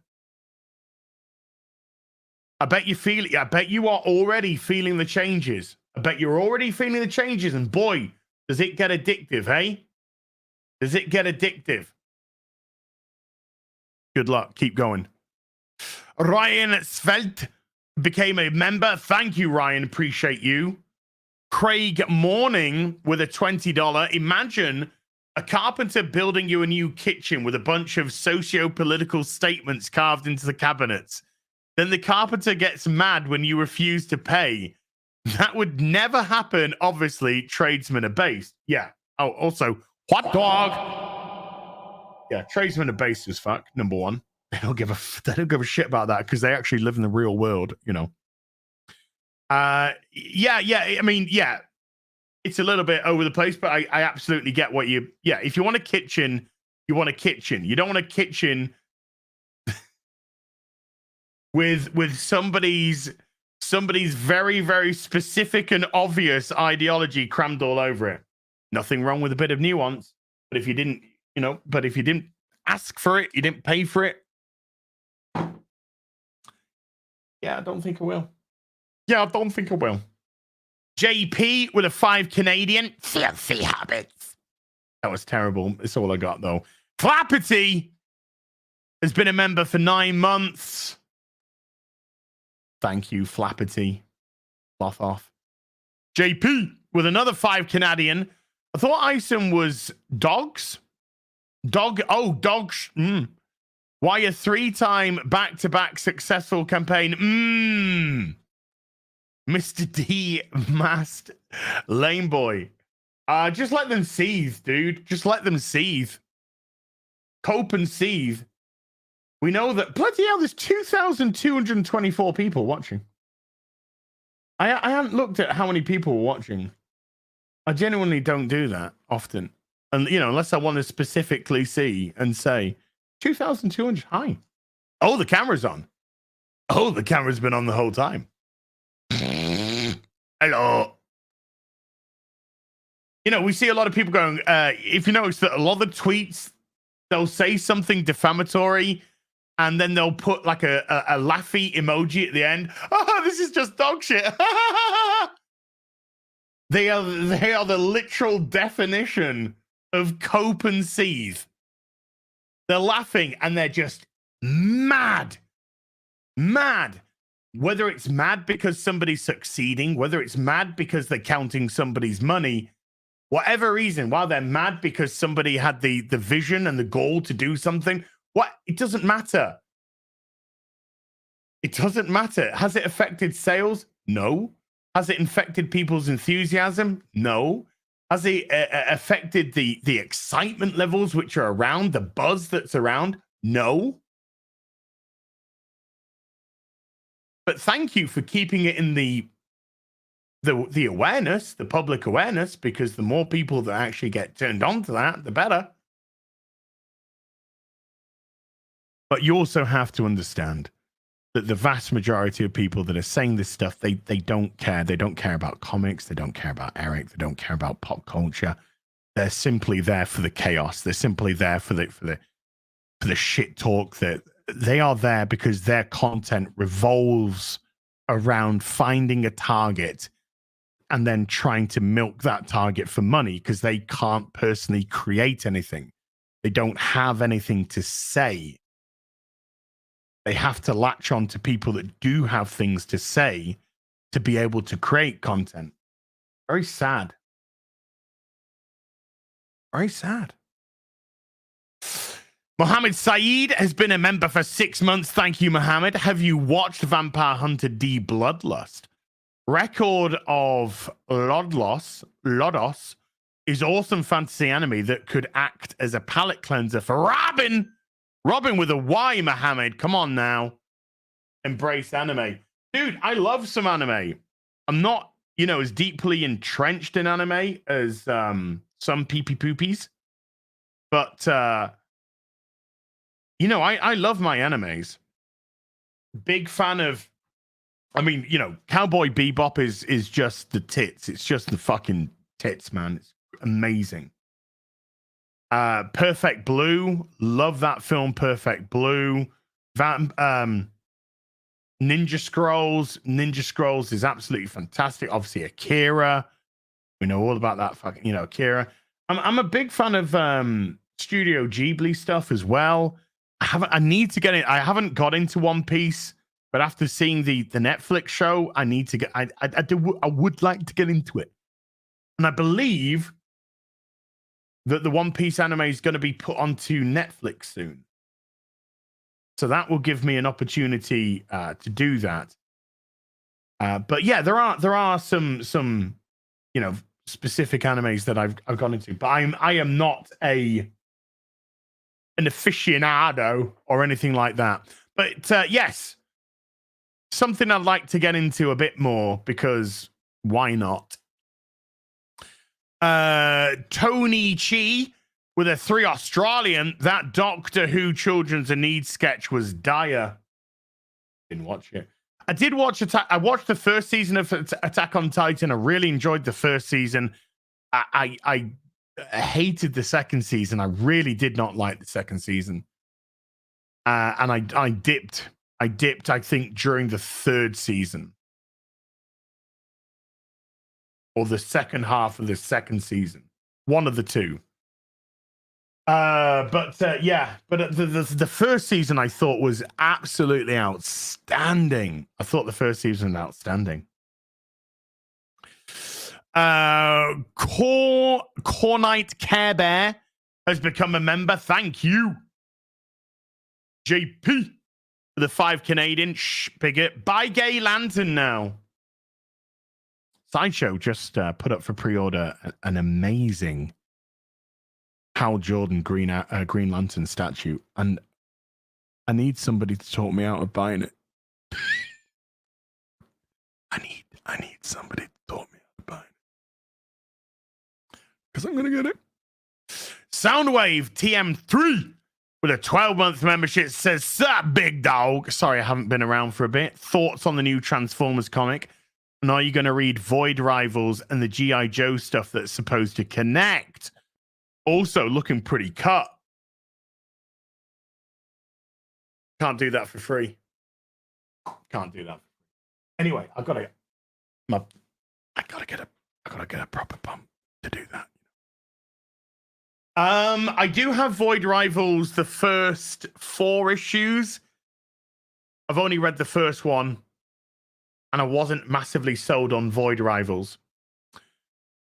I bet you feel it. I bet you are already feeling the changes. I bet you're already feeling the changes. And boy, does it get addictive, hey? Does it get addictive? Good luck. Keep going. Ryan Svelte became a member. Thank you, Ryan. Appreciate you. Craig Morning with a $20. Imagine a carpenter building you a new kitchen with a bunch of socio-political statements carved into the cabinets. Then the carpenter gets mad when you refuse to pay. That would never happen. Obviously, tradesmen are based. Yeah. Oh, also, hot dog. Yeah, tradesmen are based as fuck. Number one. They don't give a shit about that because they actually live in the real world, you know. Yeah. I mean, yeah, it's a little bit over the place, but I absolutely get what you. Yeah, if you want a kitchen, you want a kitchen. You don't want a kitchen with somebody's very, very specific and obvious ideology crammed all over it. Nothing wrong with a bit of nuance, but if you didn't, but if you didn't ask for it, you didn't pay for it. Yeah, I don't think I will. JP with a 5 Canadian. Filthy habits. That was terrible. It's all I got, though. Flappity has been a member for 9 months. Thank you, Flappity. Cloth off. JP with another 5 Canadian. I thought Ison was dogs. Dogs. Why a 3-time back-to-back successful campaign? Mr. D masked lame boy. Just let them seethe, dude. Just let them seethe. Cope and seethe. We know that, bloody hell, there's 2,224 people watching. I haven't looked at how many people were watching. I genuinely don't do that often. And, unless I want to specifically see and say, 2,200, hi. Oh, the camera's on. Oh, the camera's been on the whole time. Hello. We see a lot of people going, if you notice that a lot of the tweets, they'll say something defamatory and then they'll put like a laughy emoji at the end. Oh, this is just dog shit. They are the literal definition of cope and seethe. They're laughing and they're just mad. Whether it's mad because somebody's succeeding, whether it's mad because they're counting somebody's money, whatever reason, while they're mad because somebody had the vision and the goal to do something, it doesn't matter. It doesn't matter. Has it affected sales? No. Has it infected people's enthusiasm? No. Has it affected the excitement levels which are around, the buzz that's around? No. But thank you for keeping it in the awareness, the public awareness, because the more people that actually get turned on to that, the better. But you also have to understand that the vast majority of people that are saying this stuff, they don't care. They don't care about comics. They don't care about Eric. They don't care about pop culture. They're simply there for the chaos. They're simply there for the shit talk. That they are there because their content revolves around finding a target and then trying to milk that target for money because they can't personally create anything. They don't have anything to say. They have to latch on to people that do have things to say to be able to create content. Very sad. Very sad. Mohammed Saeed has been a member for 6 months. Thank you, Mohammed. Have you watched Vampire Hunter D Bloodlust? Record of Lodos is awesome fantasy anime that could act as a palate cleanser for Robin. Robin with a Y, Mohammed. Come on now. Embrace anime. Dude, I love some anime. I'm not, as deeply entrenched in anime as some peepee poopies. But, I love my animes. Big fan of, Cowboy Bebop is just the tits. It's just the fucking tits, man. It's amazing. Perfect Blue. Love that film, Perfect Blue. Ninja Scrolls. Ninja Scrolls is absolutely fantastic. Obviously, Akira. We know all about that fucking, Akira. I'm a big fan of Studio Ghibli stuff as well. I need to get in. I haven't got into One Piece, but after seeing the Netflix show, I need to get. I would like to get into it, and I believe that the One Piece anime is going to be put onto Netflix soon. So that will give me an opportunity to do that. But yeah, there are some specific animes that I've gone into, but I am not an aficionado or anything like that. But yes, something I'd like to get into a bit more because why not? Tony Chi with a 3 Australian. That Doctor Who Children's a Need sketch was dire. Didn't watch it. I did watch I watched the first season of Attack on Titan. I really enjoyed the first season. I hated the second season. I really did not like the second season. And I dipped, I think, during the third season. Or the second half of the second season. One of the two. But the first season I thought was absolutely outstanding. I thought the first season was outstanding. Cornite Care Bear has become a member. Thank you. JP for the 5 Canadian. Shh, bigot. Buy Gay Lantern now. Sideshow just put up for pre-order an amazing Hal Jordan Green Lantern statue, and I need somebody to talk me out of buying it. I need somebody to talk me out of buying it because I'm gonna get it. Soundwave TM3 with a 12-month membership says, "Sup, big dog." Sorry, I haven't been around for a bit. Thoughts on the new Transformers comic? And are you going to read Void Rivals and the G.I. Joe stuff that's supposed to connect? Also looking pretty cut. Can't do that for free. Can't do that. Anyway, I gotta get a proper pump to do that. I do have Void Rivals, the first 4 issues. I've only read the first one, and I wasn't massively sold on Void Rivals.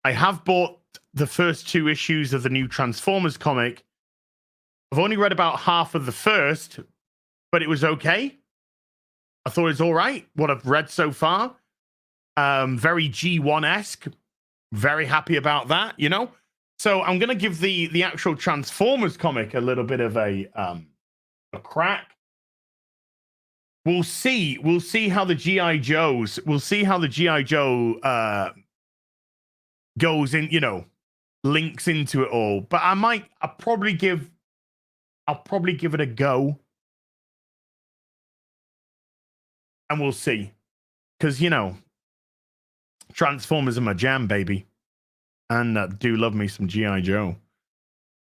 I have bought the first 2 issues of the new Transformers comic. I've only read about half of the first, but it was okay. I thought it was all right, what I've read so far. Very G1-esque. Very happy about that, So I'm going to give the actual Transformers comic a little bit of a crack. We'll see how the G.I. Joes, goes in, links into it all. But I'll probably give it a go. And we'll see. Because, Transformers are my jam, baby. And do love me some G.I. Joe.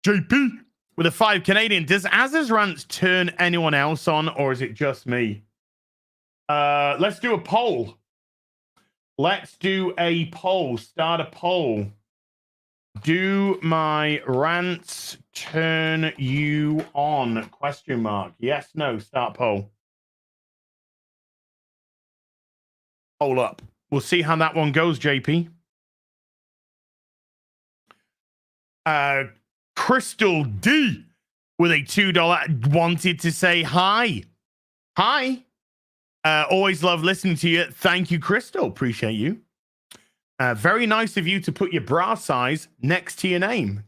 JP with a 5 Canadian. Does Az's rants turn anyone else on, or is it just me? Let's do a poll. Let's do a poll. Start a poll. Do my rants turn you on? Question mark. Yes, no. Start poll. Poll up. We'll see how that one goes, JP. Crystal D with a $2 wanted to say hi. Hi. Always love listening to you. Thank you, Crystal. Appreciate you. Very nice of you to put your bra size next to your name.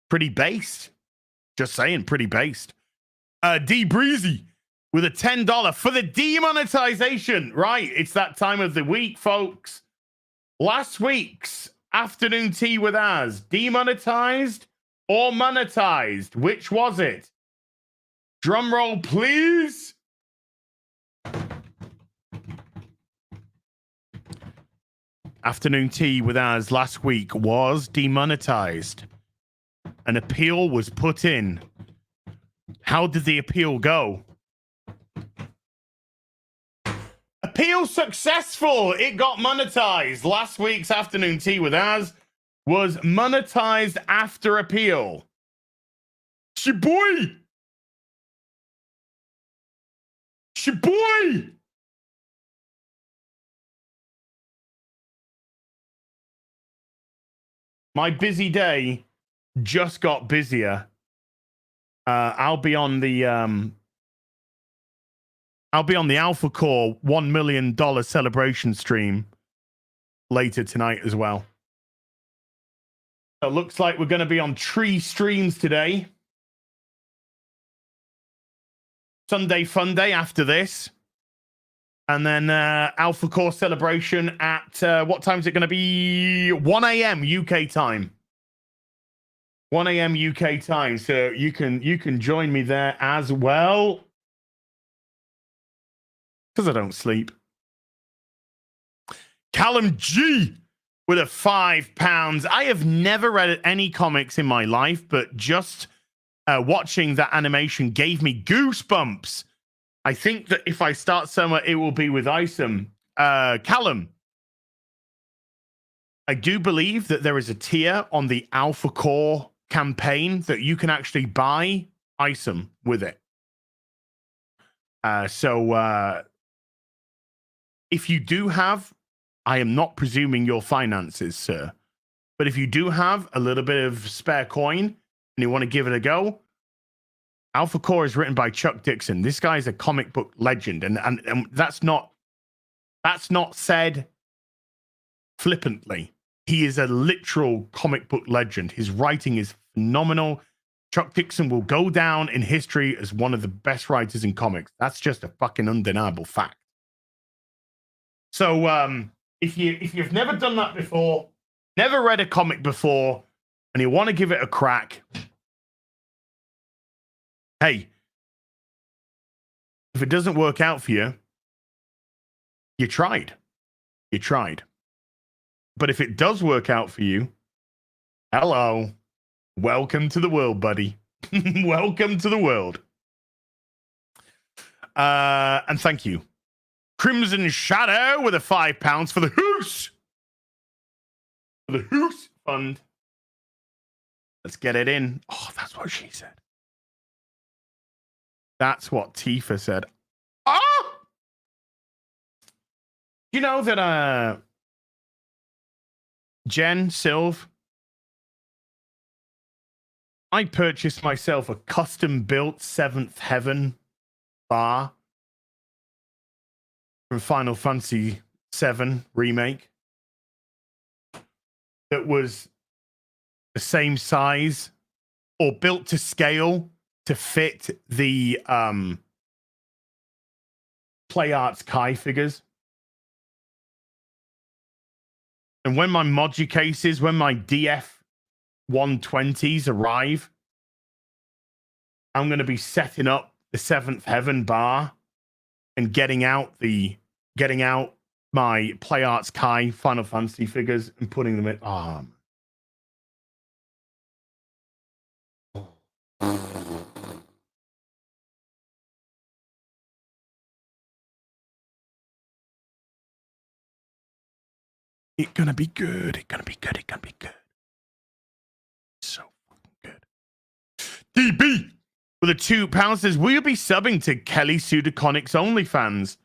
Pretty based. Just saying, pretty based. D Breezy with a $10 for the demonetization. Right, it's that time of the week, folks. Last week's afternoon tea with Az, demonetized or monetized? Which was it? Drum roll, please. Afternoon tea with Az last week was demonetized. An appeal was put in. How did the appeal go? Appeal successful. It got monetized. Last week's afternoon tea with Az was monetized after appeal. Shaboy! Shaboy! My busy day just got busier. I'll be on the Alphacore $1 million celebration stream later tonight as well. So it looks like we're going to be on 3 streams today. Sunday Fun Day after this. And then Alphacore celebration at, what time is it going to be? 1 a.m. UK time. 1 a.m. UK time. So you can join me there as well. Because I don't sleep. Callum G with a £5. I have never read any comics in my life, but just watching that animation gave me goosebumps. I think that if I start somewhere, it will be with Isom. Callum, I do believe that there is a tier on the Alphacore campaign that you can actually buy Isom with it. So if you do have, I am not presuming your finances, sir, but if you do have a little bit of spare coin and you want to give it a go, Alphacore is written by Chuck Dixon. This guy is a comic book legend, and that's not said flippantly. He is a literal comic book legend. His writing is phenomenal. Chuck Dixon will go down in history as one of the best writers in comics. That's just a fucking undeniable fact. So if you've never done that before, never read a comic before, and you want to give it a crack, hey, if it doesn't work out for you, you tried. You tried. But if it does work out for you, hello. Welcome to the world, buddy. Welcome to the world. And thank you. Crimson Shadow with a £5 for the Hoos. For the Hoos Fund. Let's get it in. Oh, that's what she said. That's what Tifa said. Oh! You know that Jen Sylv, I purchased myself a custom-built 7th Heaven bar from Final Fantasy VII Remake that was the same size or built to scale to fit the Play Arts Kai figures. And when my Moji cases, when my DF 120s arrive, I'm going to be setting up the 7th Heaven bar and getting out my Play Arts Kai Final Fantasy figures and putting them in. It's gonna be good. It's gonna be good. It's gonna be good. So fucking good. DB with a £2 says, will you be subbing to Kelly Pseudoconics OnlyFans?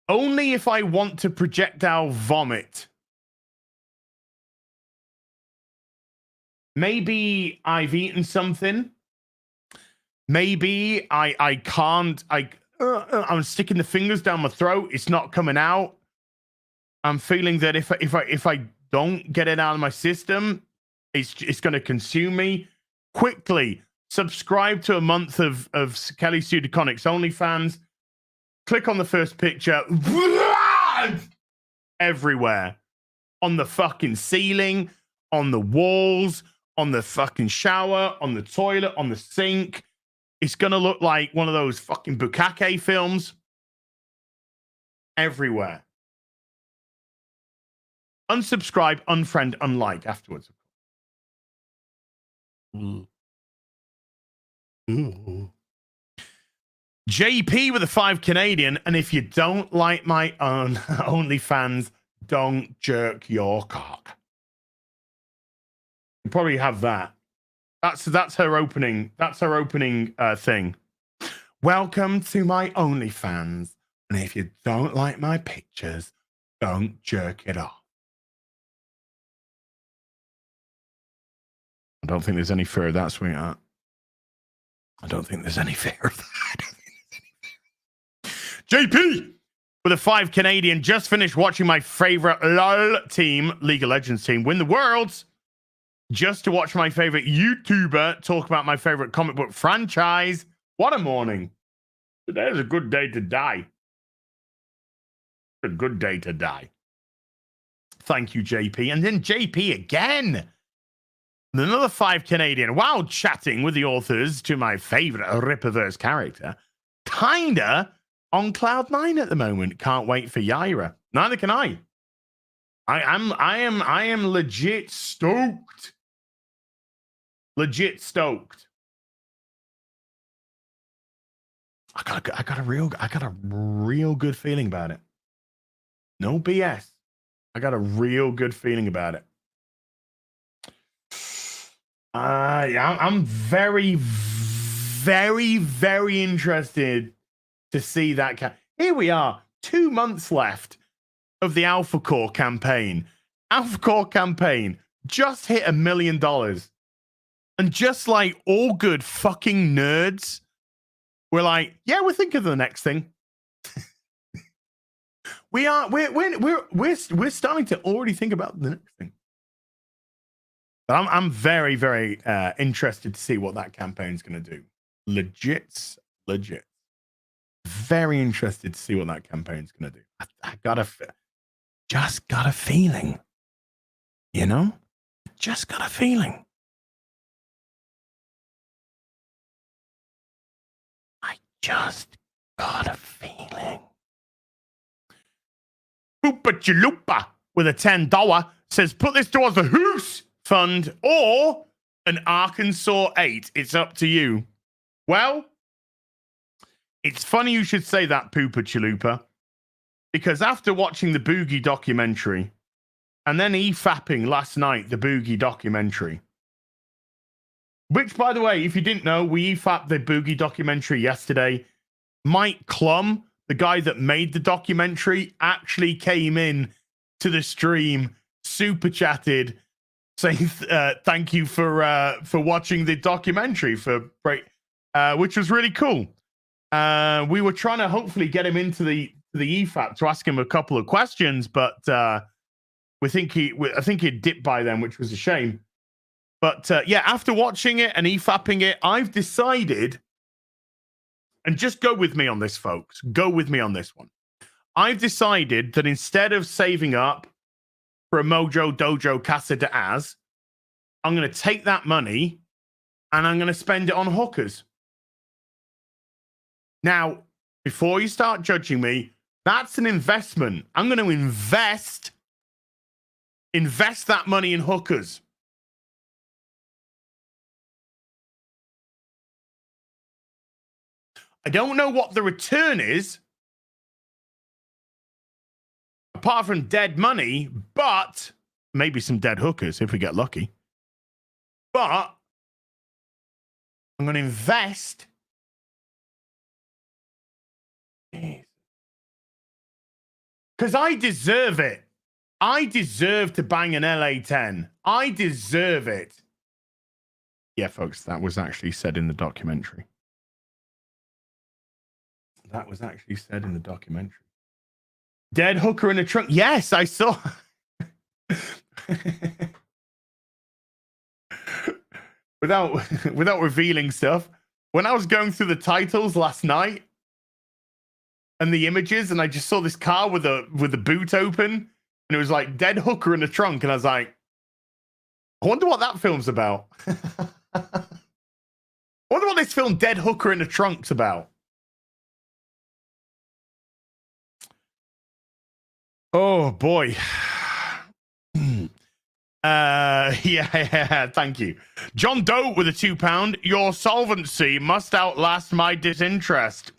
Only if I want to projectile vomit. Maybe I've eaten something. Maybe I can't. I'm sticking the fingers down my throat. It's not coming out. I'm feeling that if I don't get it out of my system, it's going to consume me quickly. Subscribe to a month of Kelly Pseudoconics OnlyFans. Click on the first picture. Everywhere. On the fucking ceiling, on the walls, on the fucking shower, on the toilet, on the sink. It's going to look like one of those fucking Bukake films. Everywhere. Unsubscribe, unfriend, unlike afterwards. Ooh. JP with a 5 Canadian, and if you don't like my own OnlyFans, don't jerk your cock. You probably have that. That's her opening. That's her opening thing. Welcome to my OnlyFans, and if you don't like my pictures, don't jerk it off. I don't think there's any fear of that, sweetheart. I don't think there's any fear of that. JP with a 5 Canadian, just finished watching my favorite LOL team, League of Legends team, win the Worlds. Just to watch my favorite YouTuber talk about my favorite comic book franchise. What a morning. Today's a good day to die. A good day to die. Thank you, JP. And then JP again. Another 5 Canadian. While chatting with the authors to my favorite Rippaverse character. Kinda on cloud 9 at the moment. Can't wait for Yaira. Neither can I. I am legit stoked. Legit stoked. I got a real good feeling about it. No BS. I got a real good feeling about it. Yeah, I'm very, very, very interested to see that. Here we are, 2 months left of the Alphacore campaign. Alphacore campaign just hit $1 million. And just like all good fucking nerds, we're like, yeah, we're thinking of the next thing. We're starting to already think about the next thing. But I'm very, very interested to see what that campaign's going to do. Legit. Very interested to see what that campaign's going to do. I just got a feeling. You know? Just got a feeling. I just got a feeling. Oopa Chalupa with a $10 says, put this towards the Hoos Fund or an Arkansas 8. It's up to you. Well, it's funny you should say that, Poopa Chalupa, because after watching the Boogie documentary and then e-fapping last night, the Boogie documentary, which, by the way, if you didn't know, we e-fapped the Boogie documentary yesterday. Mike Klum, the guy that made the documentary, actually came in to the stream, super chatted, saying thank you for watching the documentary, which was really cool. We were trying to hopefully get him into the EFAP to ask him a couple of questions, but I think he dipped by then, which was a shame. But yeah, after watching it and EFAPing it, I've decided, and just go with me on this, folks. Go with me on this one. I've decided that instead of saving up for a Mojo Dojo Casa de Az, I'm going to take that money and I'm going to spend it on hookers. Now, before you start judging me, that's an investment. I'm going to invest that money in hookers. I don't know what the return is, apart from dead money, but maybe some dead hookers if we get lucky. But I'm going to invest. Because I deserve it. I deserve to bang an LA 10. I deserve it. Yeah, folks, that was actually said in the documentary. That was actually said in the documentary. Dead hooker in a trunk. Yes, I saw. without revealing stuff. When I was going through the titles last night and the images, and I just saw this car with the boot open, and it was like dead hooker in a trunk, and I was like, I wonder what that film's about. I wonder what this film Dead Hooker in a Trunk's about. Oh boy. Yeah, thank you. John Doe with a £2. Your solvency must outlast my disinterest.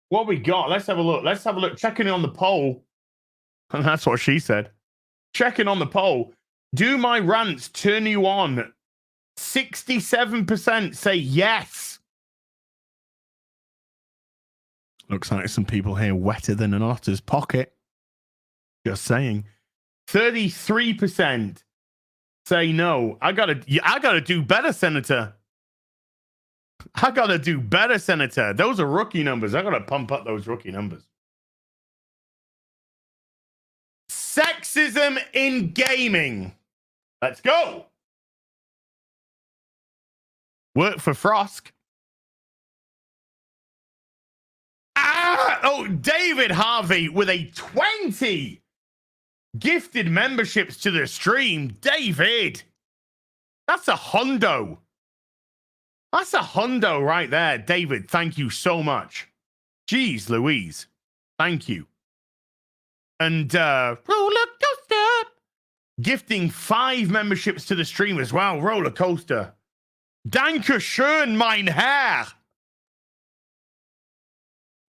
What we got? Let's have a look. Let's have a look. Checking on the poll. And that's what she said. Checking on the poll. Do my rants turn you on? 67% say yes. Looks like some people here wetter than an otter's pocket. Just saying. 33% say no. I gotta do better, Senator. I gotta do better, Senator. Those are rookie numbers. I gotta pump up those rookie numbers. Sexism in gaming. Let's go. Work for Frosk. Oh, David Harvey with a 20 gifted memberships to the stream. David, that's a hundo. That's a hundo right there. David, thank you so much. Jeez Louise. Thank you. And Roller Coaster gifting 5 memberships to the stream as well. Roller Coaster. Danke schön, mein Herr.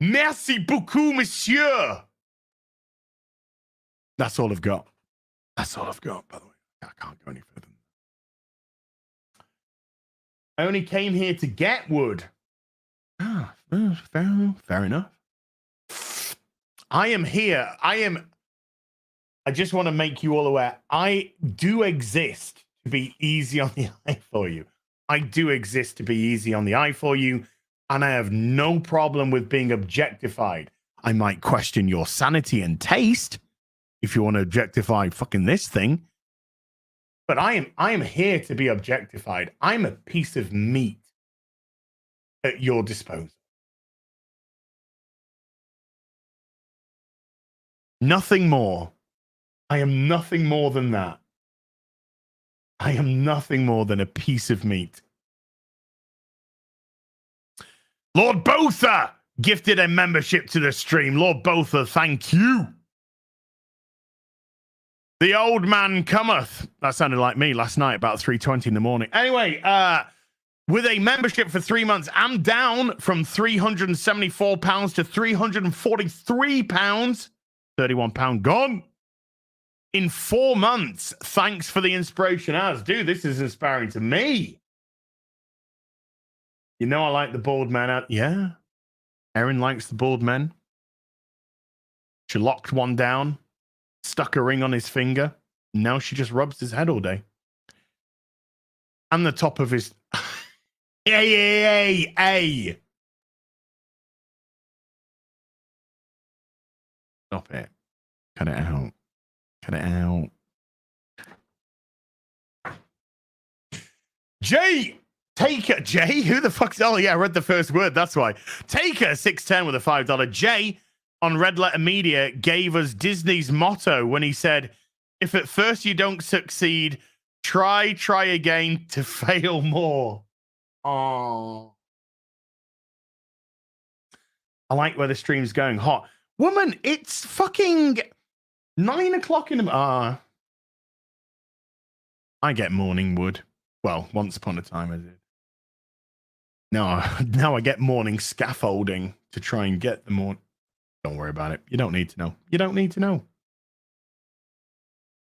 Merci beaucoup, monsieur. That's all I've got. That's all I've got, by the way. I can't go any further. I only came here to get wood. Fair enough. I am here. I just want to make you all aware. I do exist to be easy on the eye for you. I do exist to be easy on the eye for you. And I have no problem with being objectified. I might question your sanity and taste if you want to objectify fucking this thing. But I am here to be objectified. I'm a piece of meat at your disposal. Nothing more. I am nothing more than that. I am nothing more than a piece of meat. Lord Botha gifted a membership to the stream. Lord Botha, thank you. The old man cometh. That sounded like me last night about 3:20 in the morning. Anyway, with a membership for 3 months, I'm down from £374 to £343. £31 gone. In 4 months. Thanks for the inspiration, Az. Dude, this is inspiring to me. You know I like the bald man out. Yeah. Erin likes the bald men. She locked one down, stuck a ring on his finger. Now she just rubs his head all day. And the top of his... Hey. Stop it. Cut it out. Cut it out. Taker, Jay, who the fuck's... Oh, yeah, I read the first word, that's why. Taker, 610 with a $5. Jay, on Red Letter Media, gave us Disney's motto when he said, if at first you don't succeed, try again to fail more. Oh. I like where the stream's going hot. Woman, it's fucking 9 o'clock in the... I get morning wood. Well, once upon a time I did. No, now I get morning scaffolding to try and get the morning. Don't worry about it. You don't need to know. You don't need to know.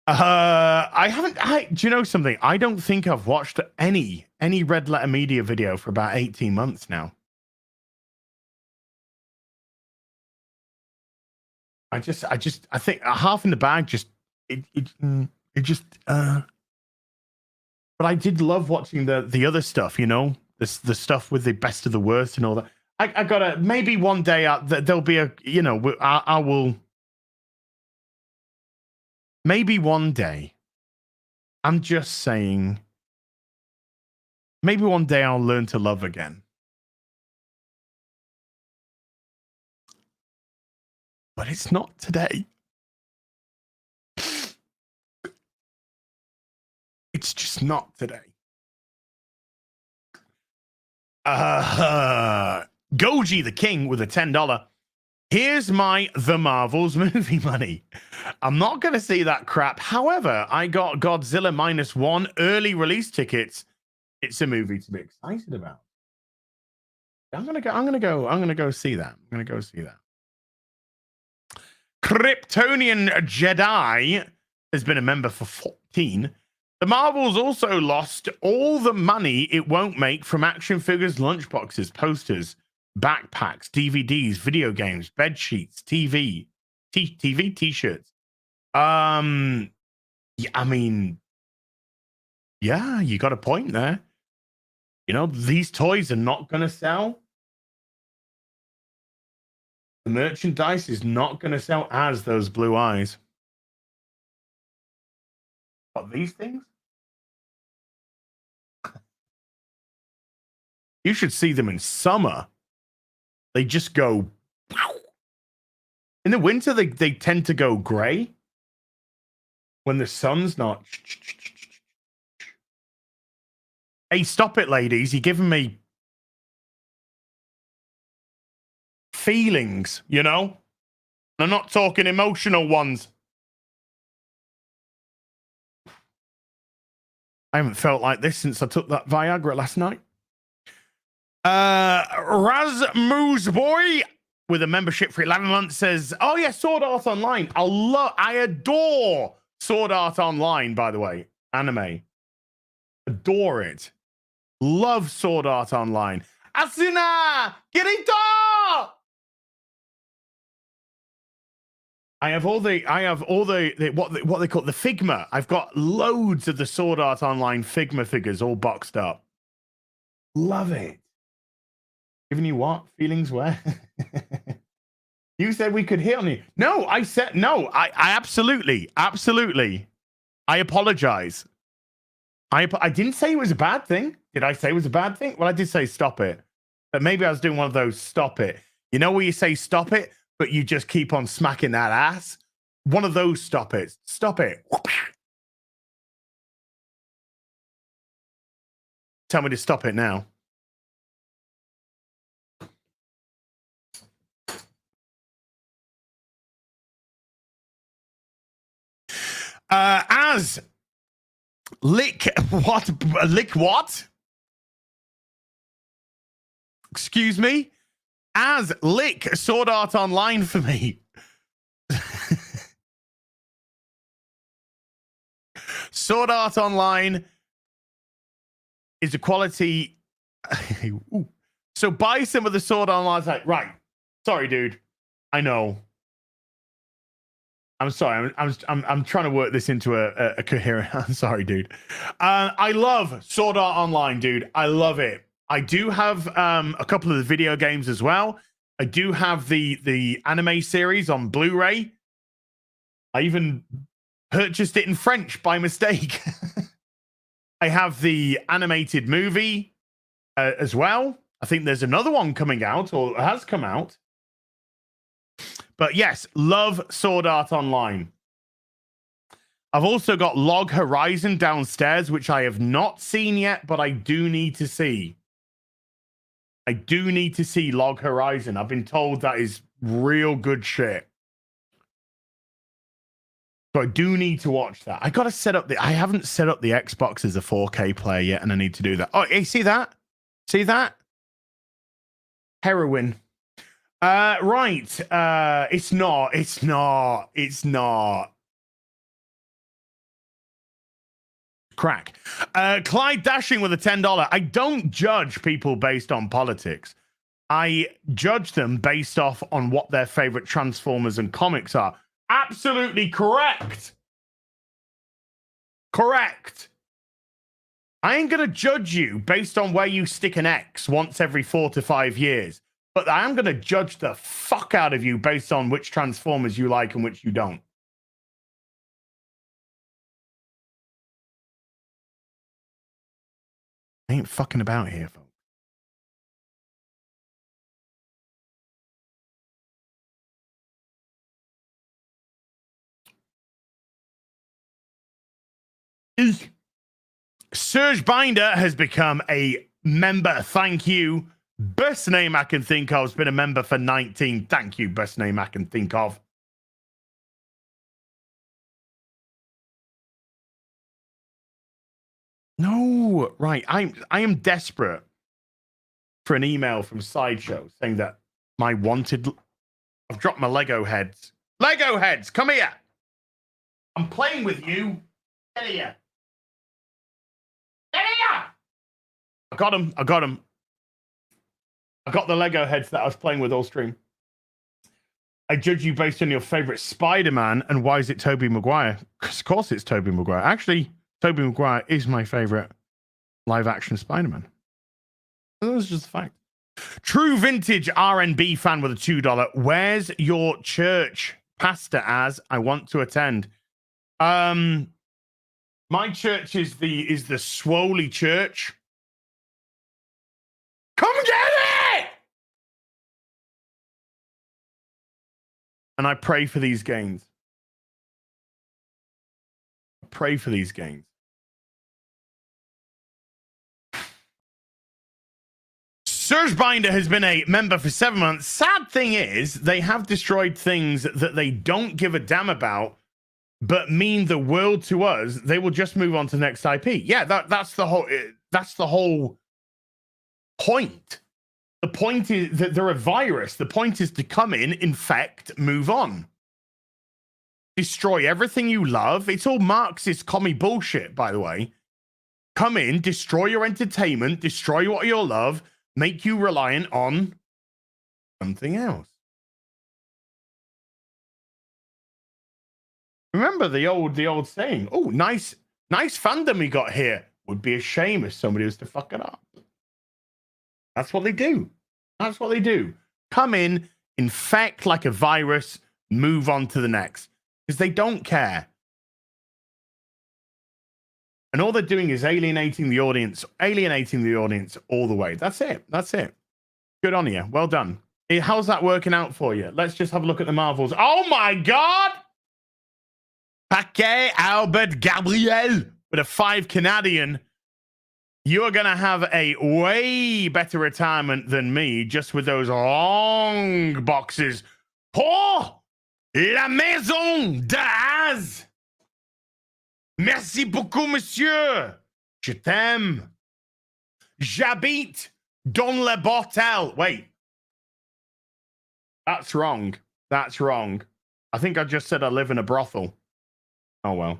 I haven't. Do you know something? I don't think I've watched any Red Letter Media video for about 18 months now. I think half in the bag just but I did love watching the other stuff, you know, the stuff with the best of the worst and all that. I gotta, maybe one day there'll be a, you know, I will, maybe one day, I'm just saying, maybe one day I'll learn to love again. But it's not today. It's just not today. Goji the King with a $10. Here's my The Marvels movie money. I'm not going to see that crap. However, I got Godzilla -1 early release tickets. It's a movie to be excited about. I'm gonna go see that. I'm gonna go see that. Kryptonian Jedi has been a member for 14. The Marvels also lost all the money it won't make from action figures, lunchboxes, posters, backpacks, DVDs, video games, bed sheets, TV, t-shirts. Yeah, I mean, yeah, you got a point there. You know, these toys are not going to sell. The merchandise is not going to sell as those blue eyes. But these things? You should see them in summer. They just go... In the winter, they tend to go gray. When the sun's not... Hey, stop it, ladies. You're giving me feelings, you know? I'm not talking emotional ones. I haven't felt like this since I took that Viagra last night. Razmoosboy with a membership for 11 months says, oh yeah, Sword Art Online. I adore Sword Art Online, by the way. Anime. Adore it. Love Sword Art Online. Asuna! Kirito! I have all the what they call the Figma. I've got loads of the Sword Art Online Figma figures all boxed up. Love it. Giving you what? Feelings where? You said we could hit on you. No, I said no. I absolutely. I apologize. I didn't say it was a bad thing. Did I say it was a bad thing? Well, I did say stop it. But maybe I was doing one of those stop it. You know where you say stop it, but you just keep on smacking that ass? One of those stop it. Stop it. Tell me to stop it now. As lick what? Excuse me? As lick Sword Art Online for me. Sword Art Online is a quality. So buy some of the Sword Art Online. Like, right. Sorry, dude. I know. I'm sorry. I'm trying to work this into a coherent. I'm sorry, dude. I love Sword Art Online, dude. I love it. I do have a couple of the video games as well. I do have the anime series on Blu-ray. I even purchased it in French by mistake. I have the animated movie as well. I think there's another one coming out or has come out. But yes, love Sword Art Online. I've also got Log Horizon downstairs, which I have not seen yet, but I do need to see. I do need to see Log Horizon. I've been told that is real good shit. So I do need to watch that. I got to set up I haven't set up the Xbox as a 4K player yet, and I need to do that. Oh, hey, see that? See that? Heroin. Right. It's not. Crack. Clyde Dashing with a $10. I don't judge people based on politics. I judge them based off on what their favorite Transformers and comics are. Absolutely correct. Correct. I ain't going to judge you based on where you stick an X once every 4 to 5 years. But I am going to judge the fuck out of you based on which Transformers you like and which you don't. I ain't fucking about here, folks. Serge Binder has become a member. Thank you. Best name I can think of. Has been a member for 19. Thank you. Best name I can think of. No, right. I am desperate for an email from Sideshow saying that my wanted. I've dropped my Lego heads. Lego heads, come here. I'm playing with you. Get here. Get here. I got him. I got him. I got the Lego heads that I was playing with all stream. I judge you based on your favorite Spider-Man, and why is it Tobey Maguire? Of course it's Tobey Maguire. Actually, Tobey Maguire is my favorite live-action Spider-Man. That's just a fact. True Vintage RNB fan with a $2. Where's your church, Pastor? As I want to attend. My church is the Swoley Church. Come get it! And I pray for these games. I pray for these games. Serge Binder has been a member for 7 months. Sad thing is, they have destroyed things that they don't give a damn about, but mean the world to us. They will just move on to the next IP. Yeah, that's the whole point. The point is that they're a virus. The point is to come in, infect, move on. Destroy everything you love. It's all Marxist commie bullshit, by the way. Come in, destroy your entertainment, destroy what you love, make you reliant on something else. Remember the old saying, oh, nice fandom we got here. Would be a shame if somebody was to fuck it up. That's what they do. That's what they do. Come in, infect like a virus, move on to the next. Because they don't care. And all they're doing is alienating the audience all the way. That's it. That's it. Good on you. Well done. How's that working out for you? Let's just have a look at the Marvels. Oh my God! Paquet Albert Gabriel with a 5 Canadian. You're going to have a way better retirement than me just with those long boxes. Pour la maison d'Az. Merci beaucoup, monsieur. Je t'aime. J'habite dans le bordel. Wait. That's wrong. That's wrong. I think I just said I live in a brothel. Oh, well.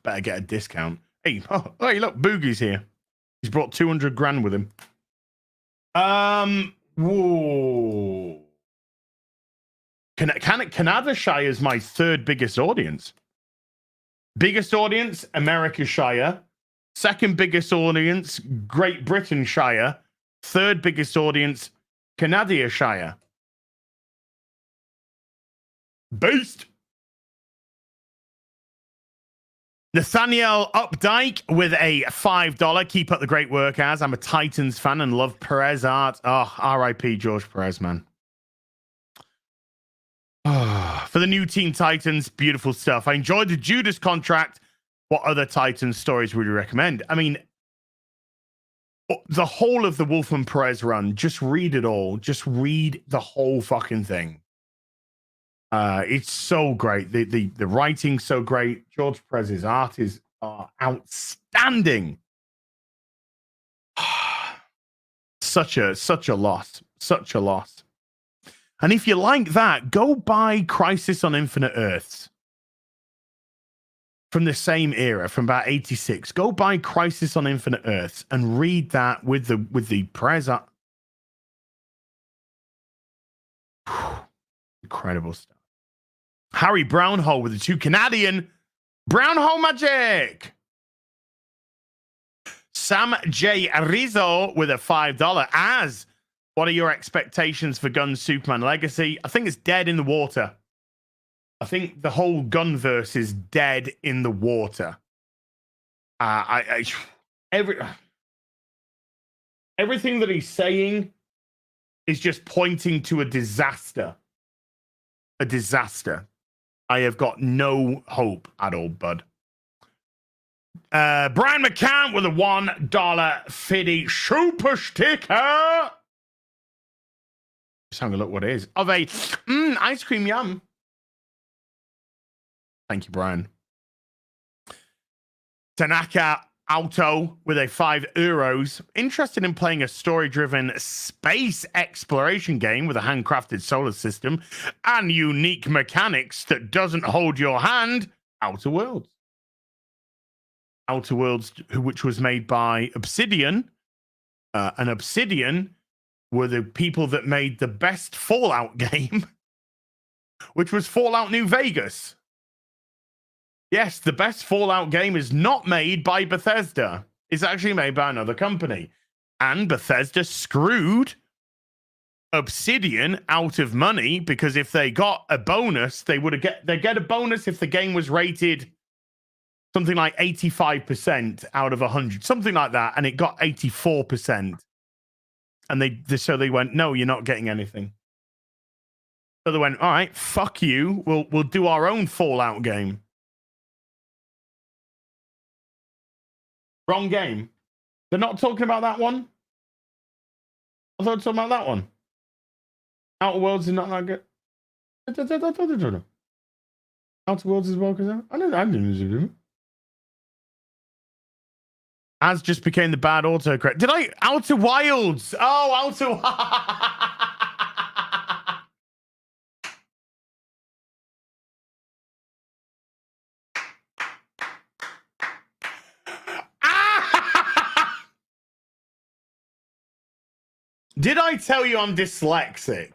Better get a discount. Hey, hey, look, Boogie's here. He's brought 200 grand with him. Whoa. Canada Shire is my 3rd biggest audience. Biggest audience, America Shire. 2nd biggest audience, Great Britain Shire. 3rd biggest audience, Canada Shire. Beast. Nathaniel Updike with a $5. Keep up the great work, as I'm a Titans fan and love Perez art. Oh, R.I.P. George Perez, man. Oh, for the new Teen Titans, beautiful stuff. I enjoyed the Judas contract. What other Titans stories would you recommend? I mean, the whole of the Wolfman Perez run, just read it all. Just read the whole fucking thing. It's so great. The writing's so great. George Perez's art is outstanding. such a loss. Such a loss. And if you like that, go buy Crisis on Infinite Earths. From the same era, from about 86. Go buy Crisis on Infinite Earths and read that with the prayers up. Incredible stuff. Harry Brownhole with the 2 Canadian. Brownhole magic. Sam J. Rizzo with a $5. As, what are your expectations for Gunn Superman Legacy? I think it's dead in the water. I think the whole Gunverse is dead in the water. Everything that he's saying is just pointing to a disaster. A disaster. I have got no hope at all, bud. Brian McCann with a $1 fiddy super sticker. Just having a look what it is. Of a ice cream yum. Thank you, Brian. Tanaka Auto with a €5. Interested in playing a story-driven space exploration game with a handcrafted solar system and unique mechanics that doesn't hold your hand? Outer Worlds. Outer Worlds, which was made by Obsidian. And Obsidian were the people that made the best Fallout game, which was Fallout New Vegas. Yes, the best Fallout game is not made by Bethesda. It's actually made by another company. And Bethesda screwed Obsidian out of money because if they got a bonus, they'd get a bonus if the game was rated something like 85% out of 100, something like that, and it got 84%. And so they went, no, you're not getting anything. So they went, all right, fuck you. We'll do our own Fallout game. Wrong game. They're not talking about that one. I thought they were talking about that one. Outer Worlds is not that good. Outer Worlds is well because I didn't. As just became the bad autocorrect. Did I? Outer Wilds. Oh, Outer. Did I tell you I'm dyslexic?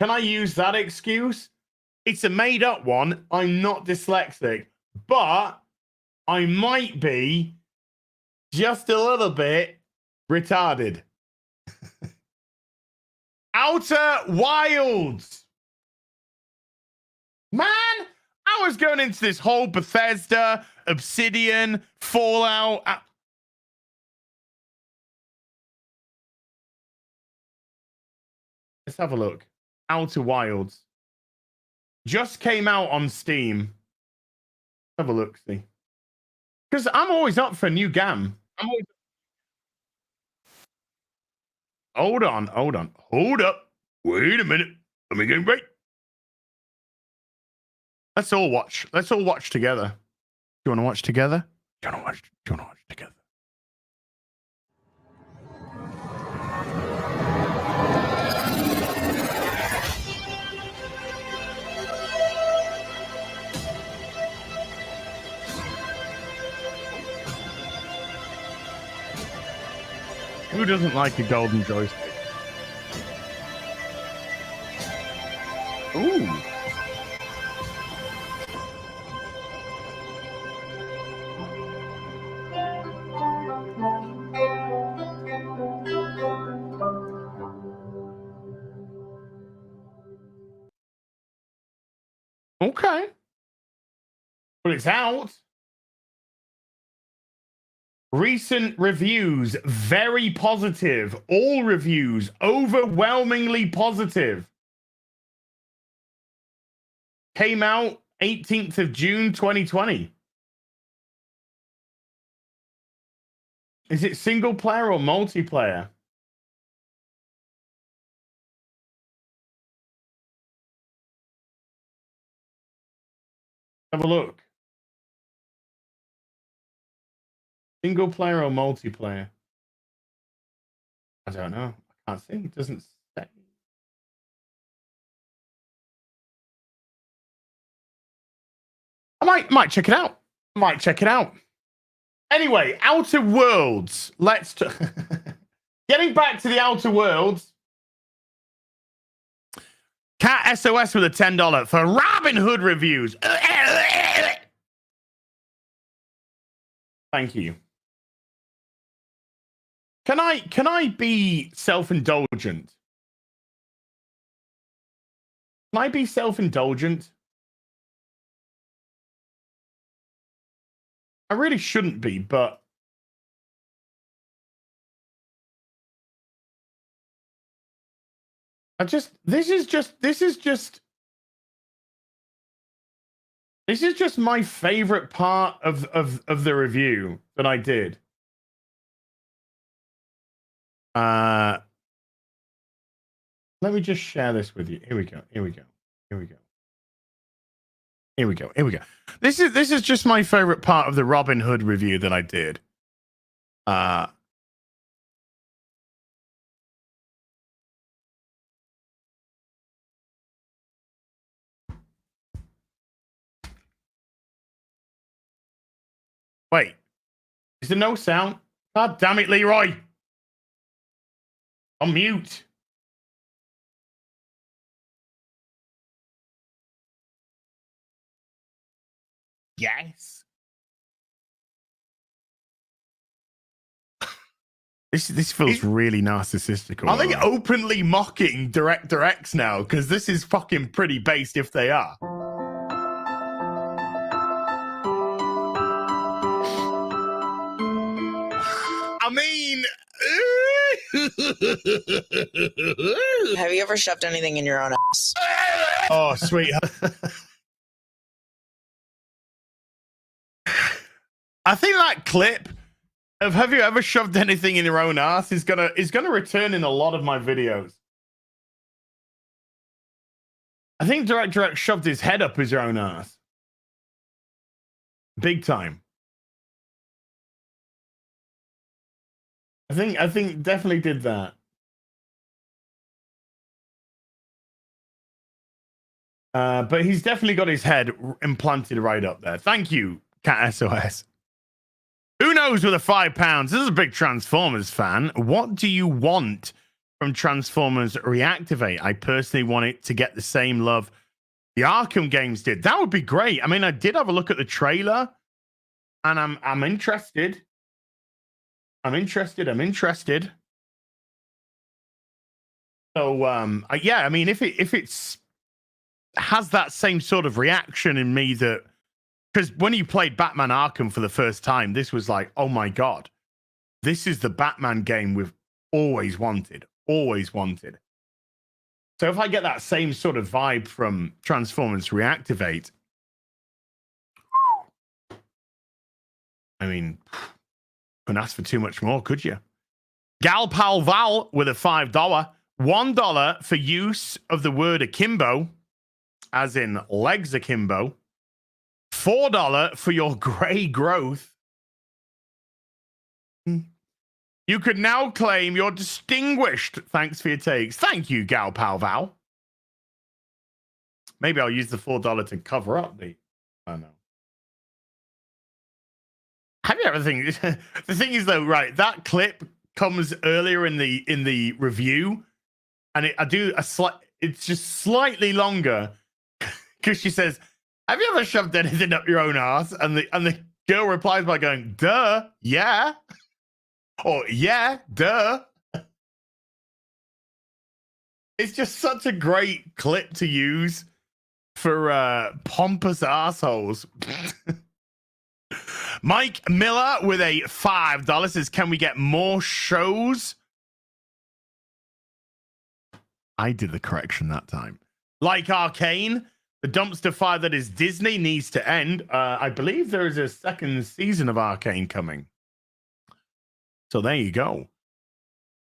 Can I use that excuse? It's a made-up one. I'm not dyslexic, but I might be just a little bit retarded. Outer Wilds. Man, I was going into this whole Bethesda, Obsidian, Fallout. Let's have a look. Outer Wilds. Just came out on Steam. Have a look, see. Because I'm always up for a new game. Hold on. Hold up. Wait a minute. Let me get right. Let's all watch. Let's all watch together. Do you want to watch together? Do you want to watch together? Who doesn't like a golden joystick? Ooh. Okay. Well, it's out. Recent reviews, very positive. All reviews, overwhelmingly positive. Came out 18th of June, 2020. Is it single player or multiplayer? Have a look. Single player or multiplayer? I don't know. I can't see. It doesn't say. I might check it out. Might check it out. Anyway, Outer Worlds. Let's getting back to the Outer Worlds. Cat SOS with a $10 for Robin Hood reviews. Thank you. Can I be self-indulgent? Can I be self-indulgent? I really shouldn't be, but this is just my favorite part of the review that I did. Let me just share this with you. Here we go. This is just my favorite part of the Robin Hood review that I did. Wait, is there no sound? God damn it, Leroy! On mute. Yes. This feels really narcissistic. Are they openly mocking Director X now? Because this is fucking pretty based if they are. I mean... Have you ever shoved anything in your own ass? Oh, sweet. I think that clip of "Have you ever shoved anything in your own ass" is gonna return in a lot of my videos. I think Director X shoved his head up his own ass, big time. I think definitely did that. But he's definitely got his head implanted right up there. Thank you, Cat SOS. Who knows with a £5? This is a big Transformers fan. What do you want from Transformers Reactivate? I personally want it to get the same love the Arkham games did. That would be great. I mean, I did have a look at the trailer, and I'm interested. I'm interested. So, yeah, I mean, if it's has that same sort of reaction in me that. Because when you played Batman Arkham for the first time, this was like, oh my God, this is the Batman game we've always wanted. So if I get that same sort of vibe from Transformers Reactivate, I mean, couldn't ask for too much more, could you? Gal Pal Val with a $5. $1 for use of the word akimbo, as in legs akimbo. $4 for your gray growth. You could now claim you're distinguished. Thanks for your takes. Thank you, Gal Pal Val. Maybe I'll use the $4 to cover up the. I don't know. Have you ever think? The thing is, though, right? That clip comes earlier in the review, and it's just slightly longer because she says, "Have you ever shoved anything up your own ass?" And the girl replies by going, "Duh, yeah," or "Yeah, duh." It's just such a great clip to use for pompous assholes. Mike Miller with a $5 says, "Can we get more shows?" I did the correction that time. Like Arcane. The dumpster fire that is Disney needs to end. I believe there is a second season of Arcane coming. So there you go.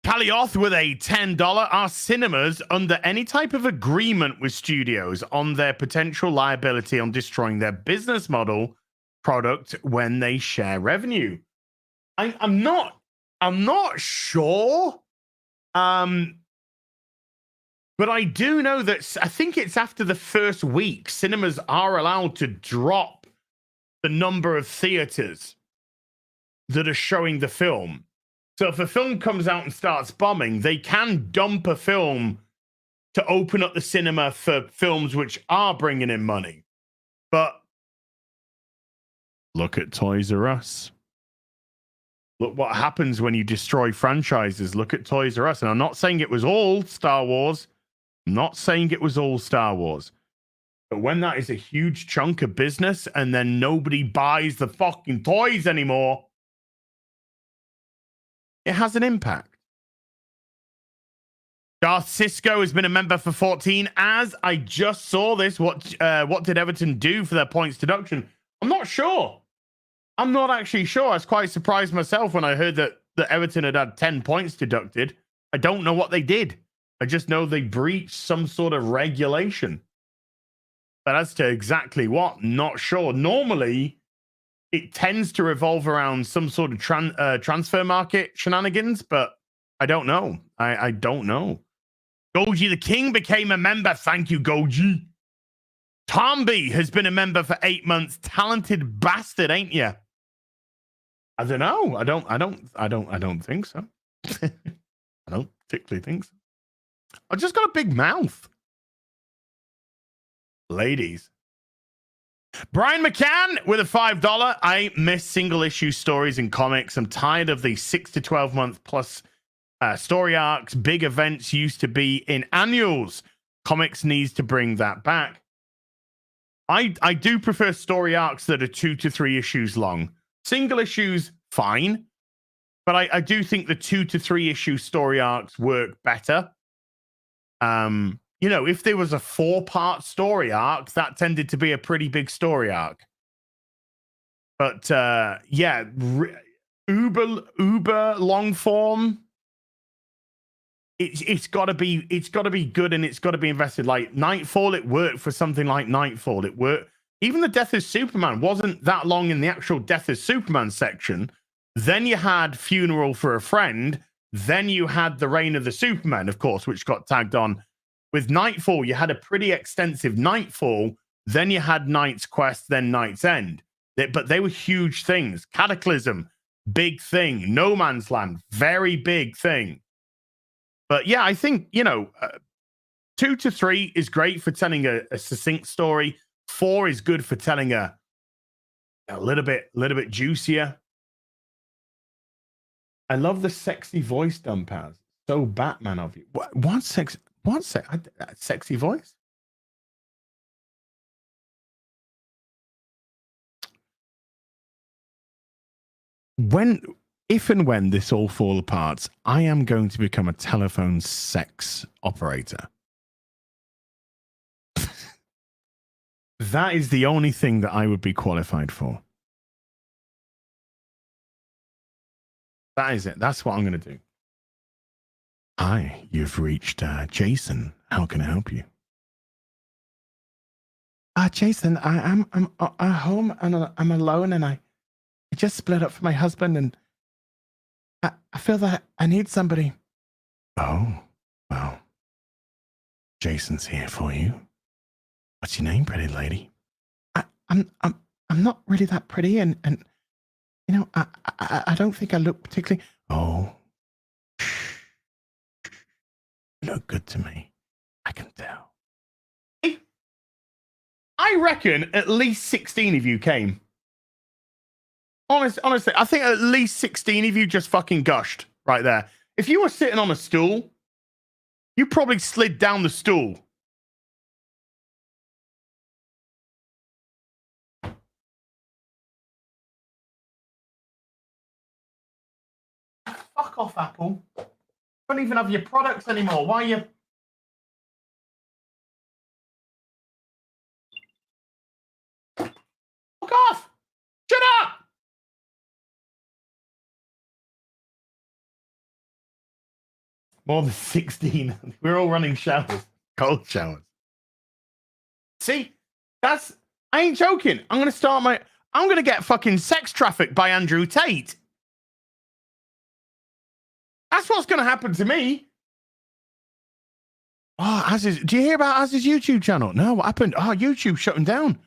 Calioth with a $10. Are cinemas under any type of agreement with studios on their potential liability on destroying their business model product when they share revenue? I'm not sure But I do know that I think it's after the first week, cinemas are allowed to drop the number of theaters that are showing the film. So if a film comes out and starts bombing, they can dump a film to open up the cinema for films which are bringing in money. But look at Toys R Us. Look what happens when you destroy franchises. Look at Toys R Us. And I'm not saying it was all Star Wars. I'm not saying it was all Star Wars. But when that is a huge chunk of business and then nobody buys the fucking toys anymore, it has an impact. Darth Cisco has been a member for 14. As I just saw this, what did Everton do for their points deduction? I'm not sure. I'm not actually sure. I was quite surprised myself when I heard that Everton had 10 points deducted. I don't know what they did. I just know they breached some sort of regulation. But as to exactly what, not sure. Normally, it tends to revolve around some sort of transfer market shenanigans, but I don't know. I don't know. Goji the King became a member. Thank you, Goji. Tomby has been a member for 8 months. Talented bastard, ain't you? I don't know. I don't think so. I don't particularly think so. I just got a big mouth. Ladies. Brian McCann with a $5. I miss single issue stories in comics. I'm tired of the 6 to 12 month plus story arcs. Big events used to be in annuals. Comics needs to bring that back. I do prefer story arcs that are 2 to 3 issues long. Single issues, fine. But I do think the 2 to 3 issue story arcs work better. You know, if there was a 4-part story arc, that tended to be a pretty big story arc. But yeah, uber long form. It's got to be good and it's got to be invested. Like Nightfall, it worked for something like Nightfall. It worked. Even the Death of Superman wasn't that long in the actual Death of Superman section. Then you had Funeral for a Friend. Then you had The Reign of the Superman, of course, which got tagged on. With Nightfall, you had a pretty extensive Nightfall. Then you had Knight's Quest, then Knight's End. But they were huge things. Cataclysm, big thing. No Man's Land, very big thing. But yeah, I think, you know, 2 to 3 is great for telling a succinct story. 4 is good for telling a little bit juicier. I love the sexy voice dump as. So Batman of you. What sexy voice? If and when this all fall apart, I am going to become a telephone sex operator. That is the only thing that I would be qualified for. That is it. That's what I'm going to do. Hi, you've reached Jason. How can I help you? Jason, I'm home and I'm alone and I just split up from my husband and I feel that I need somebody. Oh, well, Jason's here for you. What's your name, pretty lady? I'm not really that pretty and you know I don't think I look particularly. Oh. You look good to me. I can tell. I reckon at least 16 of you came. Honestly, I think at least 16 of you just fucking gushed right there. If you were sitting on a stool, you probably slid down the stool. Fuck off, Apple. Don't even have your products anymore. Why are you? Fuck off! Shut up! More than 16. We're all running showers. Cold showers. See? I ain't joking. I'm going to get fucking sex trafficked by Andrew Tate. That's what's going to happen to me. Oh, do you hear about Az's YouTube channel? No, what happened? Oh, YouTube shut him down.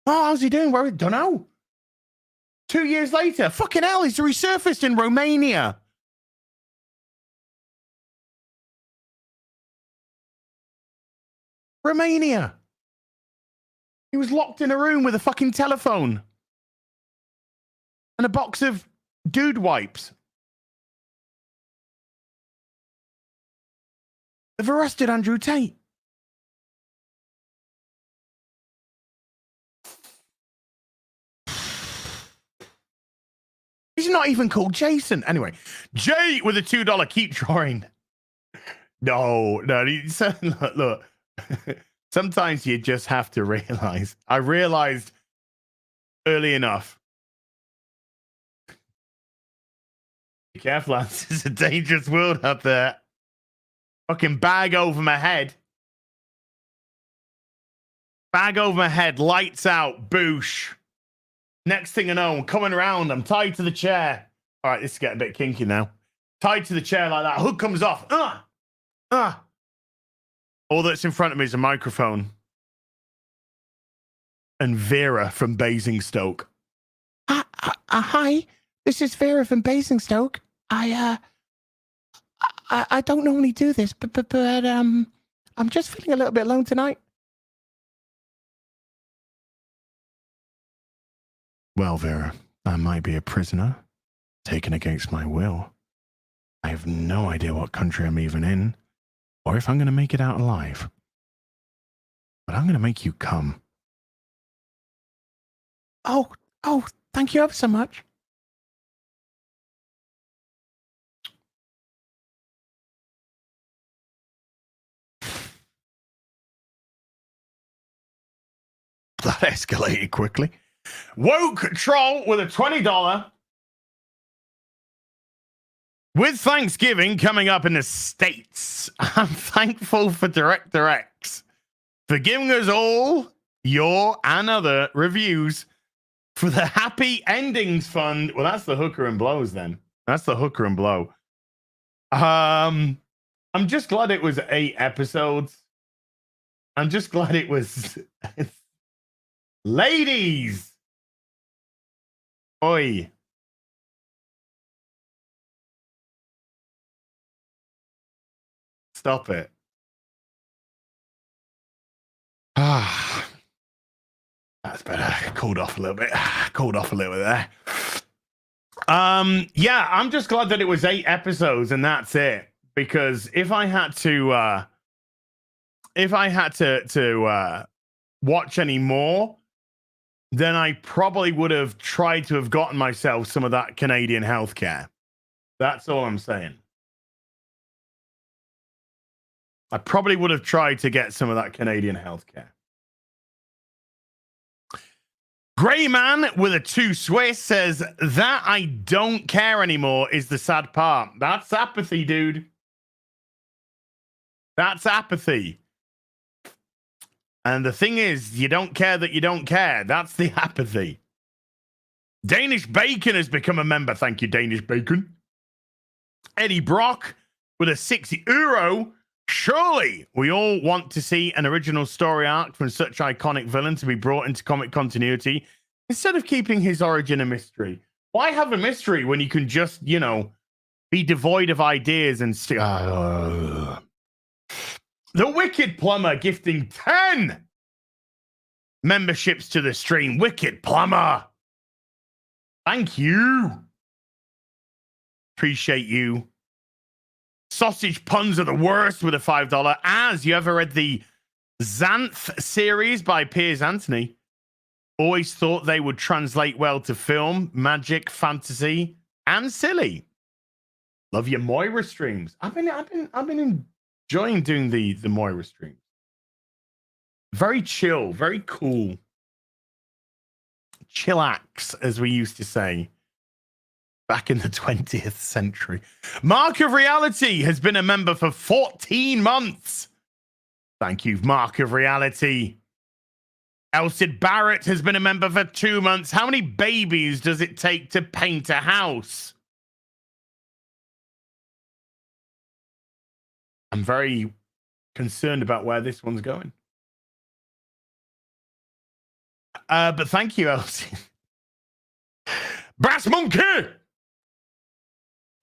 Oh, how's he doing? Where? Don't know. 2 years later, fucking hell, he's resurfaced in Romania. Romania. He was locked in a room with a fucking telephone and a box of dude wipes. They've arrested Andrew Tate. He's not even called Jason. Anyway, Jay with a $2 keep drawing. No. Look. Sometimes you just have to realize. I realized early enough. Be careful, lads. It's a dangerous world out there. Fucking bag over my head. Bag over my head. Lights out. Boosh. Next thing I know, I'm coming around. I'm tied to the chair. All right, this is getting a bit kinky now. Tied to the chair like that. Hood comes off. All that's in front of me is a microphone. And Vera from Basingstoke. Hi, this is Vera from Basingstoke. I don't normally do this, but I'm just feeling a little bit alone tonight. Well, Vera, I might be a prisoner, taken against my will. I have no idea what country I'm even in, or if I'm going to make it out alive. But I'm going to make you come. Oh, thank you ever so much. That escalated quickly. Woke Troll with a $20. With Thanksgiving coming up in the States, I'm thankful for Director X for giving us all your and other reviews for the Happy Endings Fund. Well, that's the hooker and blows then. That's the hooker and blow. I'm just glad it was 8 episodes. I'm just glad it was... Ladies! Oi. Stop it. That's better. Cooled off a little bit. Cooled off a little bit there. Yeah, I'm just glad that it was 8 episodes and that's it. Because if I had to watch any more, then I probably would have tried to have gotten myself some of that Canadian healthcare. That's all I'm saying. I probably would have tried to get some of that Canadian healthcare. Grey Man with a 2 Swiss says, that I don't care anymore is the sad part. That's apathy, dude. That's apathy. And the thing is, you don't care that you don't care. That's the apathy. Danish Bacon has become a member. Thank you, Danish Bacon. Eddie Brock with a €60. Surely we all want to see an original story arc from such iconic villain to be brought into comic continuity instead of keeping his origin a mystery. Why have a mystery when you can just, be devoid of ideas and The Wicked Plumber gifting 10 memberships to the stream. Wicked Plumber. Thank you. Appreciate you. Sausage puns are the worst with a $5. As you ever read the Xanth series by Piers Anthony? Always thought they would translate well to film, magic, fantasy, and silly. Love your Moira streams. I've been enjoying doing the Moira streams. Very chill, very cool. Chillax, as we used to say back in the 20th century. Mark of Reality has been a member for 14 months. Thank you, Mark of Reality. Elsid Barrett has been a member for 2 months. How many babies does it take to paint a house? I'm very concerned about where this one's going. But thank you, Elsie. Brass Monkey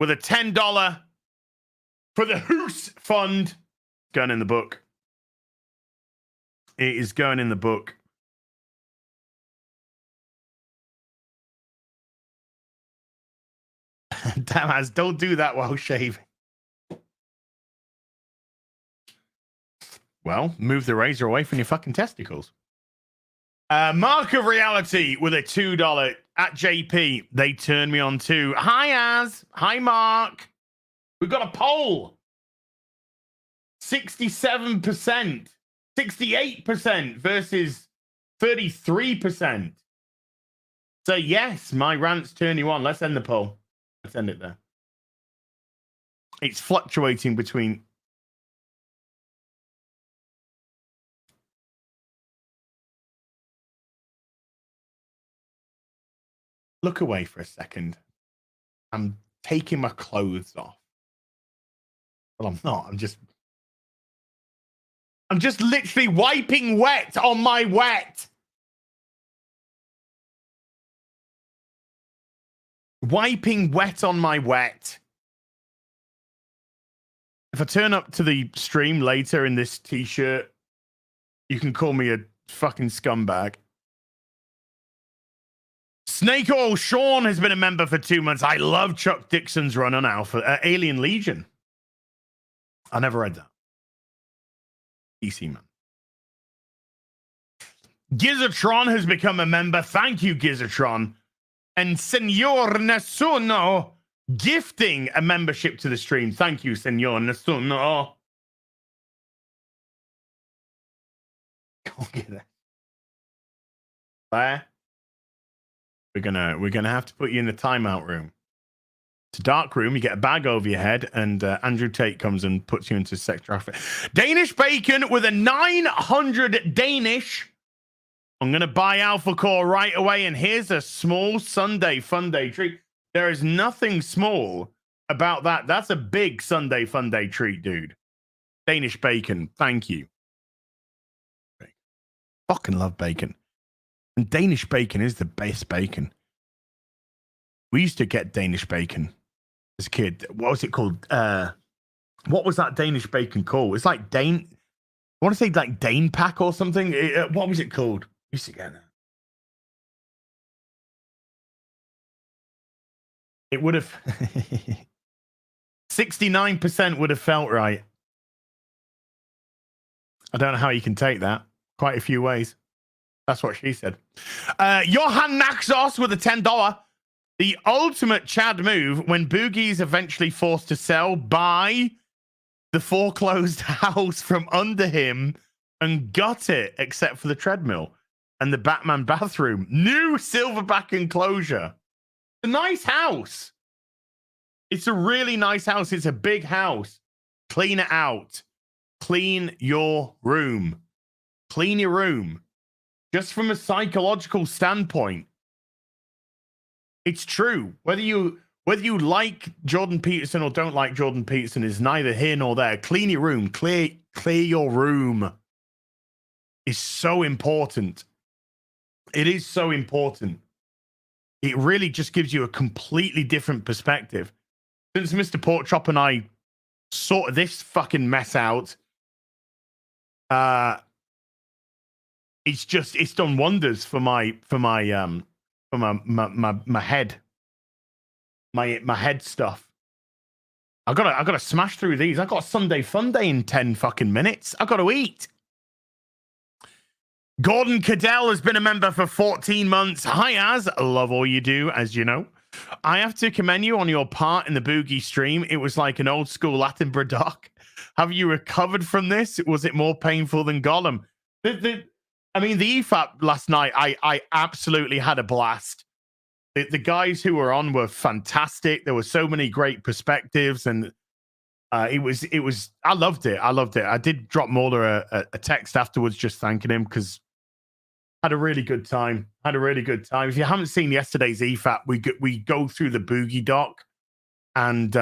with a $10 for the Hoos Fund. Going in the book. It is going in the book. Damn, Az, don't do that while shaving. Well, move the razor away from your fucking testicles. Mark of Reality with a $2 at JP. They turned me on too. Hi, Az. Hi, Mark. We've got a poll. 67%, 68% versus 33%. So yes, my rants turn you on. Let's end the poll. Let's end it there. It's fluctuating between. Look away for a second. I'm taking my clothes off. Well, I'm not. I'm just literally wiping wet on my wet. Wiping wet on my wet. If I turn up to the stream later in this t-shirt, you can call me a fucking scumbag. Snake Oil Sean has been a member for 2 months. I love Chuck Dixon's run on Alien Legion. I never read that. DC man. Gizzatron has become a member. Thank you, Gizzatron. And Senor Nessuno gifting a membership to the stream. Thank you, Senor Nessuno. Go get it. There. We're gonna have to put you in the timeout room. It's a dark room. You get a bag over your head, and Andrew Tate comes and puts you into sex trafficking. Danish Bacon with a 900 Danish. I'm going to buy Alphacore right away, and here's a small Sunday fun day treat. There is nothing small about that. That's a big Sunday fun day treat, dude. Danish Bacon, thank you. Fucking love bacon. And Danish bacon is the best bacon. We used to get Danish bacon as a kid. What was it called? What was that Danish bacon called? It's like Dane. I want to say like Dane Pack or something. What was it called? We used to get that. It would have 69% would have felt right. I don't know how you can take that. Quite a few ways. That's what she said. Johan Naxos with a $10. The ultimate Chad move when Boogie is eventually forced to sell, buy the foreclosed house from under him and gut it, except for the treadmill and the Batman bathroom. New silverback enclosure. A nice house. It's a really nice house. It's a big house. Clean it out. Clean your room. Clean your room. Just from a psychological standpoint. It's true. Whether you like Jordan Peterson or don't like Jordan Peterson is neither here nor there. Clean your room. Clear your room is so important. It is so important. It really just gives you a completely different perspective. Since Mr. Porkchop and I sorted this fucking mess out, it's done wonders for my head. My head stuff. I gotta smash through these. I got a Sunday fun day in 10 fucking minutes. I gotta eat. Gordon Cadell has been a member for 14 months. Hi, Az. Love all you do, as you know. I have to commend you on your part in the Boogie stream. It was like an old school Attenborough doc. Have you recovered from this? Was it more painful than Gollum? The EFAP last night, I absolutely had a blast. The guys who were on were fantastic. There were so many great perspectives, and it was. I loved it. I did drop Mulder a text afterwards, just thanking him because had a really good time. If you haven't seen yesterday's EFAP, we go through the Boogie doc, and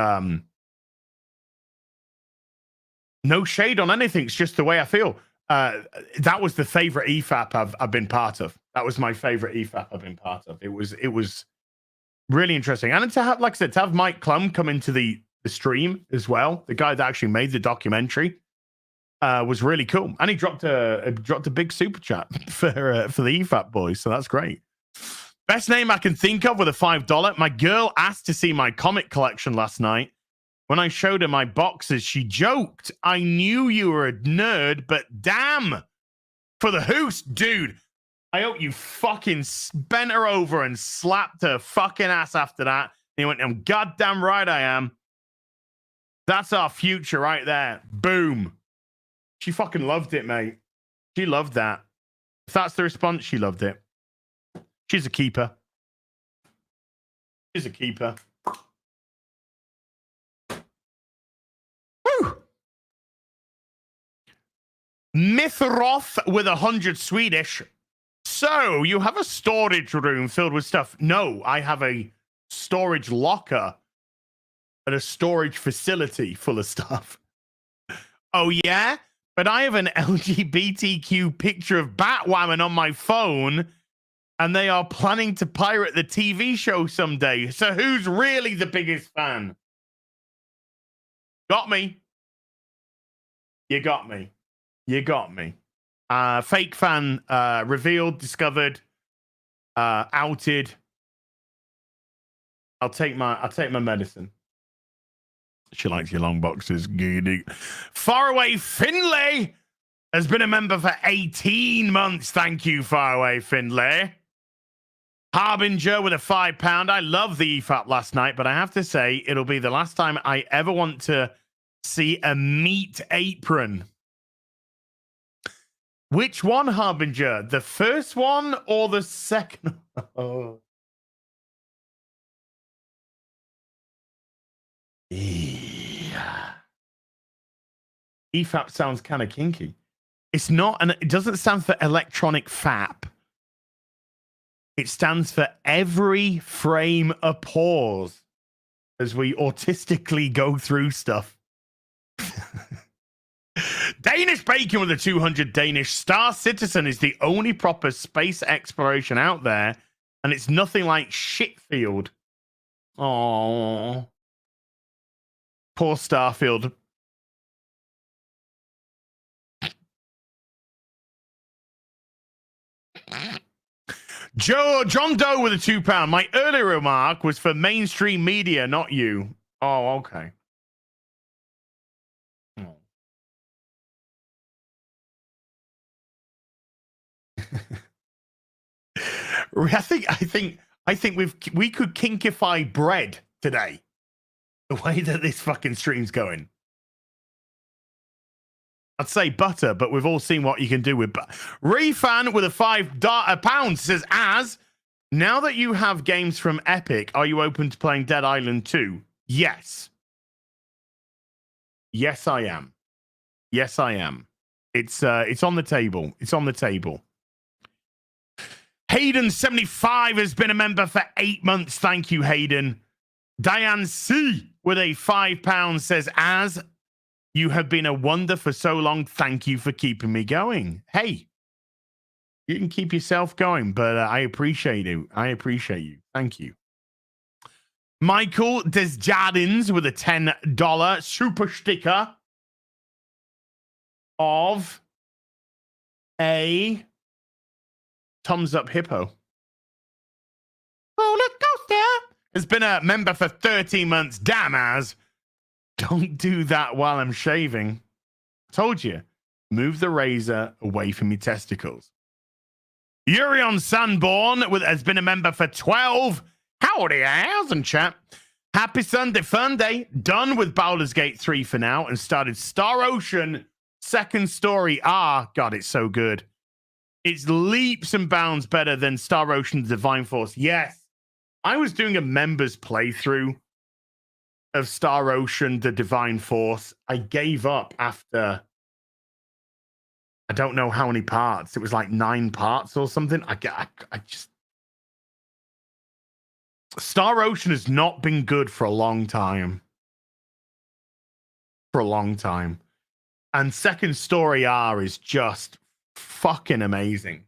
No shade on anything. It's just the way I feel. That was the favorite EFAP I've been part of. That was my favorite EFAP I've been part of. It was really interesting. And to have, like I said, to have Mike Klum come into the stream as well, the guy that actually made the documentary, was really cool. And he dropped a big super chat for the EFAP boys. So that's great. Best name I can think of with a $5. My girl asked to see my comic collection last night. When I showed her my boxes, she joked, I knew you were a nerd, but damn, for the hoose, dude. I hope you fucking bent her over and slapped her fucking ass after that. And he went, I'm goddamn right I am. That's our future right there. Boom. She fucking loved it, mate. She loved that. If that's the response, she loved it. She's a keeper. She's a keeper. Woo! Mythroth with 100 Swedish. So, you have a storage room filled with stuff. No, I have a storage locker at a storage facility full of stuff. Oh, yeah? But I have an LGBTQ picture of Batwoman on my phone, and they are planning to pirate the TV show someday. So who's really the biggest fan? Got me. You got me. You got me. Fake fan revealed, discovered, outed. I'll take my medicine. She likes your long boxes. Faraway Finlay has been a member for 18 months. Thank you, Faraway Finlay. Harbinger with a £5. I love the EFAP last night, but I have to say it'll be the last time I ever want to see a meat apron. Which one, Harbinger? The first one or the second? Oh. Yeah. EFAP sounds kind of kinky. It's not, and it doesn't stand for electronic fap. It stands for every frame a pause as we autistically go through stuff. Danish Bacon with a 200 Danish. Star Citizen is the only proper space exploration out there, and it's nothing like Shitfield. Oh, poor Starfield. John Doe with a £2. My earlier remark was for mainstream media, not you. Oh, okay. I think we could kinkify bread today. The way that this fucking stream's going. I'd say butter, but we've all seen what you can do with butter. Refan with a £5 says, as now that you have games from Epic, are you open to playing Dead Island 2? Yes. Yes, I am. Yes, I am. It's on the table. It's on the table. Hayden75 has been a member for 8 months. Thank you, Hayden. Diane C with a £5 says, as you have been a wonder for so long, thank you for keeping me going. Hey, you can keep yourself going, but I appreciate it. I appreciate you. Thank you. Michael Desjardins with a $10 super sticker of a thumbs up hippo. Roller coaster has been a member for 13 months. Damn, as don't do that while I'm shaving. Told you. Move the razor away from your testicles. Urion Sanborn has been a member for 12. Howdy, how's chat? Happy Sunday fun day. Done with Baldur's Gate 3 for now and started Star Ocean second story. God, it's so good. It's leaps and bounds better than Star Ocean Divine Force. Yes. I was doing a members playthrough of Star Ocean the Divine Force. I gave up after I don't know how many parts. It was like 9 parts or something. I just Star Ocean has not been good for a long time. For a long time. And second story R is just fucking amazing.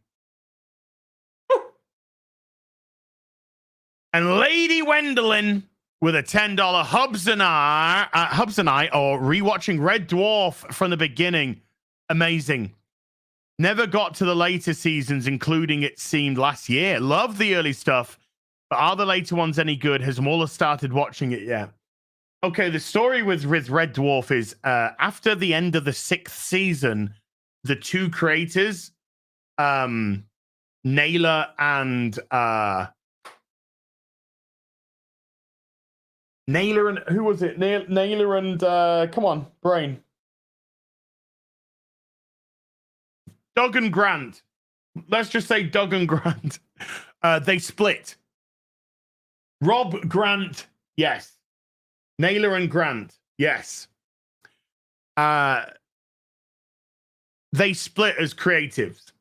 And Lady Wendelin with a $10 Hubs and I are rewatching Red Dwarf from the beginning. Amazing. Never got to the later seasons, including it seemed last year. Love the early stuff, but are the later ones any good? Has Muller started watching it yet? Okay, the story with Red Dwarf is after the end of the 6th season, the two creators, Naylor and who was it? Naylor and come on, brain. Doug and Grant. Let's just say Doug and Grant. They split. Rob Grant, yes. Naylor and Grant, yes. They split as creatives.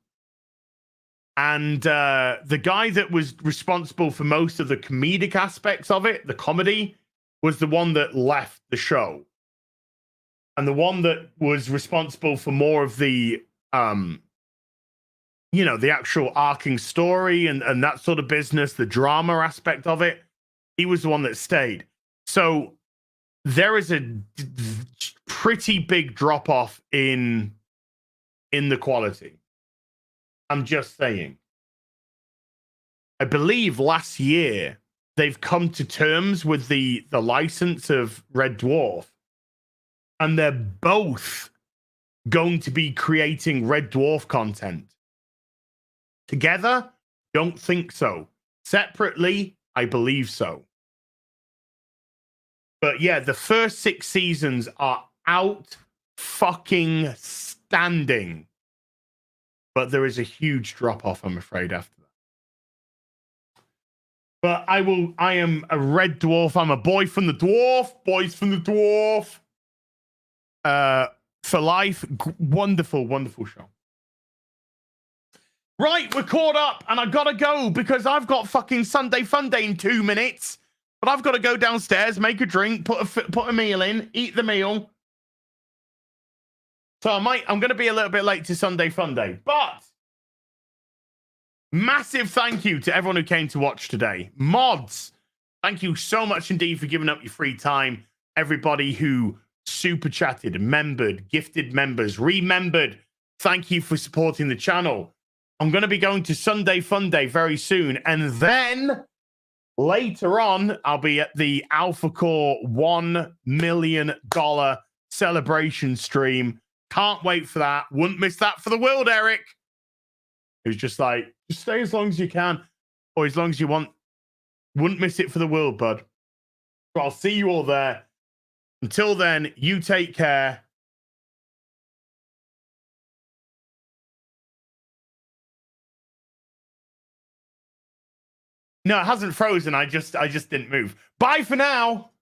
And the guy that was responsible for most of the comedic aspects of it, the comedy, was the one that left the show. And the one that was responsible for more of the, the actual arcing story and that sort of business, the drama aspect of it, he was the one that stayed. So there is a pretty big drop off in the quality. I'm just saying. I believe last year they've come to terms with the license of Red Dwarf, and they're both going to be creating Red Dwarf content. Together, don't think so. Separately, I believe so. But yeah, the first 6 seasons are out fucking standing. But there is a huge drop off, I'm afraid, after that. But I am a Red Dwarf. I'm a boy from the dwarf. Boys from the dwarf. For life. Wonderful, wonderful show. Right, we're caught up and I gotta go because I've got fucking Sunday Fun Day in 2 minutes. But I've got to go downstairs, make a drink, put a meal in, eat the meal. So I'm going to be a little bit late to Sunday Fun Day. But massive thank you to everyone who came to watch today. Mods, thank you so much indeed for giving up your free time. Everybody who super chatted, membered, gifted members, remembered, thank you for supporting the channel. I'm going to be going to Sunday Fun Day very soon. And then later on, I'll be at the Alphacore $1 million celebration stream. Can't wait for that. Wouldn't miss that for the world, Eric. Who's just like, just stay as long as you can, or as long as you want. Wouldn't miss it for the world, bud. So I'll see you all there. Until then, you take care. No, it hasn't frozen. I just didn't move. Bye for now.